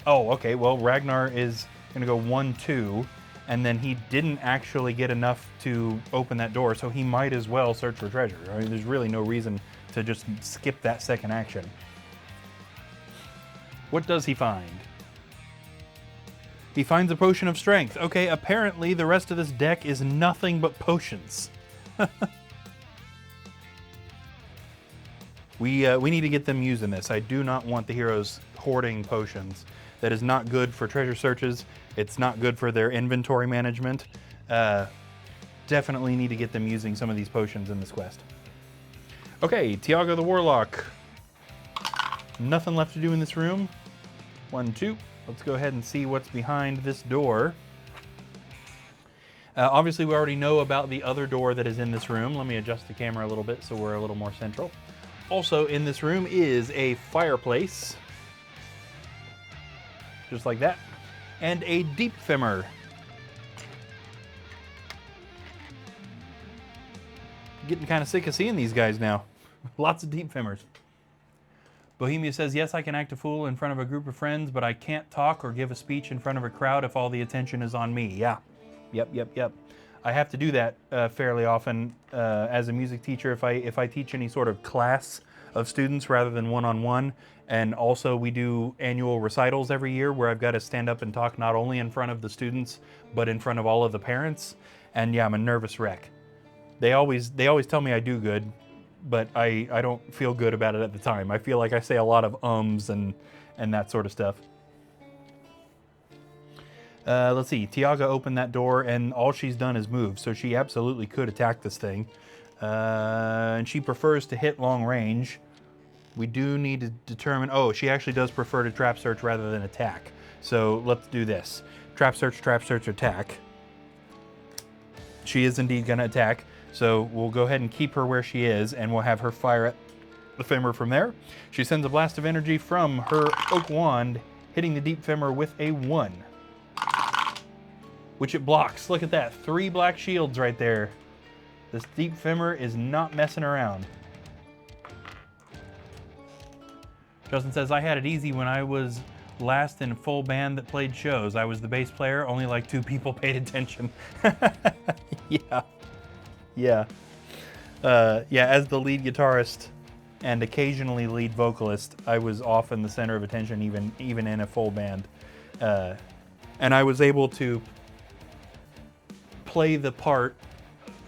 Oh, okay, well, Ragnar is gonna go 1, 2, and then he didn't actually get enough to open that door, so he might as well search for treasure. I mean, there's really no reason to just skip that second action. What does he find? He finds a potion of strength. Okay, apparently the rest of this deck is nothing but potions. We need to get them using this. I do not want the heroes hoarding potions. That is not good for treasure searches. It's not good for their inventory management. Definitely need to get them using some of these potions in this quest. Okay, Tiago the Warlock. Nothing left to do in this room. 1, 2. Let's go ahead and see what's behind this door. Obviously, we already know about the other door that is in this room. Let me adjust the camera a little bit so we're a little more central. Also in this room is a fireplace. Just like that. And a deep femur. Getting kind of sick of seeing these guys now. Lots of deep femurs. Bohemia says, yes, I can act a fool in front of a group of friends, but I can't talk or give a speech in front of a crowd if all the attention is on me. Yeah. Yep. I have to do that fairly often as a music teacher if I teach any sort of class of students rather than one-on-one. And also we do annual recitals every year where I've got to stand up and talk not only in front of the students, but in front of all of the parents. And yeah, I'm a nervous wreck. They always tell me I do good, but I don't feel good about it at the time. I feel like I say a lot of ums and that sort of stuff. Let's see, Tiaga opened that door and all she's done is move, so she absolutely could attack this thing. And she prefers to hit long range. We do need to determine, oh, she actually does prefer to trap search rather than attack. So let's do this. Trap search, attack. She is indeed gonna attack. So we'll go ahead and keep her where she is, and we'll have her fire at the femur from there. She sends a blast of energy from her oak wand, hitting the deep femur with a 1. Which it blocks. Look at that. 3 black shields right there. This deep femur is not messing around. Justin says, I had it easy when I was last in a full band that played shows. I was the bass player, only like 2 people paid attention. Yeah, as the lead guitarist and occasionally lead vocalist, I was often the center of attention even in a full band. And I was able to play the part.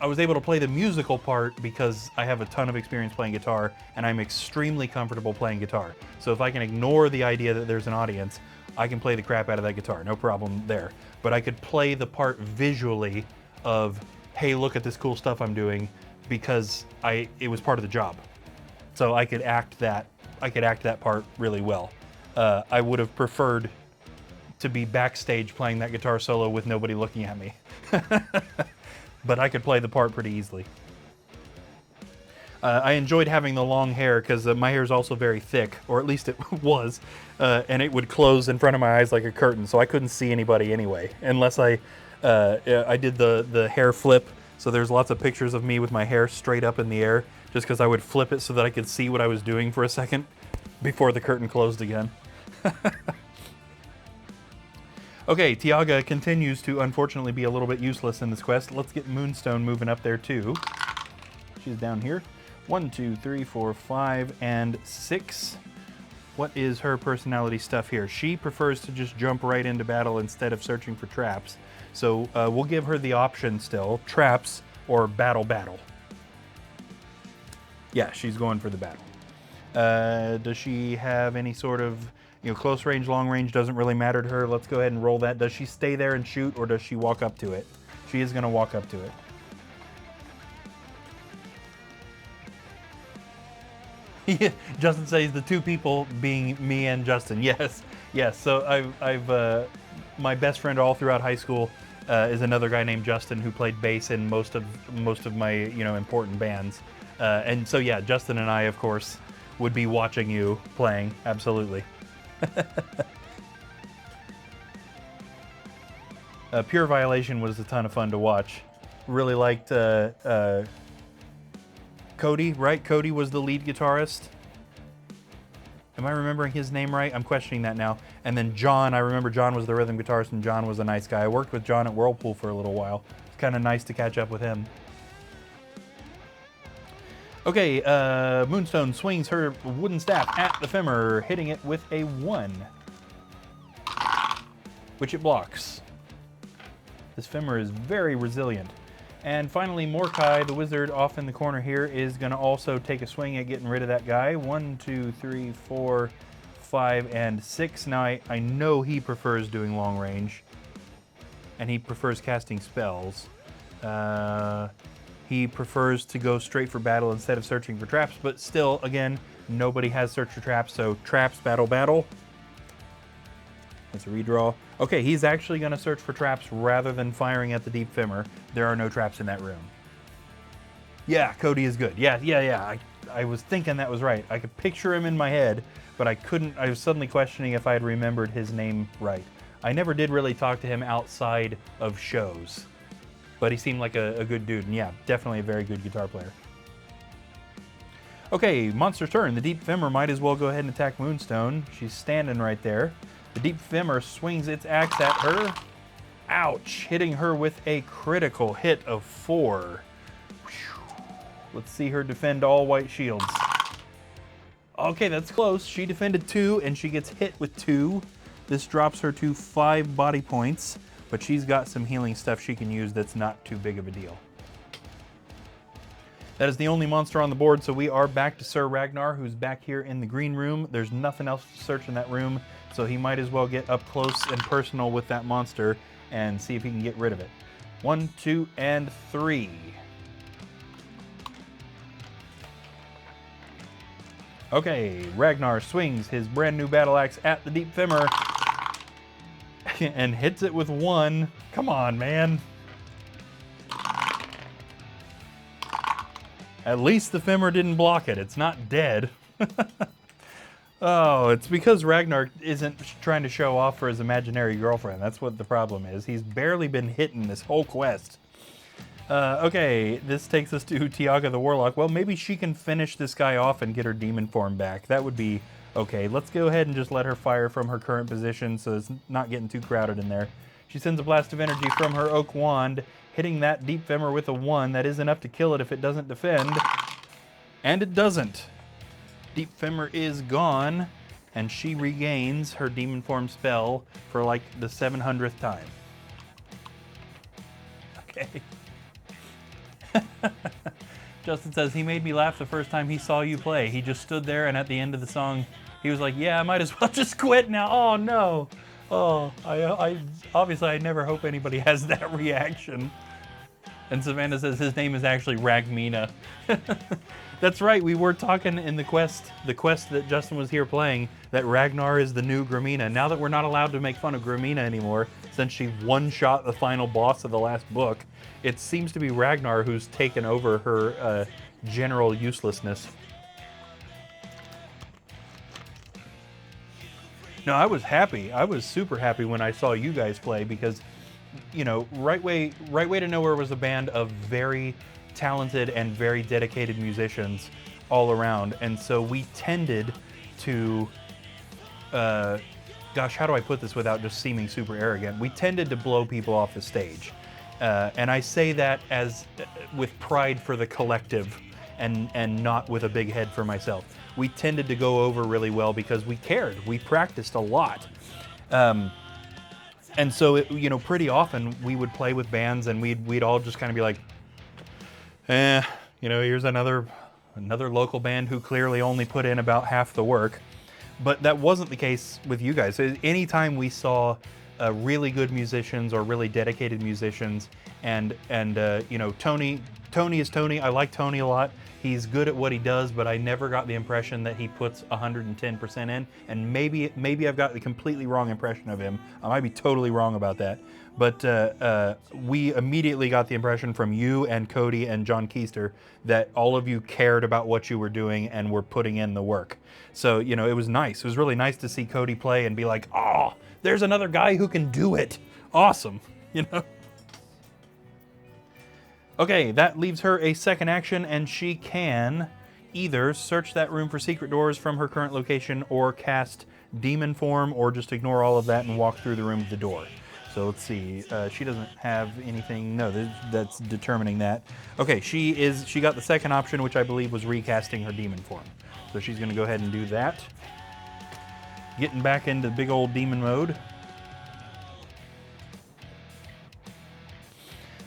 I was able to play the musical part because I have a ton of experience playing guitar and I'm extremely comfortable playing guitar. So if I can ignore the idea that there's an audience, I can play the crap out of that guitar, no problem there. But I could play the part visually of hey, look at this cool stuff I'm doing, because it was part of the job. So I could act that part really well. I would have preferred to be backstage playing that guitar solo with nobody looking at me. But I could play the part pretty easily. I enjoyed having the long hair because my hair is also very thick, or at least it was, and it would close in front of my eyes like a curtain, so I couldn't see anybody anyway, unless I did the hair flip. So there's lots of pictures of me with my hair straight up in the air, just because I would flip it so that I could see what I was doing for a second before the curtain closed again. Okay, Tiaga continues to unfortunately be a little bit useless in this quest. Let's get Moonstone moving up there too. She's down here. 1, 2, 3, 4, 5, and 6. What is her personality stuff here? She prefers to just jump right into battle instead of searching for traps. So we'll give her the option still, traps or battle. Yeah, she's going for the battle. Does she have any sort of, close range, long range, doesn't really matter to her. Let's go ahead and roll that. Does she stay there and shoot, or does she walk up to it? She is gonna walk up to it. Yeah, Justin says the two people being me and Justin. Yes. So I've my best friend all throughout high school is another guy named Justin who played bass in most of my important bands. And so yeah, Justin and I of course would be watching you playing. Absolutely. Pure Violation was a ton of fun to watch. Really liked Cody, right? Cody was the lead guitarist. Am I remembering his name right? I'm questioning that now. And then John, I remember John was the rhythm guitarist, and John was a nice guy. I worked with John at Whirlpool for a little while. It's kind of nice to catch up with him. Okay, Moonstone swings her wooden staff at the femur, hitting it with a 1, which it blocks. This femur is very resilient. And finally, Morkai, the wizard off in the corner here, is going to also take a swing at getting rid of that guy. 1, 2, 3, 4, 5, and 6. Now, I know he prefers doing long range, and he prefers casting spells. He prefers to go straight for battle instead of searching for traps, but still, again, nobody has search for traps, so traps, battle. That's a redraw. Okay, he's actually going to search for traps rather than firing at the deep femur. There are no traps in that room. Yeah, Cody is good. Yeah. I was thinking that was right. I could picture him in my head, but I couldn't. I was suddenly questioning if I had remembered his name right. I never did really talk to him outside of shows, but he seemed like a good dude, and yeah, definitely a very good guitar player. Okay, monster's turn. The deep femur might as well go ahead and attack Moonstone. She's standing right there. The deep femur swings its axe at her. Ouch, hitting her with a critical hit of 4. Let's see her defend all white shields. Okay, that's close. She defended 2, and she gets hit with 2. This drops her to 5 body points, but she's got some healing stuff she can use that's not too big of a deal. That is the only monster on the board, so we are back to Sir Ragnar, who's back here in the green room. There's nothing else to search in that room, so he might as well get up close and personal with that monster and see if he can get rid of it. 1, 2, and 3. Okay, Ragnar swings his brand new battle axe at the deep femur and hits it with 1. Come on, man. At least the femur didn't block it. It's not dead. Oh, it's because Ragnar isn't trying to show off for his imaginary girlfriend. That's what the problem is. He's barely been hitting this whole quest. Okay, this takes us to Tiaga the Warlock. Well, maybe she can finish this guy off and get her demon form back. That would be okay. Let's go ahead and just let her fire from her current position so it's not getting too crowded in there. She sends a blast of energy from her oak wand, hitting that deep femur with a 1. That is enough to kill it if it doesn't defend. And it doesn't. Deep femur is gone, and she regains her demon form spell for like the 700th time. Okay. Justin says, he made me laugh the first time he saw you play. He just stood there, and at the end of the song, he was like, yeah, I might as well just quit now. Oh, no. Oh, I obviously, I never hope anybody has that reaction. And Savannah says his name is actually Ragmina. That's right, we were talking in the quest that Justin was here playing, that Ragnar is the new Gramina. Now that we're not allowed to make fun of Gramina anymore, since she one-shot the final boss of the last book, it seems to be Ragnar who's taken over her general uselessness. No, I was happy. I was super happy when I saw you guys play because, you know, Right Way to Nowhere was a band of very talented and very dedicated musicians all around, and so we tended to, gosh, how do I put this without just seeming super arrogant? We tended to blow people off the stage, and I say that as with pride for the collective, and not with a big head for myself. We tended to go over really well because we cared. We practiced a lot. And so, you know, pretty often we would play with bands and we'd all just kind of be like, you know, here's another local band who clearly only put in about half the work. But that wasn't the case with you guys. Anytime we saw really good musicians or really dedicated musicians, and you know, Tony is Tony. I like Tony a lot. He's good at what he does, but I never got the impression that he puts 110% in. And maybe I've got the completely wrong impression of him. I might be totally wrong about that. But we immediately got the impression from you and Cody and John Keister that all of you cared about what you were doing and were putting in the work. So, you know, it was nice. It was really nice to see Cody play and be like, oh, there's another guy who can do it. Awesome, you know? Okay, that leaves her a second action, and she can either search that room for secret doors from her current location or cast demon form, or just ignore all of that and walk through the room to the door. So let's see, she doesn't have anything, no, that's determining that. Okay, she got the second option, which I believe was recasting her demon form. So she's gonna go ahead and do that. Getting back into big old demon mode.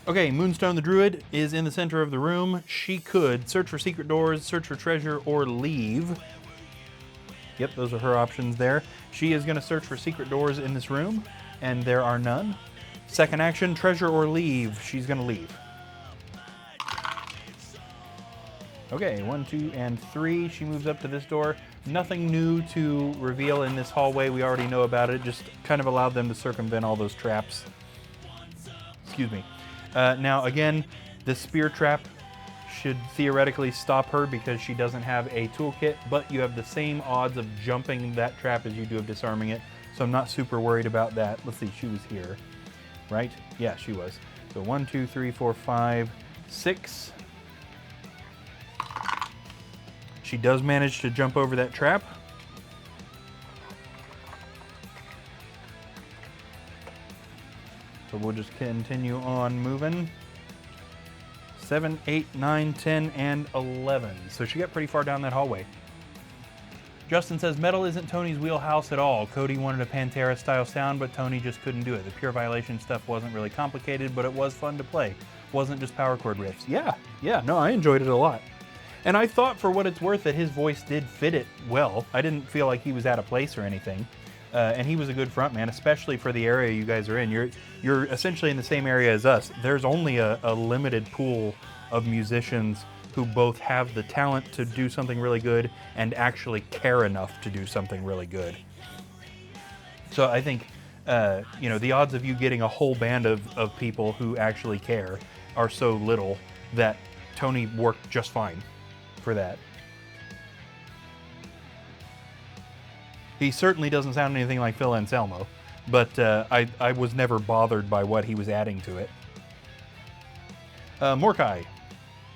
Okay, Moonstone the Druid is in the center of the room. She could search for secret doors, search for treasure, or leave. Yep, those are her options there. She is going to search for secret doors in this room, and there are none. Second action, treasure or leave. She's going to leave. Okay, 1, 2, and 3. She moves up to this door. Nothing new to reveal in this hallway. We already know about it. Just kind of allowed them to circumvent all those traps. Excuse me. Now, again, the spear trap should theoretically stop her because she doesn't have a toolkit, but you have the same odds of jumping that trap as you do of disarming it, so I'm not super worried about that. Let's see, she was here, right? Yeah, she was. So 1, 2, 3, 4, 5, 6. She does manage to jump over that trap. So we'll just continue on moving. 7, 8, 9, 10, and 11. So she got pretty far down that hallway. Justin says, metal isn't Tony's wheelhouse at all. Cody wanted a Pantera-style sound, but Tony just couldn't do it. The Pure Violation stuff wasn't really complicated, but it was fun to play. Wasn't just power chord riffs. Yeah, no, I enjoyed it a lot. And I thought, for what it's worth, that his voice did fit it well. I didn't feel like he was out of place or anything. And he was a good frontman, especially for the area you guys are in. You're essentially in the same area as us. There's only a limited pool of musicians who both have the talent to do something really good and actually care enough to do something really good. So I think, you know, the odds of you getting a whole band of people who actually care are so little that Tony worked just fine for that. He certainly doesn't sound anything like Phil Anselmo, but I was never bothered by what he was adding to it. Mordecai,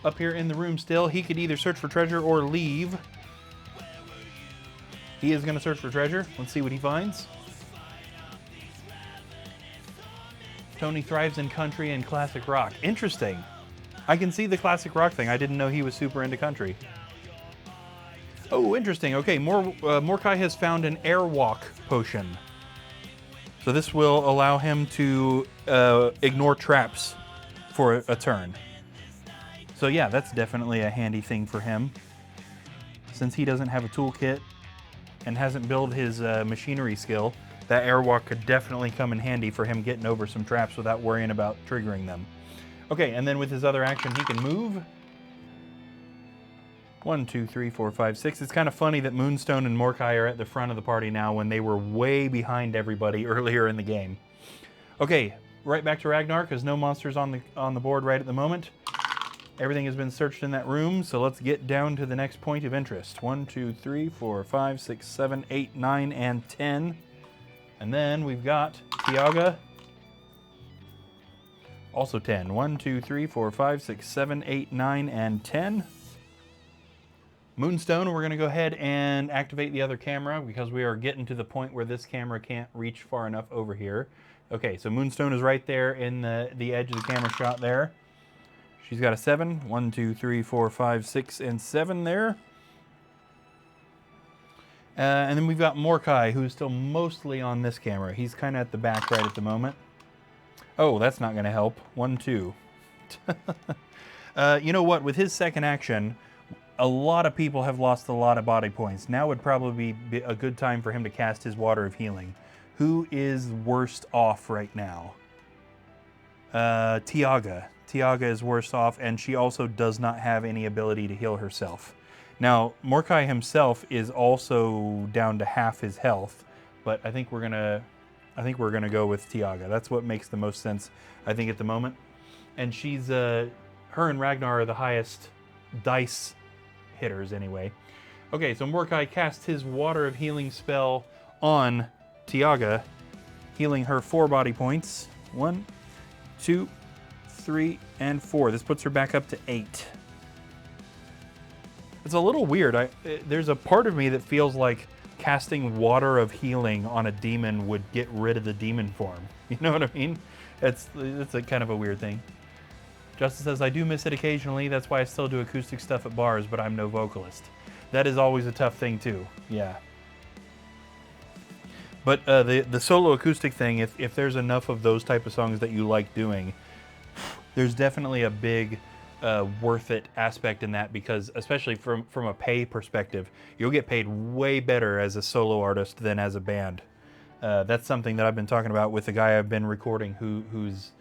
up here in the room still. He could either search for treasure or leave. He is going to search for treasure. Let's see what he finds. Tony thrives in country and classic rock. Interesting. I can see the classic rock thing. I didn't know he was super into country. Oh, interesting. Okay, Mordecai has found an airwalk potion. So this will allow him to ignore traps for a turn. So yeah, that's definitely a handy thing for him. Since he doesn't have a toolkit and hasn't built his machinery skill, that airwalk could definitely come in handy for him getting over some traps without worrying about triggering them. Okay, and then with his other action, he can move. 1, 2, 3, 4, 5, 6. It's kind of funny that Moonstone and Mordecai are at the front of the party now when they were way behind everybody earlier in the game. Okay, right back to Ragnar, because no monsters on the board right at the moment. Everything has been searched in that room, so let's get down to the next point of interest. 1, 2, 3, 4, 5, 6, 7, 8, 9, and 10. And then we've got Tiaga. Also 10. 1, 2, 3, 4, 5, 6, 7, 8, 9, and 10. Moonstone, we're going to go ahead and activate the other camera because we are getting to the point where this camera can't reach far enough over here. Okay, so Moonstone is right there in the edge of the camera shot there. She's got a 7. 1, 2, 3, 4, 5, 6, and 7 there. And then we've got Mordecai, who's still mostly on this camera. He's kind of at the back right at the moment. Oh, that's not going to help. 1, 2. You know what? With his second action, a lot of people have lost a lot of body points. Now would probably be a good time for him to cast his Water of Healing. Who is worst off right now? Tiaga. Tiaga is worse off, and she also does not have any ability to heal herself. Now, Mordecai himself is also down to half his health, but I think we're gonna go with Tiaga. That's what makes the most sense, I think, at the moment. And she's her and Ragnar are the highest dice hitters anyway. Okay, so Mordecai casts his Water of Healing spell on Tiaga, healing her 4 body points. 1, 2, 3, and 4. This puts her back up to 8. It's a little weird. There's a part of me that feels like casting Water of Healing on a demon would get rid of the demon form. You know what I mean? It's a kind of a weird thing. Justin says, I do miss it occasionally. That's why I still do acoustic stuff at bars, but I'm no vocalist. That is always a tough thing too. Yeah. But the solo acoustic thing, if there's enough of those type of songs that you like doing, there's definitely a big worth it aspect in that, because especially from a pay perspective, you'll get paid way better as a solo artist than as a band. That's something that I've been talking about with the guy I've been recording who's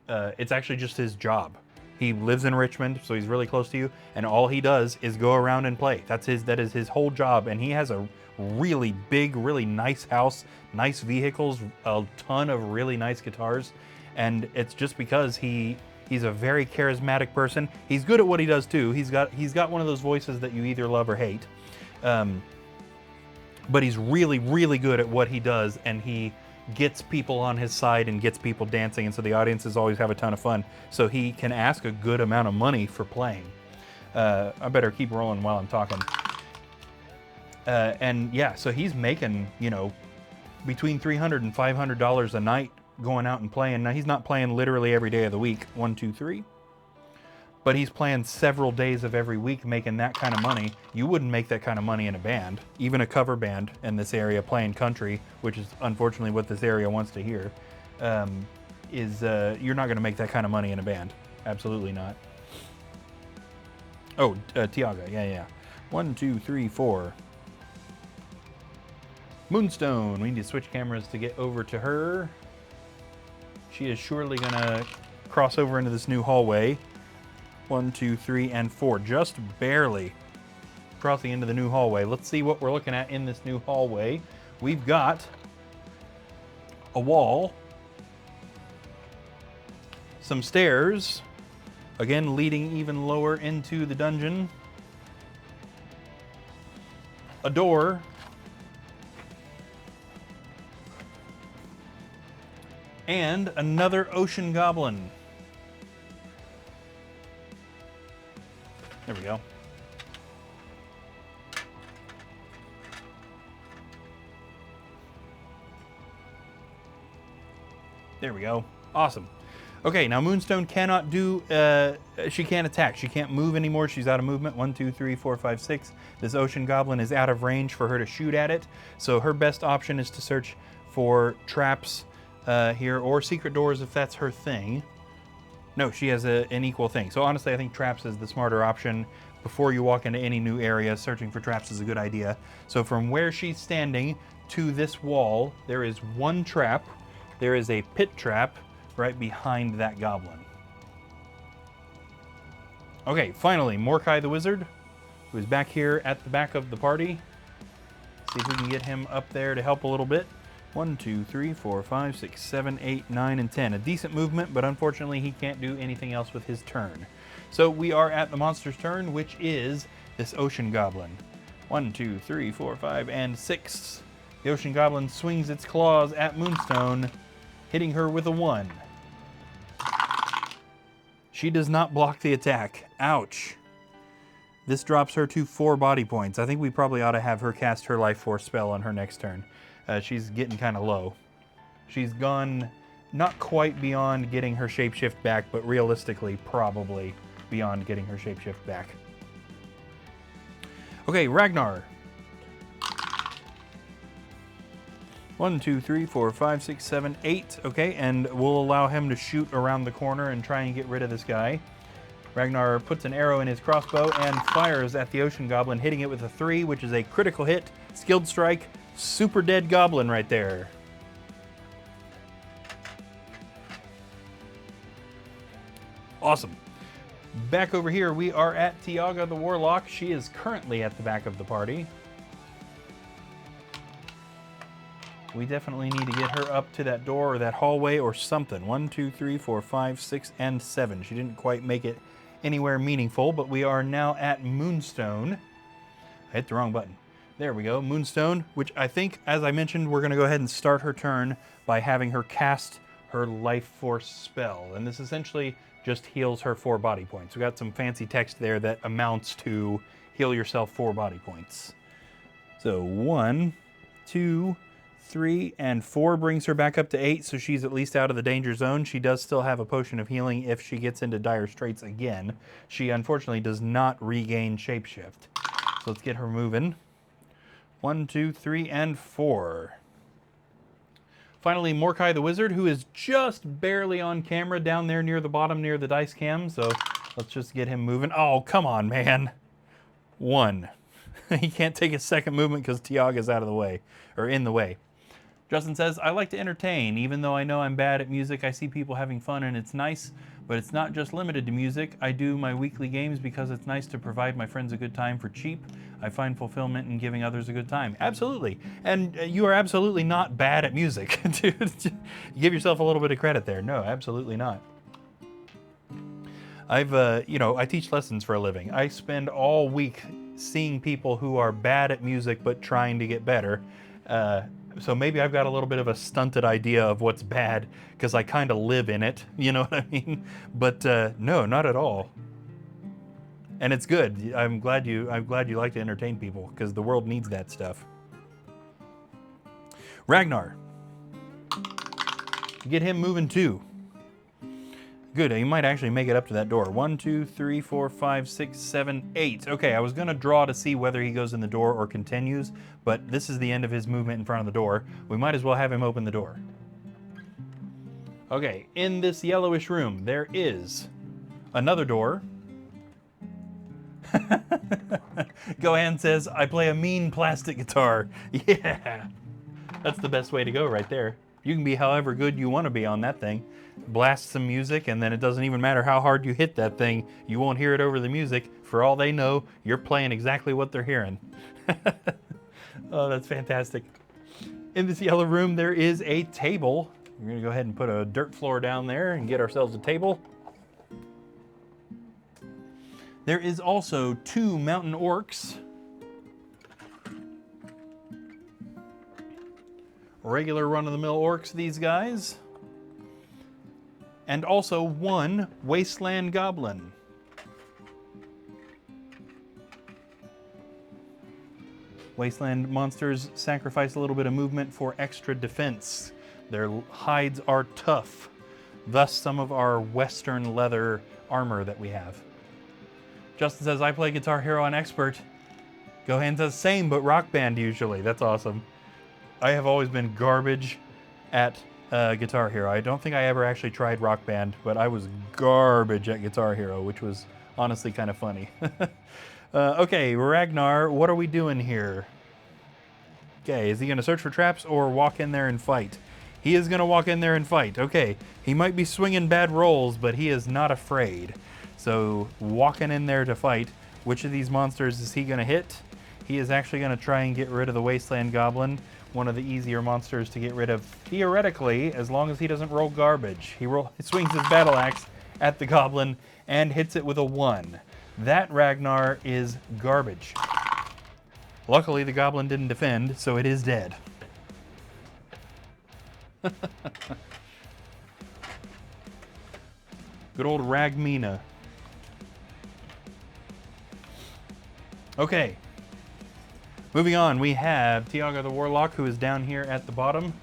it's actually just his job. He lives in Richmond, so he's really close to you, and all he does is go around and play. That is his whole job, and he has a really big, really nice house, nice vehicles, a ton of really nice guitars, and it's just because he's a very charismatic person. He's good at what he does too. He's got one of those voices that you either love or hate, but he's really, really good at what he does, and he gets people on his side and gets people dancing, and so the audiences always have a ton of fun. So he can ask a good amount of money for playing. I better keep rolling while I'm talking. And yeah, so he's making, between $300 and $500 a night going out and playing. Now, he's not playing literally every day of the week, 1, 2, 3. But he's playing several days of every week making that kind of money. You wouldn't make that kind of money in a band, even a cover band in this area playing country, which is unfortunately what this area wants to hear, you're not going to make that kind of money in a band. Absolutely not. Oh, Tiaga, yeah. 1, 2, 3, 4. Moonstone, we need to switch cameras to get over to her. She is surely going to cross over into this new hallway. 1, 2, 3, and 4. Just barely crossing into the new hallway. Let's see what we're looking at in this new hallway. We've got a wall, some stairs, again leading even lower into the dungeon, a door, and another ocean goblin. There we go. There we go. Awesome. Okay, now Moonstone cannot do, she can't attack. She can't move anymore. She's out of movement. 1, 2, 3, 4, 5, 6. This ocean goblin is out of range for her to shoot at it. So her best option is to search for traps here, or secret doors if that's her thing. No, she has an equal thing. So honestly, I think traps is the smarter option. Before you walk into any new area, searching for traps is a good idea. So from where she's standing to this wall, there is 1 trap. There is a pit trap right behind that goblin. Okay, finally, Mordecai the Wizard, who is back here at the back of the party. See if we can get him up there to help a little bit. 1, 2, 3, 4, 5, 6, 7, 8, 9, and 10. A decent movement, but unfortunately he can't do anything else with his turn. So we are at the monster's turn, which is this Ocean Goblin. 1, 2, 3, 4, 5, and 6. The Ocean Goblin swings its claws at Moonstone, hitting her with a 1. She does not block the attack. Ouch. This drops her to 4 body points. I think we probably ought to have her cast her Life Force spell on her next turn. She's getting kind of low. She's gone not quite beyond getting her shapeshift back, but realistically probably beyond getting her shapeshift back. Okay, Ragnar. 1, 2, 3, 4, 5, 6, 7, 8. Okay, and we'll allow him to shoot around the corner and try and get rid of this guy. Ragnar puts an arrow in his crossbow and fires at the Ocean Goblin, hitting it with a 3, which is a critical hit. Skilled strike. Super dead goblin right there. Awesome. Back over here, we are at Tiaga the Warlock. She is currently at the back of the party. We definitely need to get her up to that door or that hallway or something. 1, 2, 3, 4, 5, 6, and 7. She didn't quite make it anywhere meaningful, but we are now at Moonstone. I hit the wrong button. There we go, Moonstone, which I think, as I mentioned, we're going to go ahead and start her turn by having her cast her Life Force spell. And this essentially just heals her 4 body points. We got some fancy text there that amounts to heal yourself 4 body points. So 1, 2, 3, and 4 brings her back up to 8, so she's at least out of the danger zone. She does still have a potion of healing if she gets into dire straits again. She unfortunately does not regain shapeshift. So let's get her moving. 1, 2, 3, and 4. Finally, Mordecai the Wizard, who is just barely on camera down there near the bottom, near the dice cam. So let's just get him moving. Oh, come on, man. 1. He can't take a second movement because Tiaga's out of the way, or in the way. Justin says, I like to entertain. Even though I know I'm bad at music, I see people having fun and it's nice, but it's not just limited to music. I do my weekly games because it's nice to provide my friends a good time for cheap. I find fulfillment in giving others a good time. Absolutely. And you are absolutely not bad at music. Dude, give yourself a little bit of credit there. No, absolutely not. I teach lessons for a living. I spend all week seeing people who are bad at music but trying to get better. So maybe I've got a little bit of a stunted idea of what's bad because I kind of live in it, you know what I mean? But no, not at all. And it's good. I'm glad you like to entertain people because the world needs that stuff. Ragnar. Get him moving too. Good, you might actually make it up to that door. 1, 2, 3, 4, 5, 6, 7, 8. Okay, I was gonna draw to see whether he goes in the door or continues, but this is the end of his movement in front of the door. We might as well have him open the door. Okay, in this yellowish room, there is another door. Gohan says, I play a mean plastic guitar. Yeah, that's the best way to go right there. You can be however good you want to be on that thing. Blast some music, and then it doesn't even matter how hard you hit that thing. You won't hear it over the music. For all they know, you're playing exactly what they're hearing. Oh, that's fantastic. In this yellow room, there is a table. We're going to go ahead and put a dirt floor down there and get ourselves a table. There is also 2 mountain orcs. Regular run-of-the-mill orcs, these guys. And also 1 wasteland goblin. Wasteland monsters sacrifice a little bit of movement for extra defense. Their hides are tough, thus some of our western leather armor that we have. Justin says, I play Guitar Hero on Expert. Gohan says, same, but Rock Band usually. That's awesome. I have always been garbage at Guitar Hero. I don't think I ever actually tried Rock Band, but I was garbage at Guitar Hero, which was honestly kind of funny. Okay, Ragnar, what are we doing here? Okay, is he going to search for traps or walk in there and fight? He is going to walk in there and fight. Okay, he might be swinging bad rolls, but he is not afraid. So walking in there to fight. Which of these monsters is he going to hit? He is actually going to try and get rid of the Wasteland Goblin, one of the easier monsters to get rid of, theoretically, as long as he doesn't roll garbage. He swings his battle axe at the Goblin and hits it with a 1. That Ragnar is garbage. Luckily, the Goblin didn't defend, so it is dead. Good old Ragmina. Okay. Moving on, we have Tiago the Warlock, who is down here at the bottom.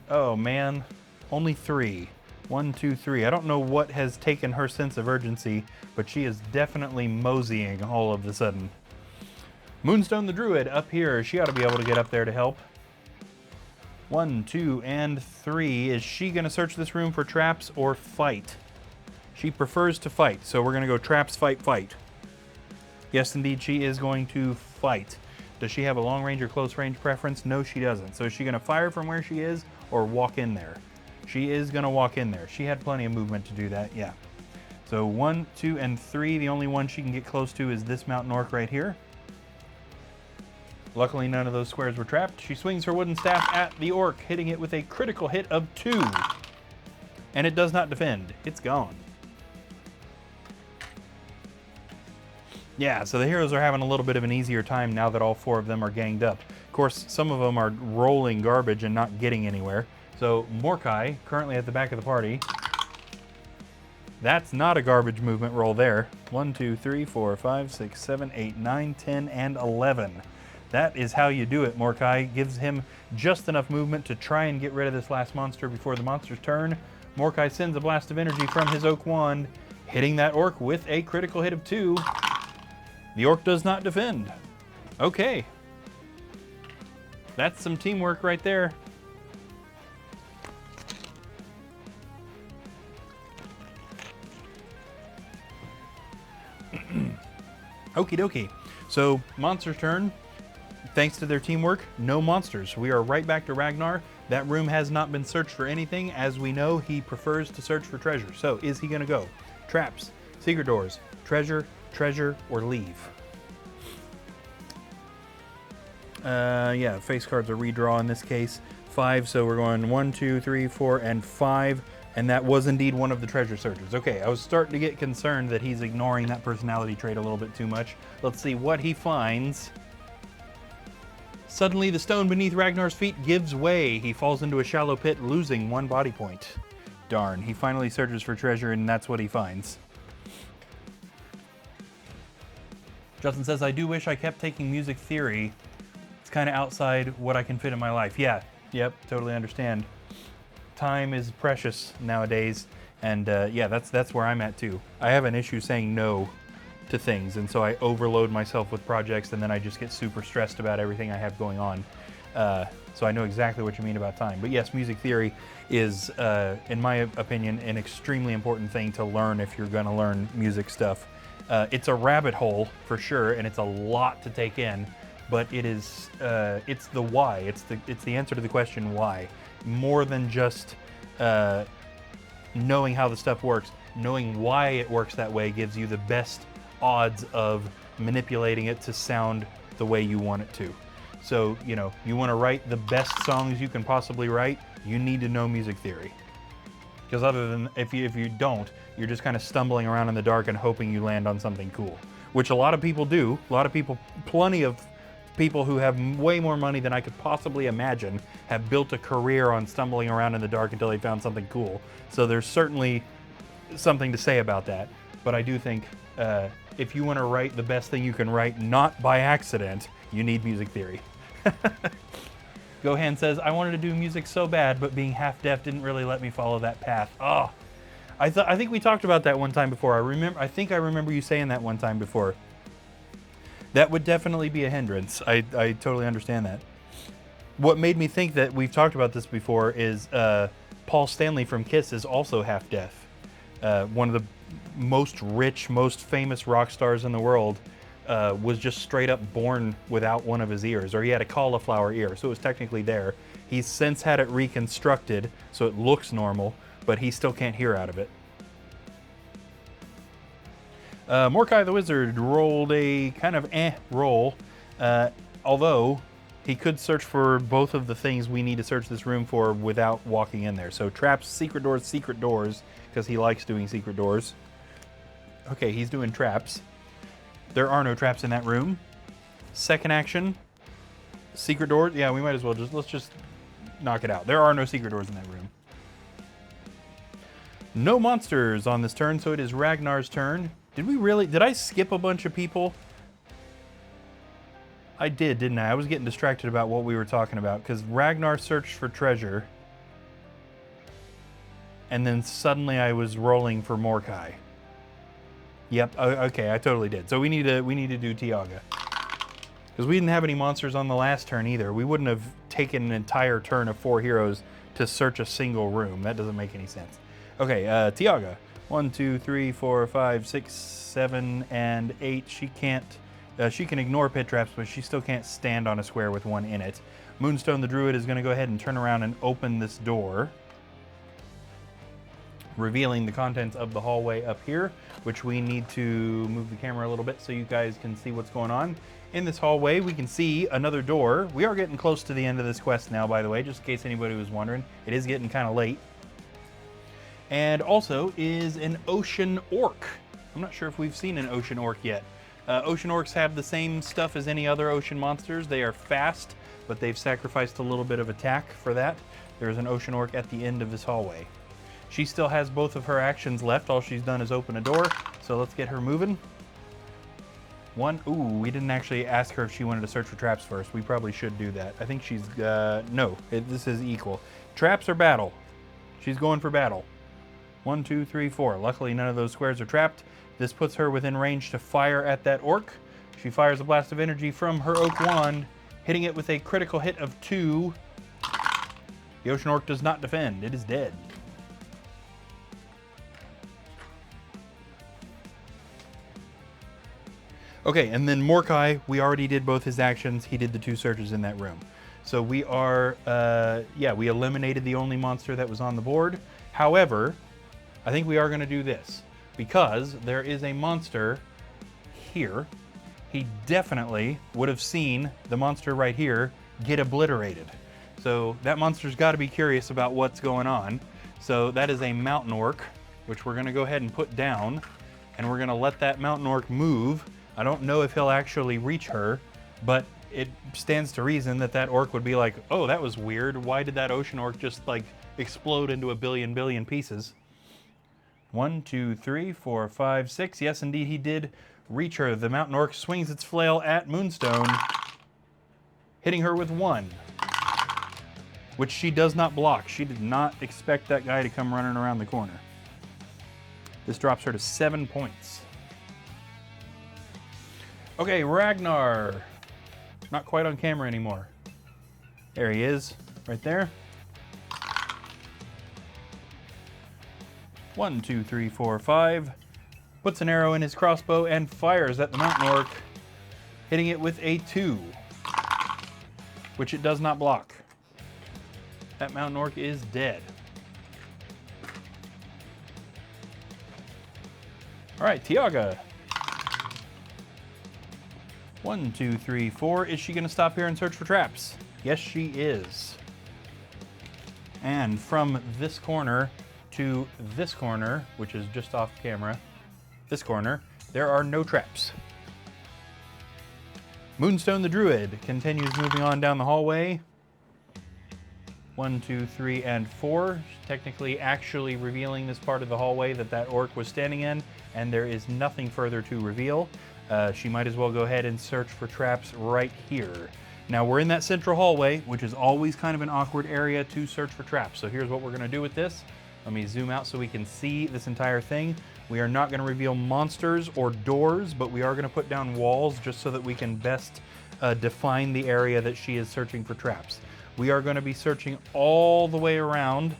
Oh man, only 3. 1, 2, 3. I don't know what has taken her sense of urgency, but she is definitely moseying all of a sudden. Moonstone the Druid up here. She ought to be able to get up there to help. 1, 2, and 3. Is she going to search this room for traps or fight? She prefers to fight, so we're going to go traps, fight, fight. Yes, indeed, she is going to fight. Does she have a long range or close range preference? No, she doesn't. So is she going to fire from where she is or walk in there? She is going to walk in there. She had plenty of movement to do that, yeah. So 1, 2, and 3. The only one she can get close to is this mountain orc right here. Luckily, none of those squares were trapped. She swings her wooden staff at the orc, hitting it with a critical hit of 2. And it does not defend. It's gone. Yeah, so the heroes are having a little bit of an easier time now that all 4 of them are ganged up. Of course, some of them are rolling garbage and not getting anywhere. So Mordecai, currently at the back of the party. That's not a garbage movement roll there. 1, 2, 3, 4, 5, 6, 7, 8, 9, 10, and 11. That is how you do it, Mordecai. Gives him just enough movement to try and get rid of this last monster before the monster's turn. Mordecai sends a blast of energy from his oak wand, hitting that orc with a critical hit of 2. The orc does not defend. Okay. That's some teamwork right there. Okie dokie. So, monster's turn. Thanks to their teamwork, no monsters. We are right back to Ragnar. That room has not been searched for anything. As we know, he prefers to search for treasure. So, is he going to go? Traps, secret doors, treasure, or leave? Yeah, face cards are redraw in this case. 5, so we're going 1, 2, 3, 4, and 5. And that was indeed one of the treasure searchers. Okay, I was starting to get concerned that he's ignoring that personality trait a little bit too much. Let's see what he finds. Suddenly, the stone beneath Ragnar's feet gives way. He falls into a shallow pit, losing 1 body point. Darn, he finally searches for treasure, and that's what he finds. Justin says, I do wish I kept taking music theory. It's kind of outside what I can fit in my life. Yeah, yep, totally understand. Time is precious nowadays, and yeah, that's where I'm at too. I have an issue saying no to things, and so I overload myself with projects, and then I just get super stressed about everything I have going on. So I know exactly what you mean about time. But yes, music theory is, in my opinion, an extremely important thing to learn if you're going to learn music stuff. It's a rabbit hole for sure, and it's a lot to take in. But it is, it's the why. It's the answer to the question why. More than just knowing how the stuff works. Knowing why it works that way gives you the best odds of manipulating it to sound the way you want it to. So, you know, you want to write the best songs you can possibly write, you need to know music theory. Because other than, if you don't, you're just kind of stumbling around in the dark and hoping you land on something cool. Which a lot of people do. A lot of people, plenty of people who have way more money than I could possibly imagine have built a career on stumbling around in the dark until they found something cool. So there's certainly something to say about that. But I do think if you want to write the best thing you can write, not by accident, you need music theory. Gohan says, I wanted to do music so bad, but being half deaf didn't really let me follow that path. Oh, I think we talked about that one time before. I think I remember you saying that one time before. That would definitely be a hindrance. I totally understand that. What made me think that we've talked about this before is Paul Stanley from Kiss is also half deaf. One of the most rich, most famous rock stars in the world was just straight up born without one of his ears, or he had a cauliflower ear, so it was technically there. He's since had it reconstructed so it looks normal, but he still can't hear out of it. Mordecai the Wizard rolled a kind of roll, although he could search for both of the things we need to search this room for without walking in there. So traps, secret doors, because he likes doing secret doors. Okay, he's doing traps. There are no traps in that room. Second action, secret door. Yeah, we might as well let's just knock it out. There are no secret doors in that room. No monsters on this turn, so it is Ragnar's turn. Did I skip a bunch of people? I did, didn't I? I was getting distracted about what we were talking about, because Ragnar searched for treasure. And then suddenly I was rolling for Mordecai. Yep, okay, I totally did. So we need to do Tiaga. Because we didn't have any monsters on the last turn either. We wouldn't have taken an entire turn of 4 heroes to search a single room. That doesn't make any sense. Okay, Tiaga. 1, 2, 3, 4, 5, 6, 7, and 8. She can't. She can ignore pit traps, but she still can't stand on a square with one in it. Moonstone the Druid is going to go ahead and turn around and open this door, revealing the contents of the hallway up here, which we need to move the camera a little bit so you guys can see what's going on. In this hallway, we can see another door. We are getting close to the end of this quest now, by the way, just in case anybody was wondering. It is getting kind of late. And also is an ocean orc. I'm not sure if we've seen an ocean orc yet. Ocean orcs have the same stuff as any other ocean monsters. They are fast, but they've sacrificed a little bit of attack for that. There's an ocean orc at the end of this hallway. She still has both of her actions left. All she's done is open a door. So let's get her moving. We didn't actually ask her if she wanted to search for traps first. We probably should do that. I think she's, no, this is equal. Traps or battle? She's going for battle. 1, 2, 3, 4. Luckily, none of those squares are trapped. This puts her within range to fire at that orc. She fires a blast of energy from her oak wand, hitting it with a critical hit of 2. The ocean orc does not defend. It is dead. Okay, and then Mordecai, we already did both his actions. He did the 2 searches in that room. So we are, we eliminated the only monster that was on the board. However, I think we are going to do this, because there is a monster here. He definitely would have seen the monster right here get obliterated. So that monster's got to be curious about what's going on. So that is a mountain orc, which we're going to go ahead and put down, and we're going to let that mountain orc move. I don't know if he'll actually reach her, but it stands to reason that that orc would be like, oh, that was weird. Why did that ocean orc just like explode into a billion pieces? 1, 2, 3, 4, 5, 6. Yes, indeed, he did reach her. The mountain orc swings its flail at Moonstone, hitting her with 1, which she does not block. She did not expect that guy to come running around the corner. This drops her to 7 points. Okay, Ragnar. Not quite on camera anymore. There he is, right there. 1, 2, 3, 4, 5. Puts an arrow in his crossbow and fires at the mountain orc, hitting it with a 2, which it does not block. That mountain orc is dead. All right, Tiaga. 1, 2, 3, 4. Is she going to stop here and search for traps? Yes, she is. And from this corner to this corner, which is just off camera, this corner, there are no traps. Moonstone the Druid continues moving on down the hallway. 1, 2, 3, and 4. Technically actually revealing this part of the hallway that orc was standing in, and there is nothing further to reveal. She might as well go ahead and search for traps right here. Now we're in that central hallway, which is always kind of an awkward area to search for traps. So here's what we're gonna do with this. Let me zoom out so we can see this entire thing. We are not gonna reveal monsters or doors, but we are gonna put down walls just so that we can best define the area that she is searching for traps. We are gonna be searching all the way around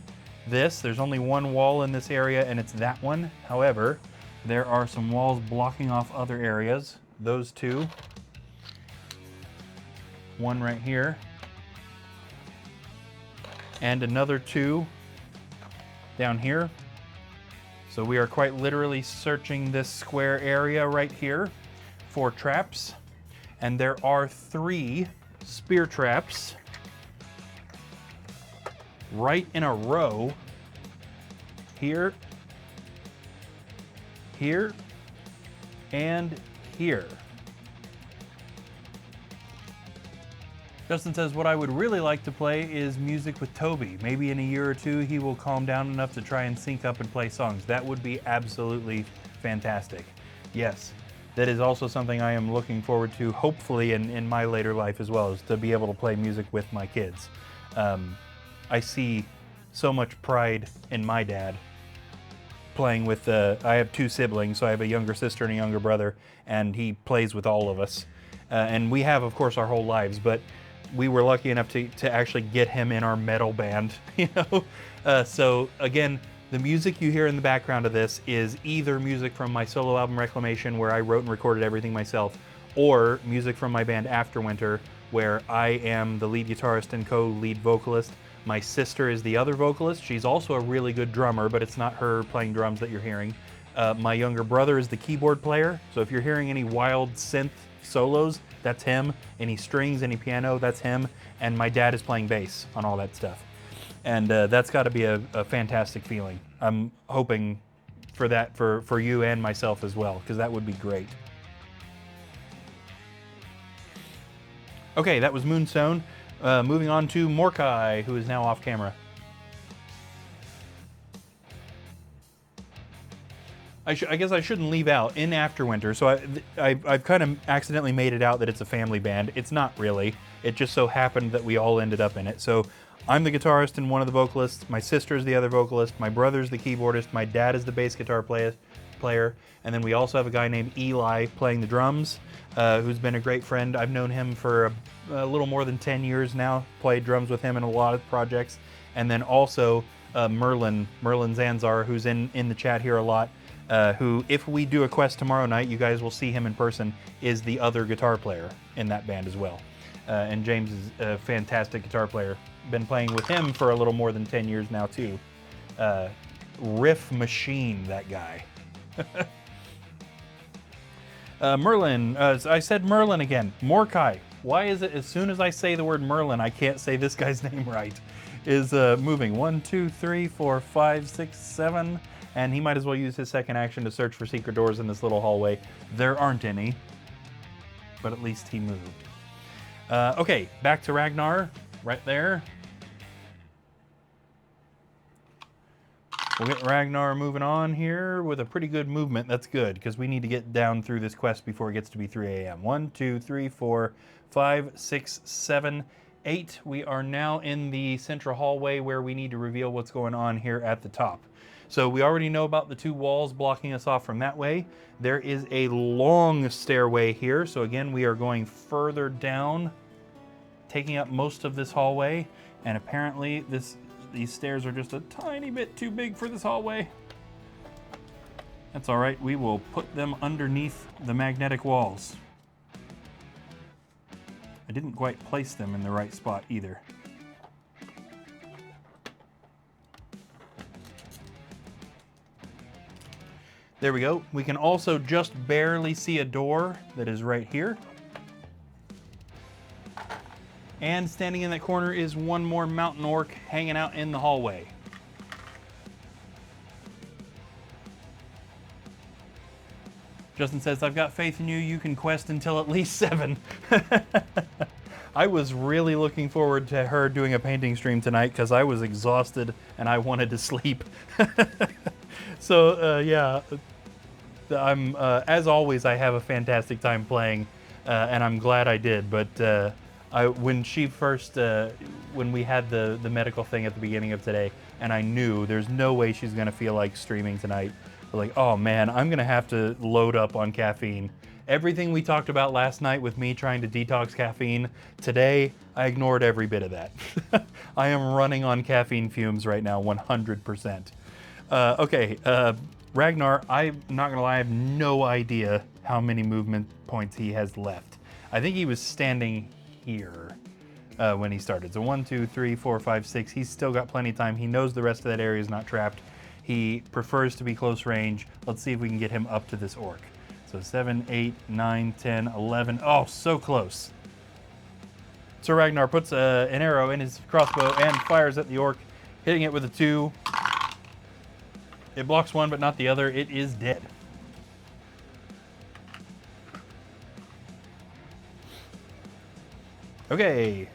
this. There's only one wall in this area, and it's that one. However, there are some walls blocking off other areas. Those 2. One right here. And another 2 down here. So we are quite literally searching this square area right here for traps. And there are 3 spear traps right in a row. Here, here, and here. Justin says, what I would really like to play is music with Toby. Maybe in a year or 2, he will calm down enough to try and sync up and play songs. That would be absolutely fantastic. Yes, that is also something I am looking forward to, hopefully in my later life as well, is to be able to play music with my kids. I see so much pride in my dad playing with, I have 2 siblings, so I have a younger sister and a younger brother, and he plays with all of us. And we have, of course, our whole lives, but we were lucky enough to actually get him in our metal band, you know? So again, the music you hear in the background of this is either music from my solo album Reclamation, where I wrote and recorded everything myself, or music from my band Afterwinter, where I am the lead guitarist and co-lead vocalist. My sister is the other vocalist. She's also a really good drummer, but it's not her playing drums that you're hearing. My younger brother is the keyboard player, so if you're hearing any wild synth solos, that's him. Any strings, any piano, that's him. And my dad is playing bass on all that stuff. And that's got to be a fantastic feeling. I'm hoping for that for you and myself as well, because that would be great. Okay, that was Moonstone. Moving on to Morkai, who is now off camera. I guess I shouldn't leave out, in Afterwinter, so I've kind of accidentally made it out that it's a family band. It's not really. It just so happened that we all ended up in it. So I'm the guitarist and one of the vocalists, my sister's the other vocalist, my brother's the keyboardist, my dad is the bass guitar player, and then we also have a guy named Eli playing the drums, who's been a great friend. I've known him for a little more than 10 years now, played drums with him in a lot of projects, and then also Merlin Zanzar, who's in the chat here a lot, who, if we do a quest tomorrow night, you guys will see him in person, is the other guitar player in that band as well. And James is a fantastic guitar player. Been playing with him for a little more than 10 years now too. Riff machine, that guy. Merlin, I said Merlin again. Morkai. Why is it as soon as I say the word Merlin, I can't say this guy's name right? Is moving 1, 2, 3, 4, 5, 6, 7. And he might as well use his second action to search for secret doors in this little hallway. There aren't any, but at least he moved. Okay, back to Ragnar, right there. We'll get Ragnar moving on here with a pretty good movement. That's good, because we need to get down through this quest before it gets to be 3 a.m. 1, 2, 3, 4, 5, 6, 7, 8. We are now in the central hallway where we need to reveal what's going on here at the top. So we already know about the 2 walls blocking us off from that way. There is a long stairway here. So again, we are going further down, taking up most of this hallway. And apparently these stairs are just a tiny bit too big for this hallway. That's all right. We will put them underneath the magnetic walls. I didn't quite place them in the right spot either. There we go. We can also just barely see a door that is right here. And standing in that corner is one more mountain orc hanging out in the hallway. Justin says, I've got faith in you. You can quest until at least 7. I was really looking forward to her doing a painting stream tonight because I was exhausted and I wanted to sleep. So yeah, I'm as always, I have a fantastic time playing, and I'm glad I did. But when she first, when we had the medical thing at the beginning of today, and I knew there's no way she's gonna feel like streaming tonight. Like, oh man, I'm gonna have to load up on caffeine. Everything we talked about last night with me trying to detox caffeine, today I ignored every bit of that. I am running on caffeine fumes right now, 100%. Okay, Ragnar, I'm not gonna lie, I have no idea how many movement points he has left. I think he was standing here when he started. So 1, 2, 3, 4, 5, 6, he's still got plenty of time. He knows the rest of that area is not trapped. He prefers to be close range. Let's see if we can get him up to this orc. So 7, 8, 9, 10, 11. Oh, so close. Sir Ragnar puts an arrow in his crossbow and fires at the orc, hitting it with a 2. It blocks one, but not the other. It is dead. Okay.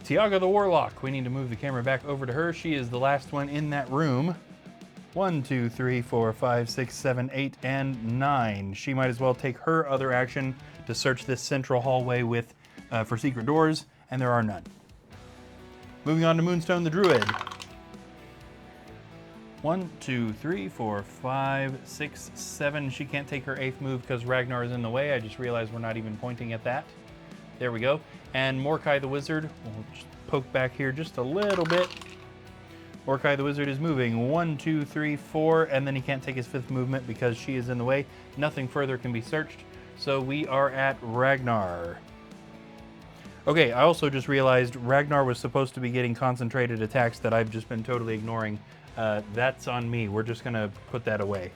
Tiaga the Warlock. We need to move the camera back over to her. She is the last one in that room. 1, 2, 3, 4, 5, 6, 7, 8, and 9. She might as well take her other action to search this central hallway with for secret doors, and there are none. Moving on to Moonstone the Druid. 1, 2, 3, 4, 5, 6, 7. She can't take her 8th move because Ragnar is in the way. I just realized we're not even pointing at that. There we go. And Mordecai the Wizard, we'll just poke back here just a little bit. Mordecai the Wizard is moving 1, 2, 3, 4, and then he can't take his 5th movement because she is in the way. Nothing further can be searched. So we are at Ragnar. Okay, I also just realized Ragnar was supposed to be getting concentrated attacks that I've just been totally ignoring. That's on me. We're just gonna put that away.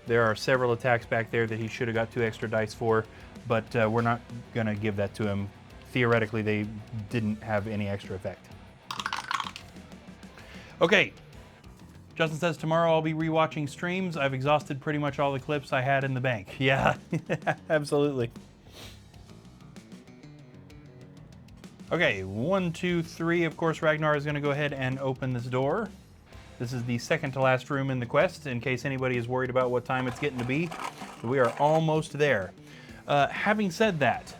There are several attacks back there that he should have got 2 extra dice for, but we're not gonna give that to him. Theoretically, they didn't have any extra effect. Okay, Justin says tomorrow I'll be rewatching streams. I've exhausted pretty much all the clips I had in the bank. Yeah, absolutely. Okay, 1, 2, 3. Of course, Ragnar is gonna go ahead and open this door. This is the second to last room in the quest, in case anybody is worried about what time it's getting to be. We are almost there. Having said that,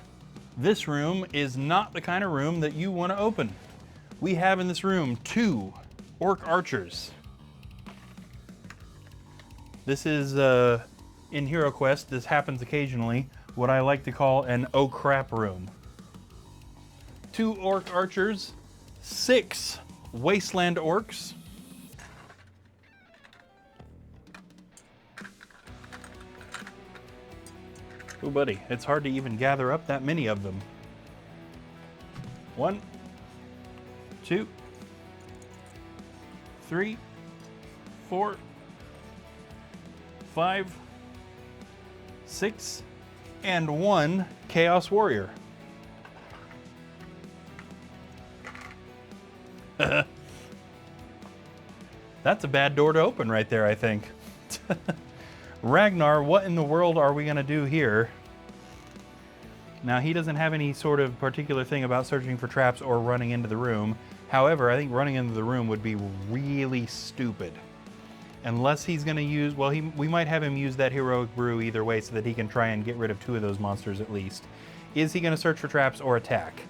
this room is not the kind of room that you want to open. We have in this room 2 orc archers. This is, in Hero Quest, this happens occasionally, what I like to call an oh crap room. 2 orc archers, 6 wasteland orcs, oh, buddy, it's hard to even gather up that many of them. 1, 2, 3, 4, 5, 6, and 1 Chaos Warrior. That's a bad door to open right there, I think. Ragnar, what in the world are we gonna do here? Now, he doesn't have any sort of particular thing about searching for traps or running into the room. However, I think running into the room would be really stupid. Unless he's gonna use, well, we might have him use that heroic brew either way so that he can try and get rid of 2 of those monsters at least. Is he gonna search for traps or attack?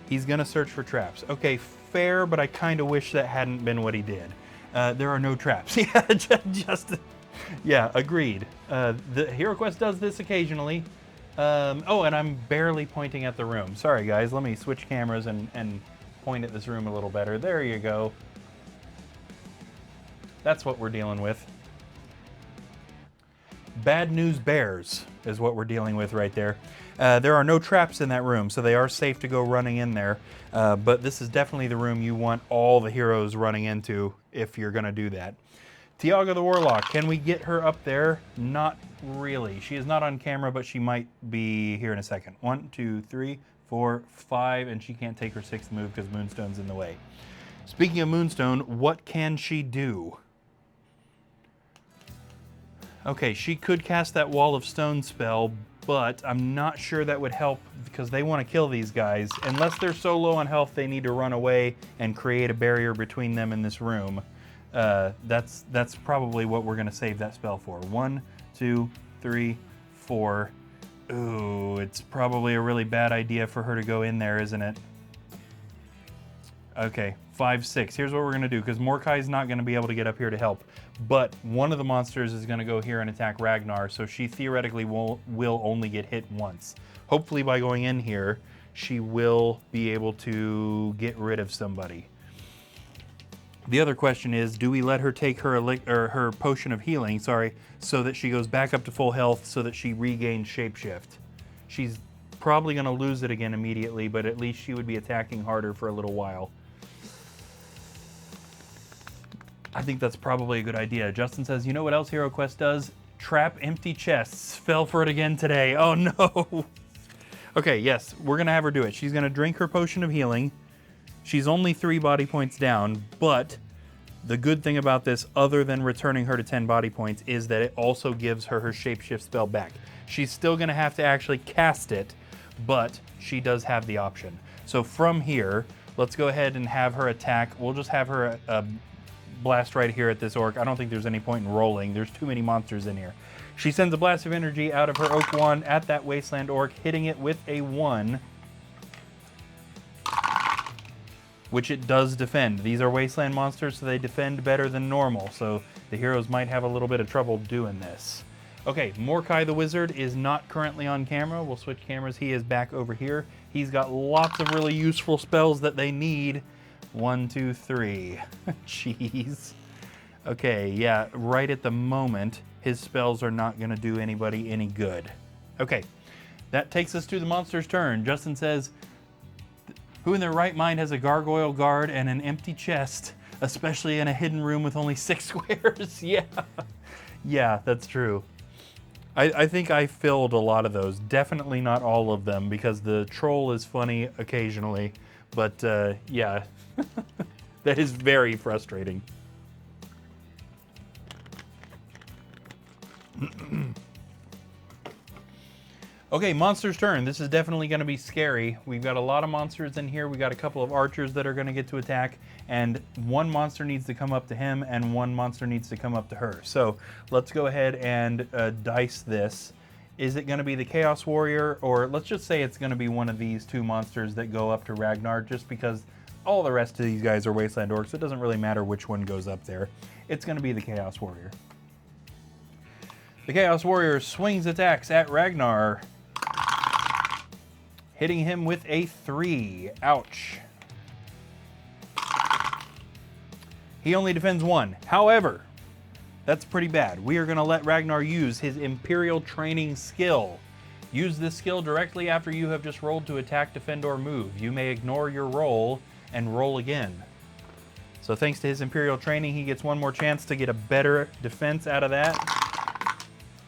He's gonna search for traps. Okay, fair, but I kind of wish that hadn't been what he did. There are no traps. Yeah, just yeah, agreed. The Hero Quest does this occasionally. Oh, and I'm barely pointing at the room. Sorry, guys. Let me switch cameras and point at this room a little better. There you go. That's what we're dealing with. Bad news bears is what we're dealing with right there. There are no traps in that room, so they are safe to go running in there. But this is definitely the room you want all the heroes running into if you're going to do that. Tiaga the Warlock, can we get her up there? Not really. She is not on camera, but she might be here in a second. 1, 2, 3, 4, 5, and she can't take her 6th move because Moonstone's in the way. Speaking of Moonstone, what can she do? Okay, she could cast that Wall of Stone spell, but I'm not sure that would help because they want to kill these guys. Unless they're so low on health, they need to run away and create a barrier between them in this room. That's probably what we're going to save that spell for. 1, 2, 3, 4. Ooh, it's probably a really bad idea for her to go in there, isn't it? Okay, 5, 6. Here's what we're going to do, because Mordecai's not going to be able to get up here to help. But one of the monsters is going to go here and attack Ragnar, so she theoretically will only get hit once. Hopefully by going in here, she will be able to get rid of somebody. The other question is, do we let her take her potion of healing, so that she goes back up to full health so that she regains shapeshift? She's probably going to lose it again immediately, but at least she would be attacking harder for a little while. I think that's probably a good idea. Justin says, you know what else Hero Quest does? Trap empty chests. Fell for it again today. Oh no. Okay, yes, we're gonna have her do it. She's gonna drink her potion of healing. She's only 3 body points down, but the good thing about this, other than returning her to 10 body points, is that it also gives her her shapeshift spell back. She's still gonna have to actually cast it, but she does have the option. So from here, let's go ahead and have her attack. We'll just have her blast right here at this orc. I don't think there's any point in rolling. There's too many monsters in here. She sends a blast of energy out of her oak wand at that wasteland orc, hitting it with a 1, which it does defend. These are wasteland monsters, so they defend better than normal, so the heroes might have a little bit of trouble doing this. Okay, Mordecai the Wizard is not currently on camera. We'll switch cameras. He is back over here. He's got lots of really useful spells that they need. 1, 2, 3. Jeez. Okay, yeah, right at the moment, his spells are not going to do anybody any good. Okay, that takes us to the monster's turn. Justin says, who in their right mind has a gargoyle guard and an empty chest, especially in a hidden room with only 6 squares? Yeah, that's true. I think I filled a lot of those. Definitely not all of them, because the troll is funny occasionally. But yeah, that is very frustrating. Okay, monster's turn. This is definitely going to be scary. We've got a lot of monsters in here. We got a couple of archers that are going to get to attack, and one monster needs to come up to him, and one monster needs to come up to her. So let's go ahead and dice this. Is it going to be the Chaos Warrior, or let's just say it's going to be one of these 2 monsters that go up to Ragnar, just because all the rest of these guys are Wasteland Orcs. It doesn't really matter which one goes up there. It's going to be the Chaos Warrior. The Chaos Warrior swings attacks at Ragnar, hitting him with a 3. Ouch. He only defends 1. However, that's pretty bad. We are going to let Ragnar use his Imperial Training skill. Use this skill directly after you have just rolled to attack, defend, or move. You may ignore your roll and roll again. So thanks to his Imperial Training, he gets 1 more chance to get a better defense out of that.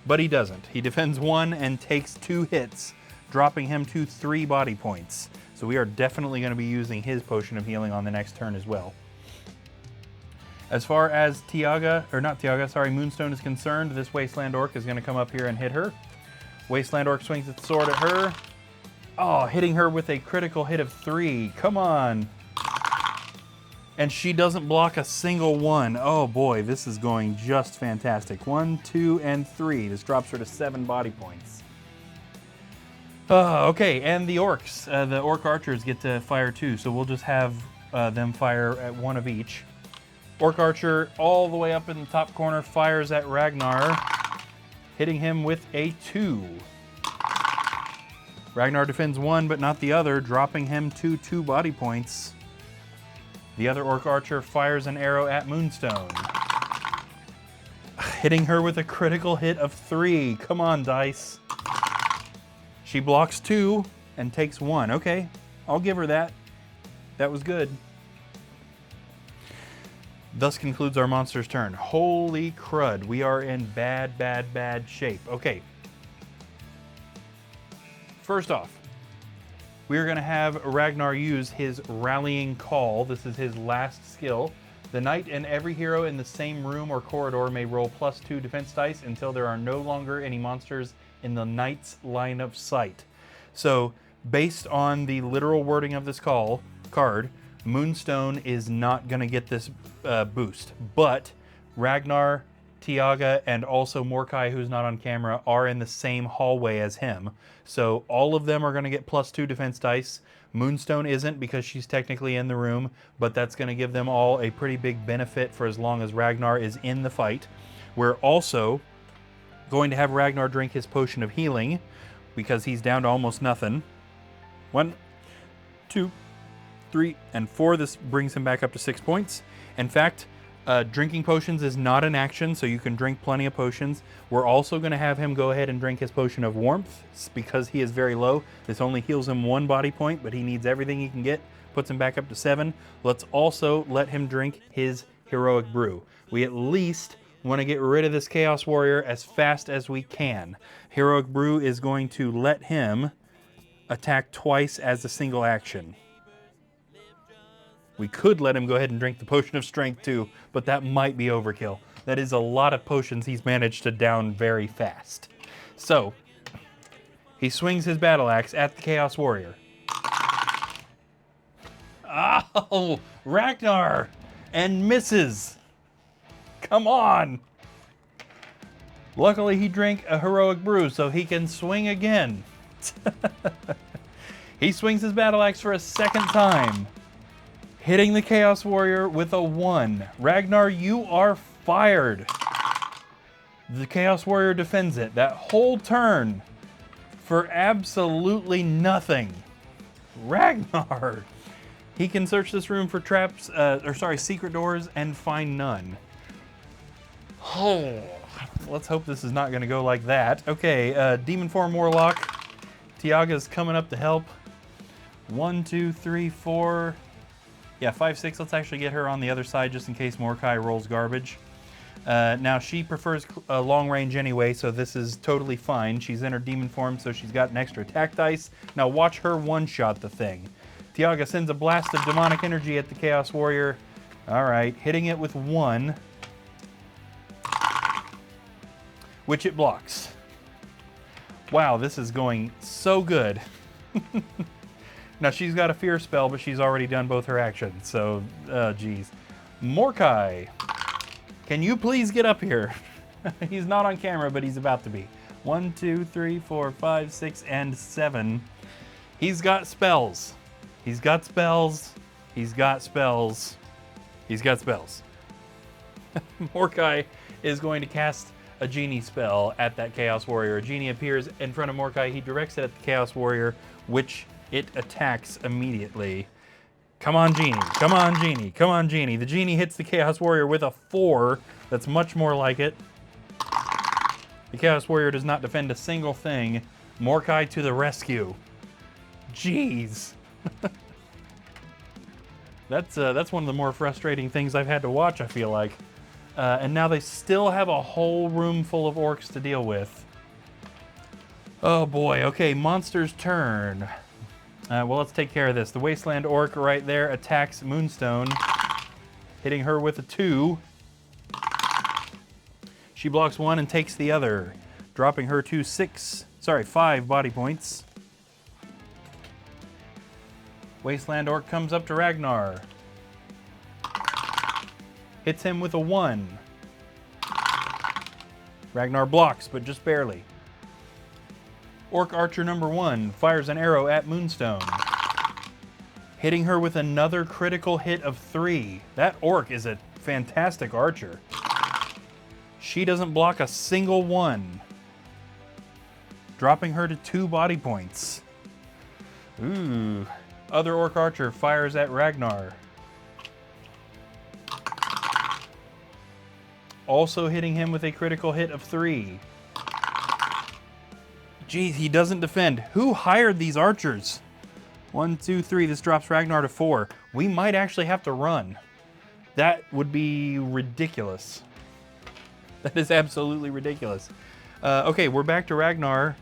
But he doesn't. He defends 1 and takes 2 hits, dropping him to 3 body points. So we are definitely going to be using his potion of healing on the next turn as well. As far as Moonstone is concerned, this Wasteland Orc is going to come up here and hit her. Wasteland Orc swings its sword at her. Oh, hitting her with a critical hit of 3. Come on. And she doesn't block a single one. Oh boy, this is going just fantastic. 1, 2, and 3. This drops her to 7 body points. Okay, and the orcs, the orc archers get to fire too, so we'll just have them fire at 1 of each. Orc archer all the way up in the top corner fires at Ragnar, hitting him with a 2. Ragnar defends 1 but not the other, dropping him to 2 body points. The other orc archer fires an arrow at Moonstone, hitting her with a critical hit of 3. Come on, dice. She blocks 2 and takes 1. Okay, I'll give her that. That was good. Thus concludes our monster's turn. Holy crud, we are in bad shape. Okay. First off, we are going to have Ragnar use his Rallying Call. This is his last skill. The knight and every hero in the same room or corridor may roll +2 defense dice until there are no longer any monsters in the knight's line of sight. So, based on the literal wording of this card, Moonstone is not going to get this boost, but Ragnar, Tiaga, and also Mordecai, who's not on camera, are in the same hallway as him. So all of them are going to get +2 defense dice. Moonstone isn't because she's technically in the room, but that's going to give them all a pretty big benefit for as long as Ragnar is in the fight. We're also going to have Ragnar drink his potion of healing because he's down to almost nothing. 1, 2, 3, and 4. This brings him back up to 6 points. In fact, drinking potions is not an action, so you can drink plenty of potions. We're also going to have him go ahead and drink his potion of warmth because he is very low. This only heals him 1 body point, but he needs everything he can get. Puts him back up to 7. Let's also let him drink his Heroic Brew. We at least want to get rid of this Chaos Warrior as fast as we can. Heroic Brew is going to let him attack twice as a single action. We could let him go ahead and drink the Potion of Strength too, but that might be overkill. That is a lot of potions he's managed to down very fast. So, he swings his battle axe at the Chaos Warrior. Oh, Ragnar! And misses. Come on! Luckily he drank a Heroic Brew so he can swing again. He swings his battle axe for a second time, hitting the Chaos Warrior with a 1. Ragnar, you are fired. The Chaos Warrior defends it that whole turn for absolutely nothing. Ragnar! He can search this room for traps, secret doors, and find none. Oh, let's hope this is not going to go like that. Okay, Demon Form Warlock. Tiaga's coming up to help. 1, 2, 3, 4. Yeah, 5, 6. Let's actually get her on the other side just in case Mordecai rolls garbage. Now, she prefers long range anyway, so this is totally fine. She's in her demon form, so she's got an extra attack dice. Now, watch her one-shot the thing. Tiaga sends a blast of demonic energy at the Chaos Warrior. All right, hitting it with 1, which it blocks. Wow, this is going so good. Now, she's got a fear spell, but she's already done both her actions, so, geez. Mordecai, can you please get up here? He's not on camera, but he's about to be. 1, 2, 3, 4, 5, 6, and 7. He's got spells. He's got spells. He's got spells. He's got spells. Mordecai is going to cast a genie spell at that Chaos Warrior. A genie appears in front of Mordecai. He directs it at the Chaos Warrior, which it attacks immediately. Come on, genie. Come on, genie. Come on, genie. The genie hits the Chaos Warrior with a 4. That's much more like it. The Chaos Warrior does not defend a single thing. Mordecai to the rescue. Jeez. That's one of the more frustrating things I've had to watch, I feel like. And now they still have a whole room full of orcs to deal with. Oh boy, okay, monster's turn. Well, let's take care of this. The Wasteland Orc right there attacks Moonstone, hitting her with a 2. She blocks 1 and takes the other, dropping her to 5 body points. Wasteland Orc comes up to Ragnar. Hits him with a 1. Ragnar blocks, but just barely. Orc Archer number 1 fires an arrow at Moonstone, hitting her with another critical hit of 3. That orc is a fantastic archer. She doesn't block a single one, dropping her to 2 body points. Ooh. Other Orc Archer fires at Ragnar, also hitting him with a critical hit of 3. Geez, he doesn't defend. Who hired these archers? 1, 2, 3. This drops Ragnar to 4. We might actually have to run. That would be ridiculous. That is absolutely ridiculous. Okay, we're back to Ragnar,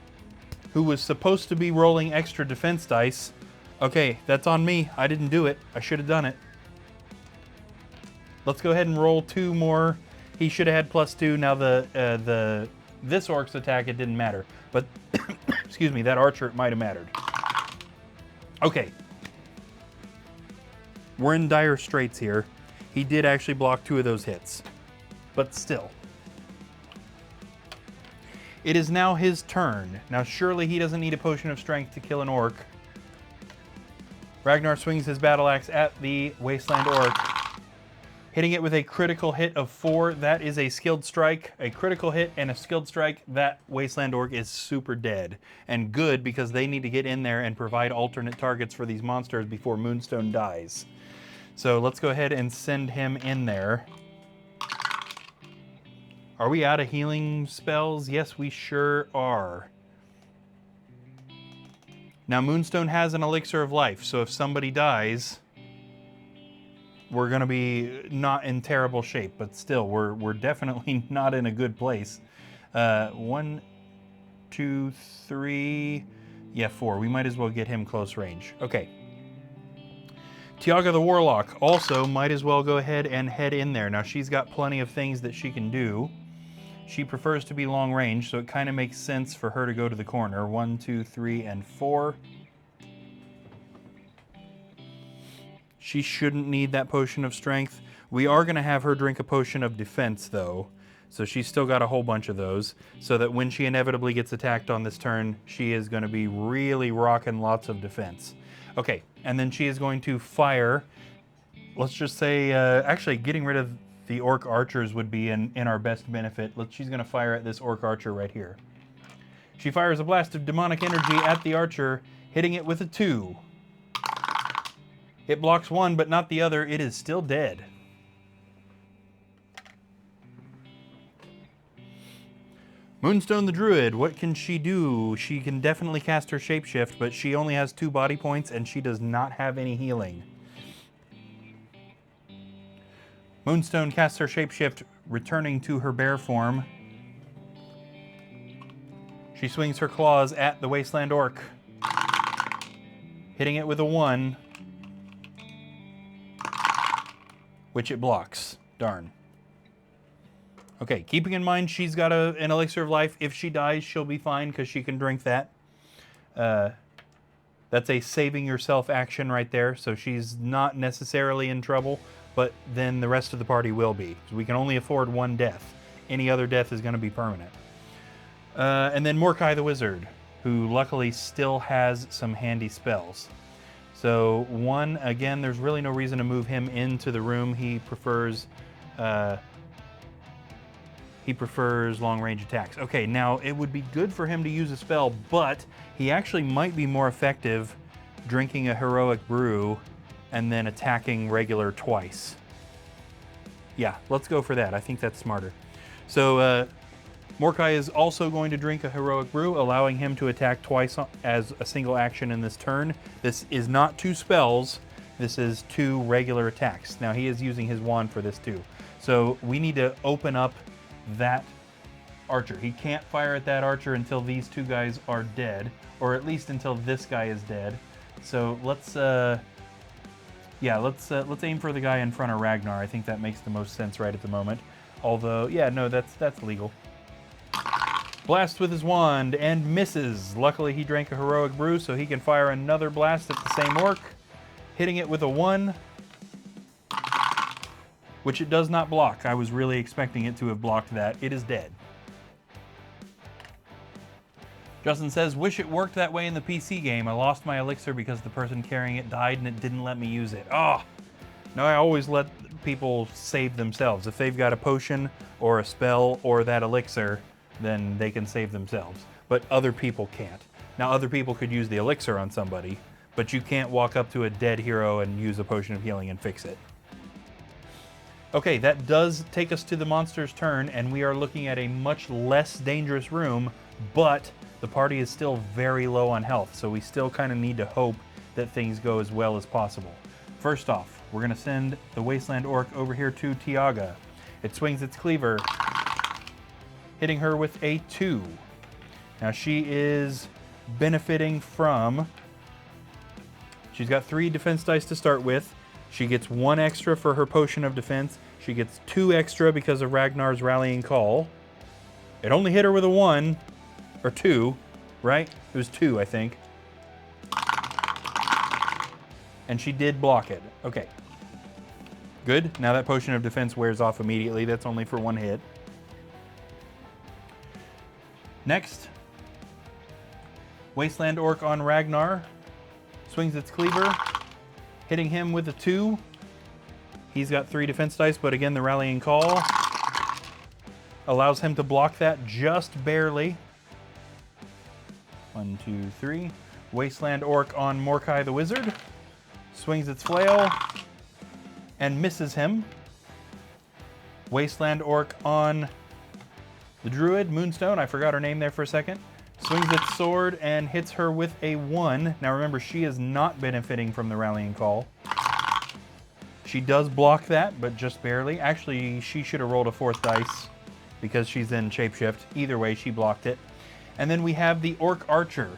who was supposed to be rolling extra defense dice. Okay, that's on me. I didn't do it. I should have done it. Let's go ahead and roll 2 more. He should have had +2. Now this orc's attack, it didn't matter. But, excuse me, that archer, it might have mattered. Okay. We're in dire straits here. He did actually block 2 of those hits. But still. It is now his turn. Now, surely he doesn't need a potion of strength to kill an orc. Ragnar swings his battle axe at the Wasteland Orc, hitting it with a critical hit of 4. That is a skilled strike. A critical hit and a skilled strike. That Wasteland Orc is super dead. And good, because they need to get in there and provide alternate targets for these monsters before Moonstone dies. So let's go ahead and send him in there. Are we out of healing spells? Yes, we sure are. Now, Moonstone has an elixir of life, so if somebody dies, we're going to be not in terrible shape, but still, we're definitely not in a good place. 1, 2, 3, yeah, 4. We might as well get him close range. Okay. Tiaga the Warlock also might as well go ahead and head in there. Now, she's got plenty of things that she can do. She prefers to be long range, so it kind of makes sense for her to go to the corner. 1, 2, 3, and 4. She shouldn't need that potion of strength. We are going to have her drink a potion of defense, though. So she's still got a whole bunch of those, so that when she inevitably gets attacked on this turn, she is going to be really rocking lots of defense. Okay, and then she is going to fire. Let's just say, actually, getting rid of the orc archers would be in our best benefit. She's going to fire at this orc archer right here. She fires a blast of demonic energy at the archer, hitting it with a 2. It blocks one, but not the other. It is still dead. Moonstone the Druid, what can she do? She can definitely cast her shapeshift, but she only has 2 body points and she does not have any healing. Moonstone casts her shapeshift, returning to her bear form. She swings her claws at the Wasteland Orc, hitting it with a 1, which it blocks. Darn. Okay, keeping in mind she's got an elixir of life. If she dies, she'll be fine because she can drink that. That's a saving yourself action right there, so she's not necessarily in trouble, but then the rest of the party will be. So we can only afford 1 death. Any other death is going to be permanent. And then Mordecai the Wizard, who luckily still has some handy spells. So 1, again, there's really no reason to move him into the room. He prefers long-range attacks. Okay, now it would be good for him to use a spell, but he actually might be more effective drinking a heroic brew and then attacking regular twice. Yeah, let's go for that. I think that's smarter. So Mordecai is also going to drink a heroic brew, allowing him to attack twice as a single action in this turn. This is not 2 spells. This is 2 regular attacks. Now, he is using his wand for this too. So we need to open up that archer. He can't fire at that archer until these 2 guys are dead, or at least until this guy is dead. So let's aim for the guy in front of Ragnar. I think that makes the most sense right at the moment. Although, yeah, no, that's legal. Blast with his wand and misses. Luckily, he drank a heroic brew, so he can fire another blast at the same orc, hitting it with a 1. Which it does not block. I was really expecting it to have blocked that. It is dead. Justin says, wish it worked that way in the PC game. I lost my elixir because the person carrying it died and it didn't let me use it. Oh, no, I always let people save themselves. If they've got a potion or a spell or that elixir, then they can save themselves. But other people can't. Now, other people could use the elixir on somebody, but you can't walk up to a dead hero and use a potion of healing and fix it. Okay, that does take us to the monster's turn, and we are looking at a much less dangerous room, but the party is still very low on health, so we still kind of need to hope that things go as well as possible. First off, we're going to send the Wasteland Orc over here to Tiaga. It swings its cleaver, hitting her with a 2. Now she is benefiting from... She's got 3 defense dice to start with. She gets 1 extra for her potion of defense. She gets 2 extra because of Ragnar's rallying call. It only hit her with a 1, or 2, right? It was 2, I think. And she did block it. Okay. Good. Now that potion of defense wears off immediately. That's only for 1 hit. Next. Wasteland Orc on Ragnar. Swings its cleaver, hitting him with a 2. He's got 3 defense dice, but again, the rallying call allows him to block that just barely. 1, 2, 3. Wasteland Orc on Mordecai the Wizard. Swings its flail and misses him. Wasteland Orc on the Druid, Moonstone. I forgot her name there for a second. Swings its sword and hits her with a 1. Now remember, she is not benefiting from the rallying call. She does block that, but just barely. Actually, she should have rolled a 4th dice because she's in shapeshift. Either way, she blocked it. And then we have the Orc Archer,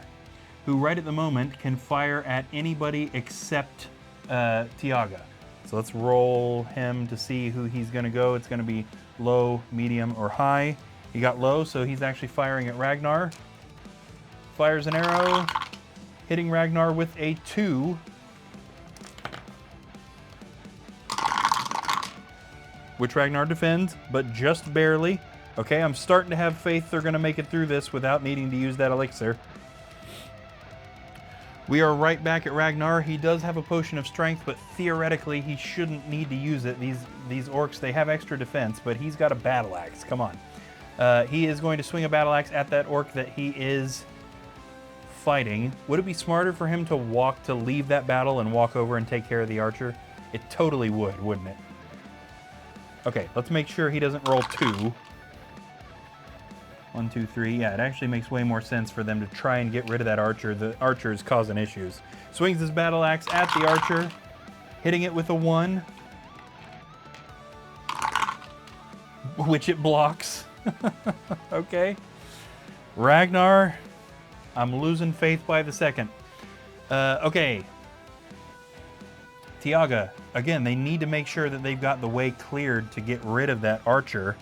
who right at the moment can fire at anybody except Tiaga. So let's roll him to see who he's going to go. It's going to be low, medium, or high. He got low, so he's actually firing at Ragnar. Fires an arrow, hitting Ragnar with a 2. Which Ragnar defends, but just barely. Okay, I'm starting to have faith they're going to make it through this without needing to use that elixir. We are right back at Ragnar. He does have a potion of strength, but theoretically he shouldn't need to use it. These orcs, they have extra defense, but he's got a battle axe. Come on. He is going to swing a battle axe at that orc that he is fighting. Would it be smarter for him to leave that battle and walk over and take care of the archer? It totally would, wouldn't it? Okay, let's make sure he doesn't roll 2. 1, 2, 3. Yeah, it actually makes way more sense for them to try and get rid of that archer. The archer is causing issues. Swings his battle axe at the archer, hitting it with a 1, which it blocks. Okay. Ragnar, I'm losing faith by the second. Okay. Tiaga, again, they need to make sure that they've got the way cleared to get rid of that archer.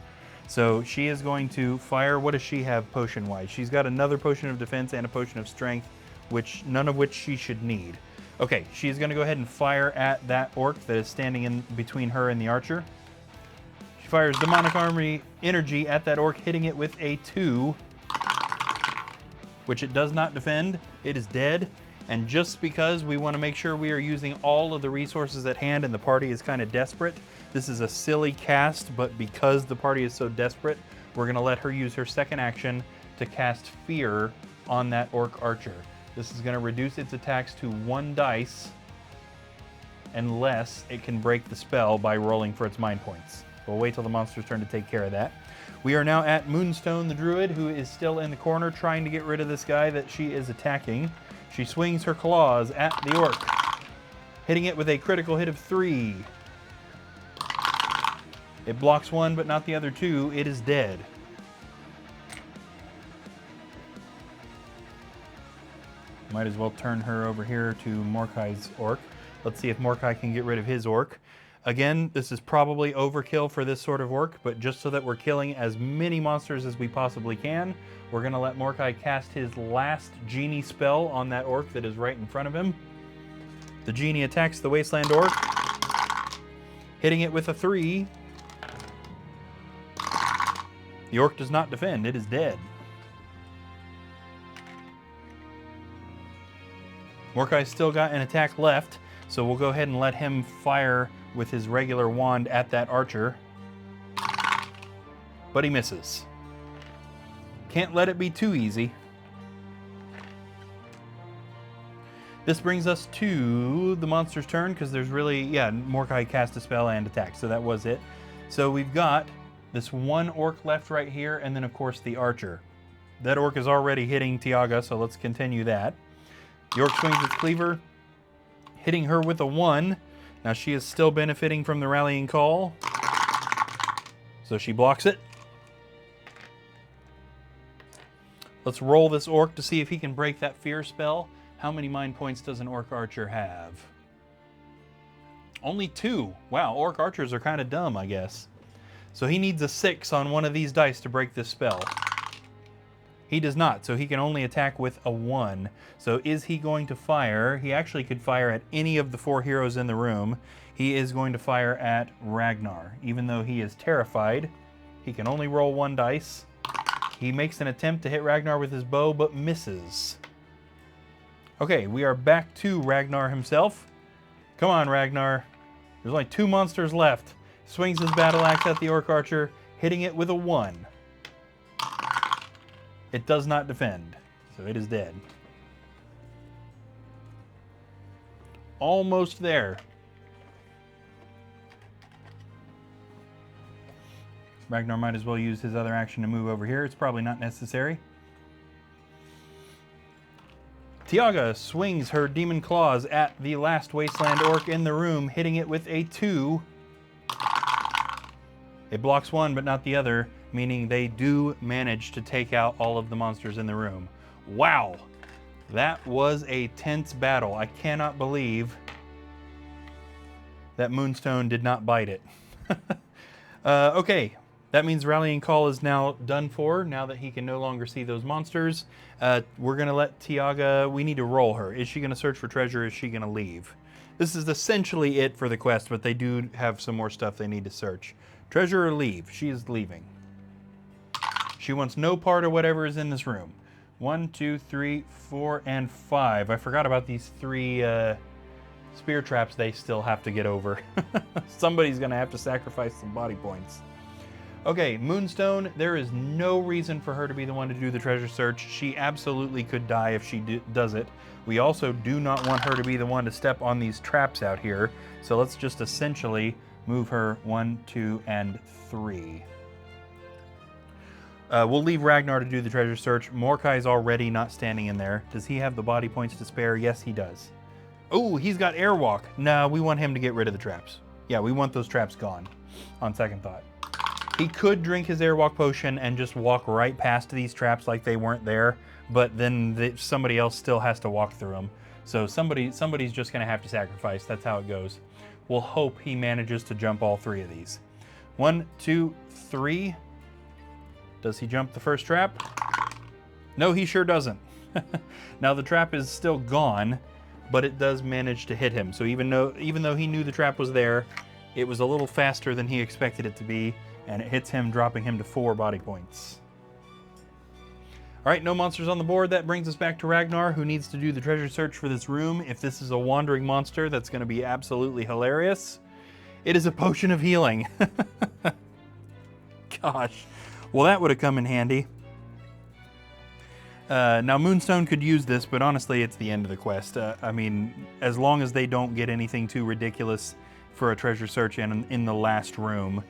So she is going to fire. What does she have potion-wise? She's got another potion of defense and a potion of strength, none of which she should need. Okay, she's going to go ahead and fire at that orc that is standing in between her and the archer. She fires demonic army energy at that orc, hitting it with a 2, which it does not defend. It is dead. And just because we want to make sure we are using all of the resources at hand and the party is kind of desperate, this is a silly cast, but because the party is so desperate, we're going to let her use her second action to cast Fear on that Orc Archer. This is going to reduce its attacks to 1 dice unless it can break the spell by rolling for its mind points. We'll wait till the monster's turn to take care of that. We are now at Moonstone the Druid, who is still in the corner trying to get rid of this guy that she is attacking. She swings her claws at the orc, hitting it with a critical hit of 3. It blocks 1, but not the other 2. It is dead. Might as well turn her over here to Mordecai's orc. Let's see if Mordecai can get rid of his orc. Again, this is probably overkill for this sort of orc, but just so that we're killing as many monsters as we possibly can, we're going to let Mordecai cast his last genie spell on that orc that is right in front of him. The genie attacks the wasteland orc, hitting it with a 3. The orc does not defend. It is dead. Mordecai's still got an attack left, so we'll go ahead and let him fire with his regular wand at that archer. But he misses. Can't let it be too easy. This brings us to the monster's turn, because there's really, yeah, Mordecai cast a spell and attack, so that was it. So we've got this 1 orc left right here, and then of course the archer. That orc is already hitting Tiaga, so let's continue that. The orc swings its cleaver, hitting her with a 1. Now she is still benefiting from the rallying call, so she blocks it. Let's roll this orc to see if he can break that fear spell. How many mind points does an orc archer have? Only 2. Wow, orc archers are kind of dumb, I guess. So he needs a 6 on one of these dice to break this spell. He does not, so he can only attack with a 1. So is he going to fire? He actually could fire at any of the 4 heroes in the room. He is going to fire at Ragnar. Even though he is terrified, he can only roll 1 dice. He makes an attempt to hit Ragnar with his bow, but misses. Okay, we are back to Ragnar himself. Come on, Ragnar. There's only 2 monsters left. Swings his battle axe at the orc archer, hitting it with a 1. It does not defend, so it is dead. Almost there. Ragnar might as well use his other action to move over here. It's probably not necessary. Tiaga swings her demon claws at the last wasteland orc in the room, hitting it with a 2. It blocks one, but not the other, meaning they do manage to take out all of the monsters in the room. Wow! That was a tense battle. I cannot believe that Moonstone did not bite it. Okay, that means Rallying Call is now done for, now that he can no longer see those monsters. We're going to let Tiaga, we need to roll her. Is she going to search for treasure, or is she going to leave? This is essentially it for the quest, but they do have some more stuff they need to search. Treasure or leave? She is leaving. She wants no part of whatever is in this room. 1, 2, 3, 4, and 5. I forgot about these 3 spear traps they still have to get over. Somebody's going to have to sacrifice some body points. Okay, Moonstone, there is no reason for her to be the one to do the treasure search. She absolutely could die if she does it. We also do not want her to be the one to step on these traps out here. So let's just essentially move her 1, 2, and 3. We'll leave Ragnar to do the treasure search. Mordecai's already not standing in there. Does he have the body points to spare? Yes, he does. Oh, he's got airwalk. No, we want him to get rid of the traps. Yeah, we want those traps gone, on second thought. He could drink his airwalk potion and just walk right past these traps like they weren't there, but then somebody else still has to walk through them. So somebody's just going to have to sacrifice. That's how it goes. We'll hope he manages to jump all 3 of these. 1, 2, 3. Does he jump the first trap? No, he sure doesn't. Now the trap is still gone, but it does manage to hit him. So even though he knew the trap was there, it was a little faster than he expected it to be, and it hits him, dropping him to 4 body points. All right, no monsters on the board. That brings us back to Ragnar, who needs to do the treasure search for this room. If this is a wandering monster, that's going to be absolutely hilarious. It is a potion of healing. Gosh. Well, that would have come in handy. Now, Moonstone could use this, but honestly, it's the end of the quest. I mean, as long as they don't get anything too ridiculous for a treasure search in the last room,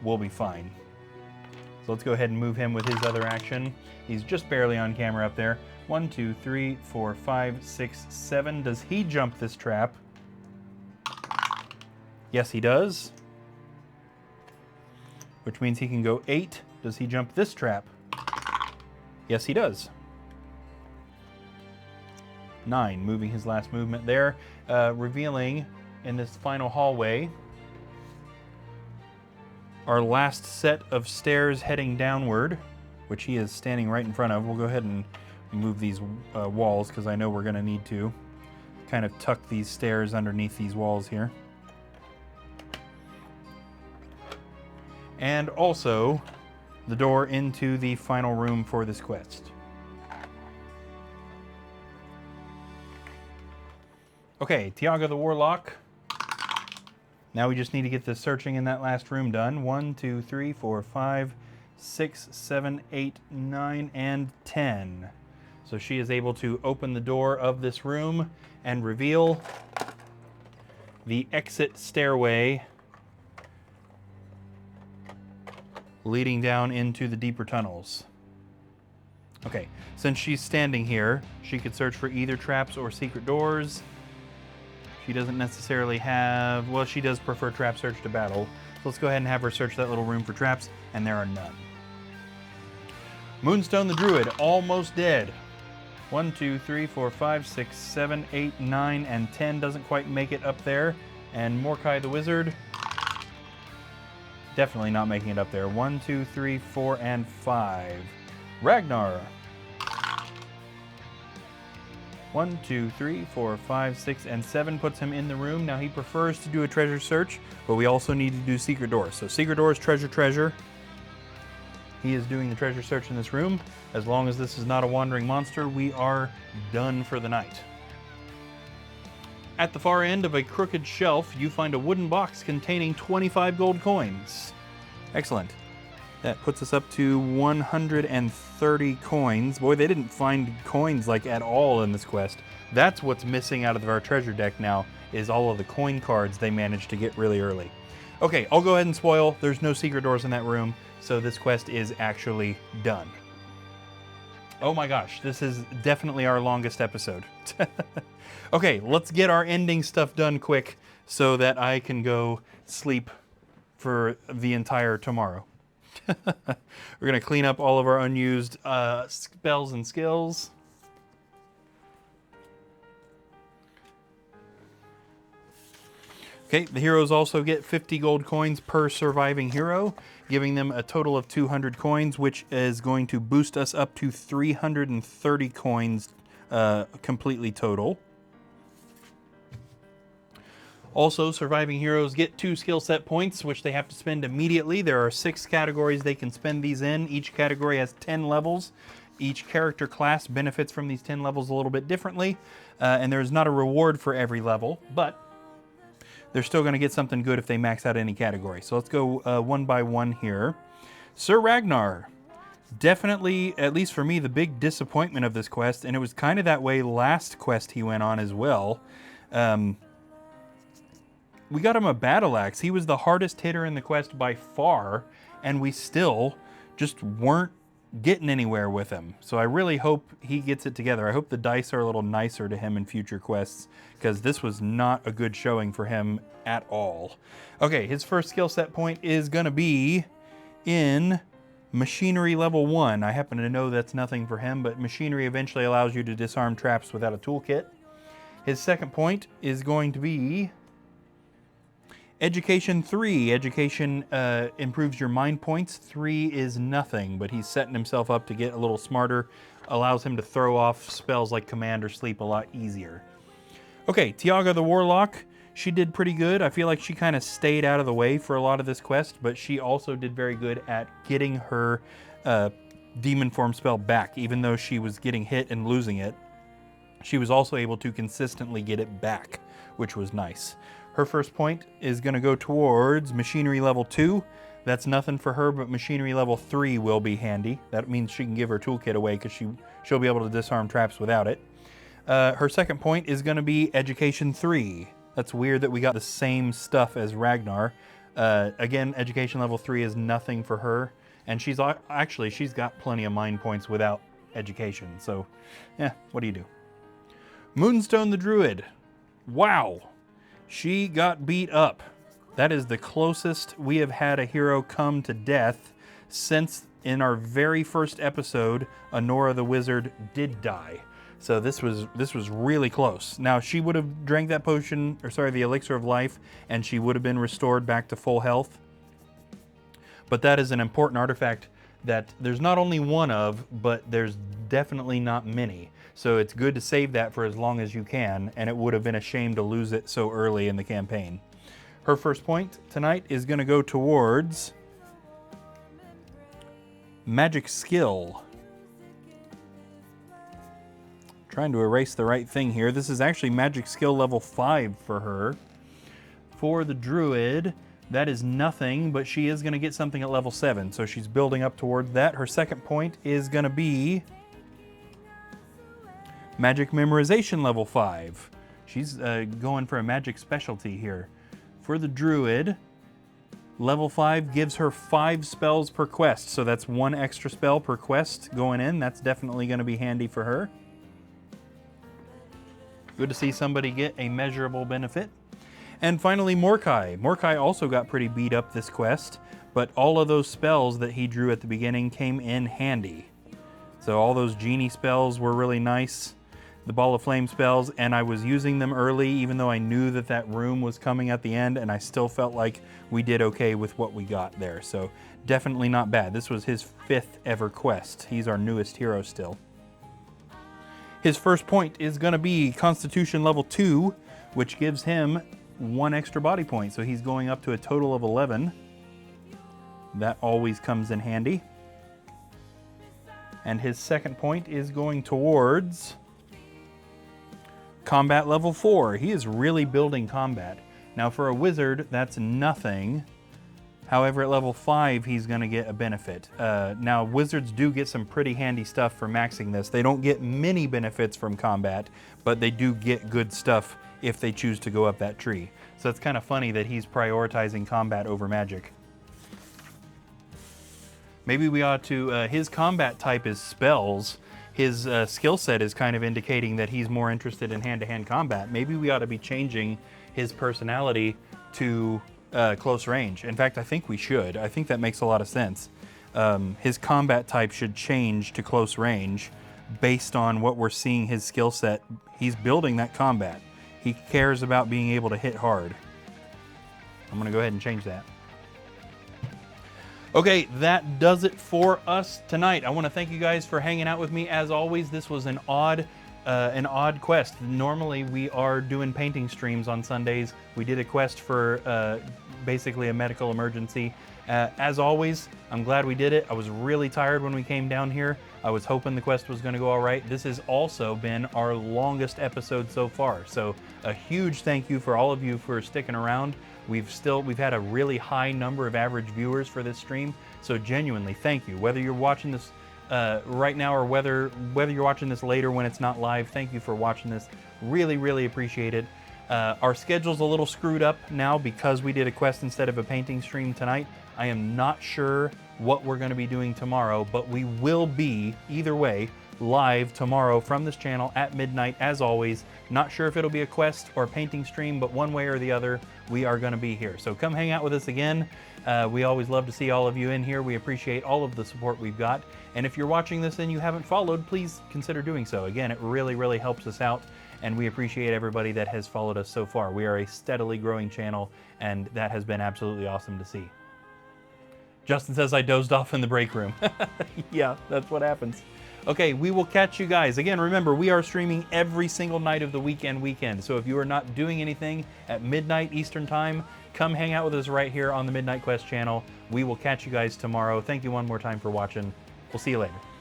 we'll be fine. So let's go ahead and move him with his other action. He's just barely on camera up there. 1, 2, 3, 4, 5, 6, 7. Does he jump this trap? Yes, he does. Which means he can go 8. Does he jump this trap? Yes, he does. 9, moving his last movement there, revealing in this final hallway our last set of stairs heading downward, which he is standing right in front of. We'll go ahead and move these walls, because I know we're going to need to kind of tuck these stairs underneath these walls here. And also the door into the final room for this quest. Okay, Tiaga the Warlock. Now we just need to get the searching in that last room done. 1, 2, 3, 4, 5, 6, 7, 8, 9, and 10. So she is able to open the door of this room and reveal the exit stairway leading down into the deeper tunnels. Okay, since she's standing here, she could search for either traps or secret doors. She doesn't necessarily have, well, she does prefer trap search to battle. So let's go ahead and have her search that little room for traps, and there are none. Moonstone the Druid, almost dead. 1, 2, 3, 4, 5, 6, 7, 8, 9, and 10 doesn't quite make it up there. And Mordecai the Wizard, definitely not making it up there. 1, 2, 3, 4, and 5. Ragnar. 1, 2, 3, 4, 5, 6, and 7 puts him in the room. Now he prefers to do a treasure search, but we also need to do secret doors. So secret doors, treasure, treasure. He is doing the treasure search in this room. As long as this is not a wandering monster, we are done for the night. At the far end of a crooked shelf, you find a wooden box containing 25 gold coins. Excellent. That puts us up to 130 coins. Boy, they didn't find coins like at all in this quest. That's what's missing out of our treasure deck now, is all of the coin cards they managed to get really early. Okay, I'll go ahead and spoil. There's no secret doors in that room, so this quest is actually done. Oh my gosh, this is definitely our longest episode. Okay, let's get our ending stuff done quick so that I can go sleep for the entire tomorrow. We're gonna clean up all of our unused spells and skills. Okay, the heroes also get 50 gold coins per surviving hero, giving them a total of 200 coins, which is going to boost us up to 330 coins completely total. Also, surviving heroes get 2 skill set points, which they have to spend immediately. There are 6 categories they can spend these in. Each category has 10 levels. Each character class benefits from these 10 levels a little bit differently, and there's not a reward for every level, but they're still going to get something good if they max out any category. So let's go one by one here. Sir Ragnar. Definitely, at least for me, the big disappointment of this quest, and it was kind of that way last quest he went on as well. We got him a battle axe. He was the hardest hitter in the quest by far, and we still just weren't getting anywhere with him. So I really hope he gets it together. I hope the dice are a little nicer to him in future quests, because this was not a good showing for him at all. Okay, his first skill set point is going to be in Machinery level 1. I happen to know that's nothing for him, but Machinery eventually allows you to disarm traps without a toolkit. His second point is going to be Education 3. Education improves your mind points. 3 is nothing, but he's setting himself up to get a little smarter. Allows him to throw off spells like Command or Sleep a lot easier. Okay, Tiaga the Warlock. She did pretty good. I feel like she kind of stayed out of the way for a lot of this quest, but she also did very good at getting her demon form spell back. Even though she was getting hit and losing it, she was also able to consistently get it back, which was nice. Her first point is going to go towards Machinery level 2. That's nothing for her, but Machinery level 3 will be handy. That means she can give her toolkit away because she'll be able to disarm traps without it. Her second point is going to be Education 3. That's weird that we got the same stuff as Ragnar. Again, Education level 3 is nothing for her. And she's got plenty of mind points without education. So, yeah, what do you do? Moonstone the Druid. Wow. She got beat up. That is the closest we have had a hero come to death since in our very first episode, Honora the Wizard did die. So this was really close. Now she would have drank that potion, the elixir of life, and she would have been restored back to full health. But that is an important artifact that there's not only one of, but there's definitely not many. So it's good to save that for as long as you can, and it would have been a shame to lose it so early in the campaign. Her first point tonight is going to go towards Magic Skill. Trying to erase the right thing here. This is actually Magic Skill level 5 for her. For the Druid, that is nothing, but she is going to get something at level 7, so she's building up towards that. Her second point is going to be Magic Memorization level 5. She's going for a magic specialty here. For the Druid, level 5 gives her 5 spells per quest, so that's 1 extra spell per quest going in. That's definitely going to be handy for her. Good to see somebody get a measurable benefit. And finally, Mordecai. Mordecai also got pretty beat up this quest, but all of those spells that he drew at the beginning came in handy. So all those genie spells were really nice. The Ball of Flame spells, and I was using them early even though I knew that that room was coming at the end, and I still felt like we did okay with what we got there. So definitely not bad. This was his 5th ever quest. He's our newest hero still. His first point is going to be Constitution level 2, which gives him 1 extra body point. So he's going up to a total of 11. That always comes in handy. And his second point is going towards Combat level 4. He is really building combat. Now for a wizard, that's nothing. However, at level 5, he's going to get a benefit. Now, wizards do get some pretty handy stuff for maxing this. They don't get many benefits from combat, but they do get good stuff if they choose to go up that tree. So it's kind of funny that he's prioritizing combat over magic. Maybe we ought to, his combat type is spells. his skill set is kind of indicating that he's more interested in hand-to-hand combat. Maybe we ought to be changing his personality to close range. In fact, I think we should. I think that makes a lot of sense. His combat type should change to close range based on what we're seeing his skill set. He's building that combat. He cares about being able to hit hard. I'm gonna go ahead and change that. Okay, that does it for us tonight. I want to thank you guys for hanging out with me. As always, this was an odd quest. Normally, we are doing painting streams on Sundays. We did a quest for basically a medical emergency. As always, I'm glad we did it. I was really tired when we came down here. I was hoping the quest was going to go all right. This has also been our longest episode so far. So a huge thank you for all of you for sticking around. We've had a really high number of average viewers for this stream. So genuinely, thank you. Whether you're watching this right now or whether you're watching this later when it's not live, thank you for watching this. Really, really appreciate it. Our schedule's a little screwed up now because we did a quest instead of a painting stream tonight. I am not sure what we're going to be doing tomorrow, but we will be, either way, live tomorrow from this channel at midnight, as always. Not sure if it'll be a quest or a painting stream, but one way or the other, we are going to be here. So come hang out with us again. We always love to see all of you in here. We appreciate all of the support we've got. And if you're watching this and you haven't followed, please consider doing so. Again, it really, really helps us out, and we appreciate everybody that has followed us so far. We are a steadily growing channel, and that has been absolutely awesome to see. Justin says I dozed off in the break room. Yeah, that's what happens. Okay, we will catch you guys. Again, remember, we are streaming every single night of the weekend. So if you are not doing anything at midnight Eastern time, come hang out with us right here on the Midnight Quest channel. We will catch you guys tomorrow. Thank you one more time for watching. We'll see you later.